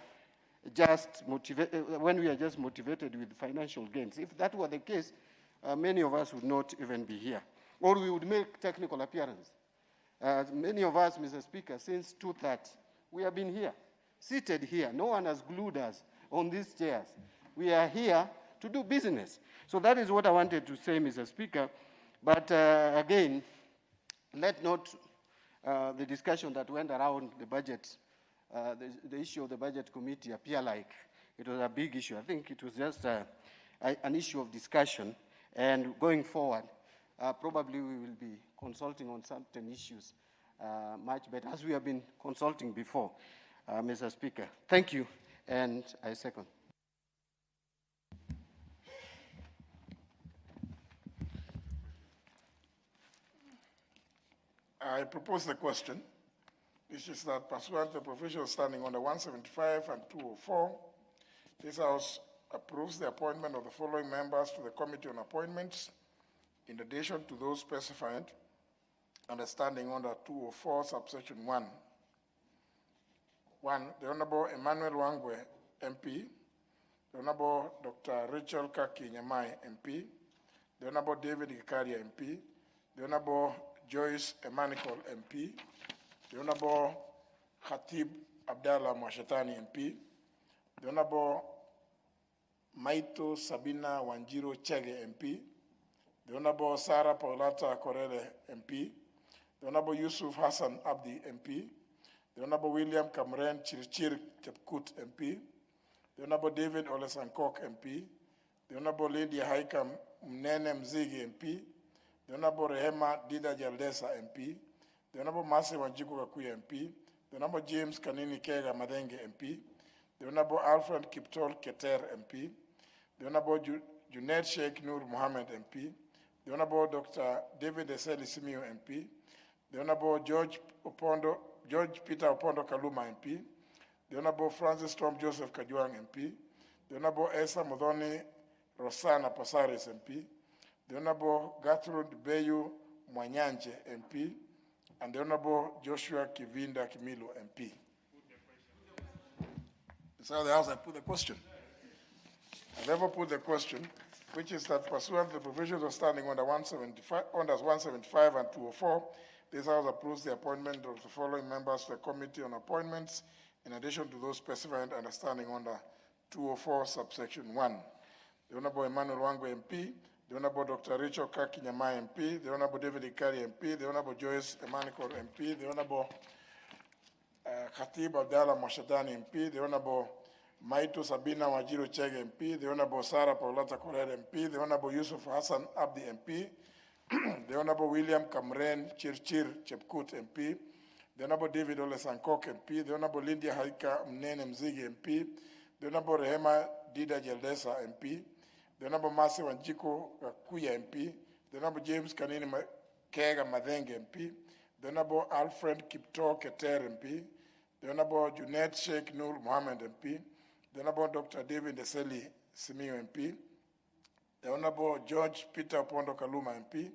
just when we are just motivated with financial gains. If that were the case, many of us would not even be here, or we would make technical appearance. Many of us, Mr. Speaker, since 2:30, we have been here, seated here. No one has glued us on these chairs. We are here to do business. So that is what I wanted to say, Mr. Speaker. But again, let not the discussion that went around the budget, the issue of the budget committee appear like it was a big issue. I think it was just an issue of discussion. And going forward, probably we will be consulting on certain issues much better, as we have been consulting before, Mr. Speaker. Thank you, and I second. I propose the question, which is that pursuant to the provision standing under 175 and 204, this House approves the appointment of the following members to the Committee on Appointments, in addition to those specified under standing under 204, subsection 1. 1, the Honorable Emmanuel Wangwe, MP, the Honorable Dr. Rachel Kaki Nyamai, MP, the Honorable David Gikaria, MP, the Honorable Joyce Emanicol, MP, the Honorable Khatib Abdallah Mwashetani, MP, the Honorable Maito Sabina Wanjiro Chege, MP, the Honorable Sarah Paulata Korele, MP, the Honorable Yusuf Hassan Abdi, MP, the Honorable William Kamren Chirchir Chepkut, MP, the Honorable David Olesankok, MP, the Honorable Lydia Haikam Mnene Mzigi, MP, the Honorable Rehema Dida Jaldesa, MP, the Honorable Masi Wanjiku Kakuya, MP, the Honorable James Kanini Kega Madenge, MP, the Honorable Alfred Kiptol Keter, MP, the Honorable Junaid Sheikh Nur Mohammed, MP, the Honorable Dr. David Eseli Simiyu, MP, the Honorable George Peter Opondo Kaluma, MP, the Honorable Francis Tom Joseph Kajuang, MP, the Honorable Esa Modoni Rosana Pasaris, MP, the Honorable Gertrude Beyu Mwanyanje, MP, and the Honorable Joshua Kivinda Kimilu, MP. So the House, I put the question. I never put the question, which is that pursuant to the provisions of standing under 175 and 204, this House approves the appointment of the following members to the Committee on Appointments, in addition to those specified under standing under 204, subsection 1. The Honorable Emmanuel Wangwe, MP, the Honorable Dr. Rachel Kaki Nyamai, MP, the Honorable David Ikari, MP, the Honorable Joyce Emanicol, MP, the Honorable Khatib Abdallah Mwashetani, MP, the Honorable Maito Sabina Wajiro Chege, MP, the Honorable Sarah Paulata Korere, MP, the Honorable Yusuf Hassan Abdi, MP, the Honorable William Kamren Chirchir Chepkut, MP, the Honorable David Olesankok, MP, the Honorable Lydia Haika Mnene Mzigi, MP, the Honorable Rehema Dida Jeldesa, MP, the Honorable Masi Wanjiko Kakuya, MP, the Honorable James Kanini Kega Madenge, MP, the Honorable Alfred Kipto Keter, MP, the Honorable Junaid Sheikh Nur Mohammed, MP, the Honorable Dr. David Eseli Simiyu, MP, the Honorable George Peter Opondo Kaluma MP,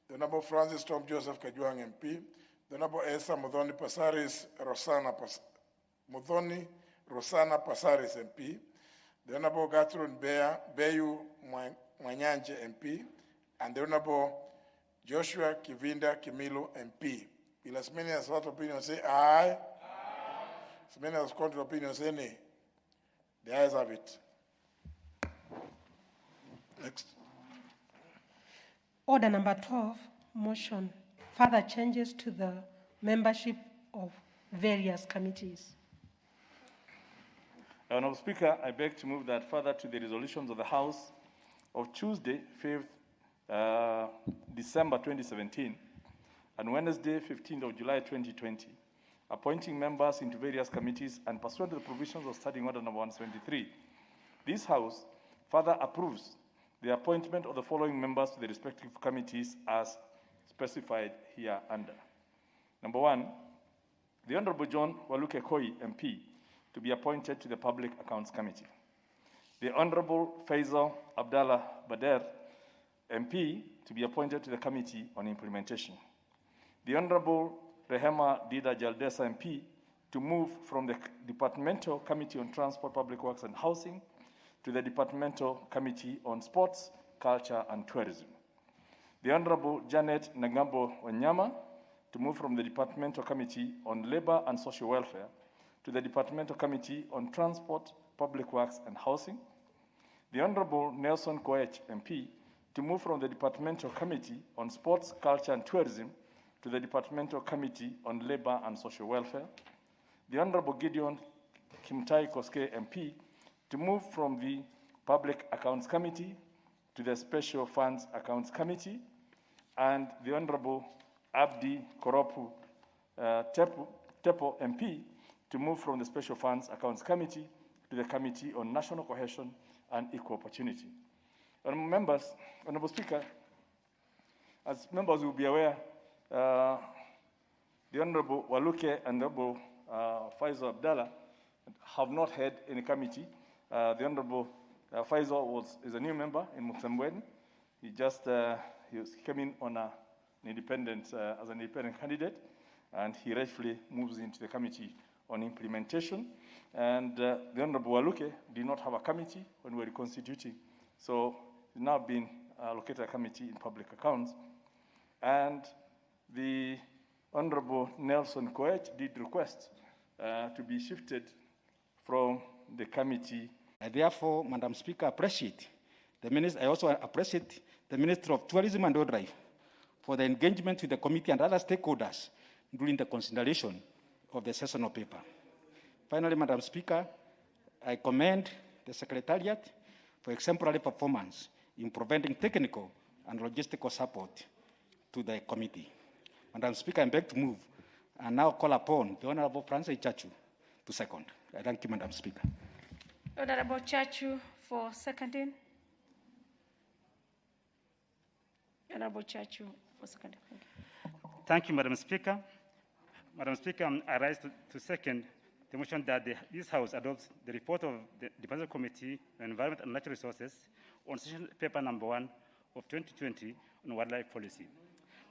the Honorable Francis Tom Joseph Kajwang MP, the Honorable Esther Muthoni Rosana Pasaris MP, the Honorable Catherine Bayu Mwanyanje MP, and the Honorable Joshua Kivinda Kimilu MP. Will as many as heard opinion say aye? Aye. As many as contrary opinion say nay? The ayes have it. Next. Order number 12, motion. Further changes to the membership of various committees. Honourable Speaker, I beg to move that further to the resolutions of the House of Tuesday, 5th December 2017, and Wednesday, 15th of July 2020, appointing members into various committees and pursuant to the provisions of Standing Order number 173. This House further approves the appointment of the following members to the respective committees as specified here under. Number 1, the Honourable John Waluke Koi MP to be appointed to the Public Accounts Committee. The Honourable Faisal Abdallah Bader MP to be appointed to the Committee on Implementation. The Honourable Rehema Dida Jaldesa MP to move from the Departmental Committee on Transport, Public Works and Housing to the Departmental Committee on Sports, Culture and Tourism. The Honourable Janet Nagambo Wanyama to move from the Departmental Committee on Labour and Social Welfare to the Departmental Committee on Transport, Public Works and Housing. The Honourable Nelson Koech MP to move from the Departmental Committee on Sports, Culture and Tourism to the Departmental Committee on Labour and Social Welfare. The Honourable Gideon Kimtai Koske MP to move from the Public Accounts Committee to the Special Funds Accounts Committee, and the Honourable Abdi Koropu Tepo MP to move from the Special Funds Accounts Committee to the Committee on National Cohesion and Equal Opportunity. Honourable members, Honourable Speaker, as members will be aware, the Honourable Waluke and the Honourable Faisal Abdallah have not had any committee. The Honourable Faisal is a new member in Mukambweni. He just he came in on an independent as an independent candidate, and he rightfully moves into the Committee on Implementation. And the Honourable Waluke did not have a committee when we were reconstituting, so he's now been allocated a committee in public accounts. And the Honourable Nelson Koech did request to be shifted from the committee. I therefore, Madam Speaker, appreciate the minister. I also appreciate the Minister of Tourism and Wildlife for the engagement with the committee and other stakeholders during the consideration of the sessional paper. Finally, Madam Speaker, I commend the Secretariat for exemplary performance in providing technical and logistical support to the committee. Madam Speaker, I beg to move and now call upon the Honourable Francis Chachu to second. I thank you, Madam Speaker. Honourable Chachu for seconding. Honourable Chachu for seconding. Thank you, Madam Speaker. Madam Speaker, I rise to second the motion that this House adopts the report of the Departmental Committee on Environment and Natural Resources on session paper number 1 of 2020 on wildlife policy.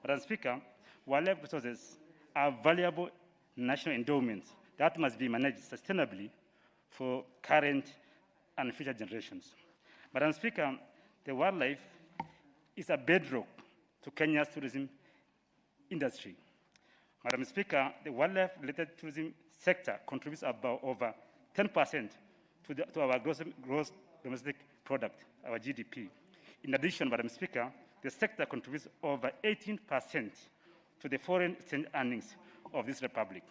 Madam Speaker, wildlife resources are valuable national endowments that must be managed sustainably for current and future generations. Madam Speaker, the wildlife is a bedrock to Kenya's tourism industry. Madam Speaker, the wildlife-related tourism sector contributes about over 10% to our gross domestic product, our GDP. In addition, Madam Speaker, the sector contributes over 18% to the foreign exchange earnings of this republic.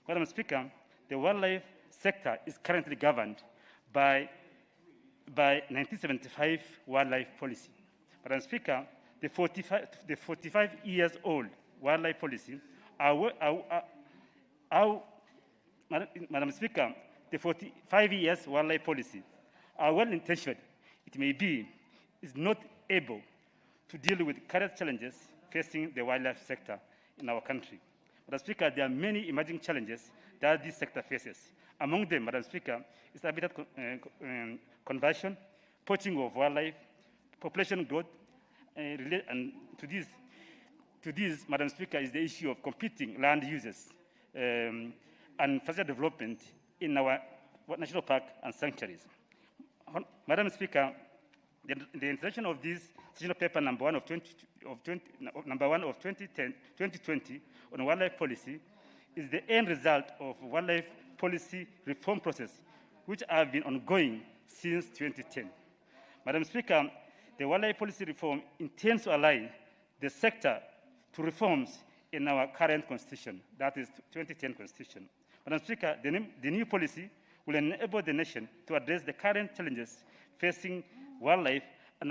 Madam Speaker, the wildlife sector is currently governed by 1975 wildlife policy. Madam Speaker, the 45 years old wildlife policy Madam Speaker, the 45 years wildlife policy, are well-intentioned, it may be, is not able to deal with current challenges facing the wildlife sector in our country. Madam Speaker, there are many emerging challenges that this sector faces. Among them, Madam Speaker, is habitat conversion, poaching of wildlife, population growth, and to this, Madam Speaker, is the issue of competing land uses and further development in our national park and sanctuaries. Madam Speaker, the introduction of this sessional paper number 1 of 2020 on wildlife policy is the end result of wildlife policy reform process, which have been ongoing since 2010. Madam Speaker, the wildlife policy reform intends to align the sector to reforms in our current constitution, that is 2010 constitution. Madam Speaker, the new policy will enable the nation to address the current challenges facing wildlife and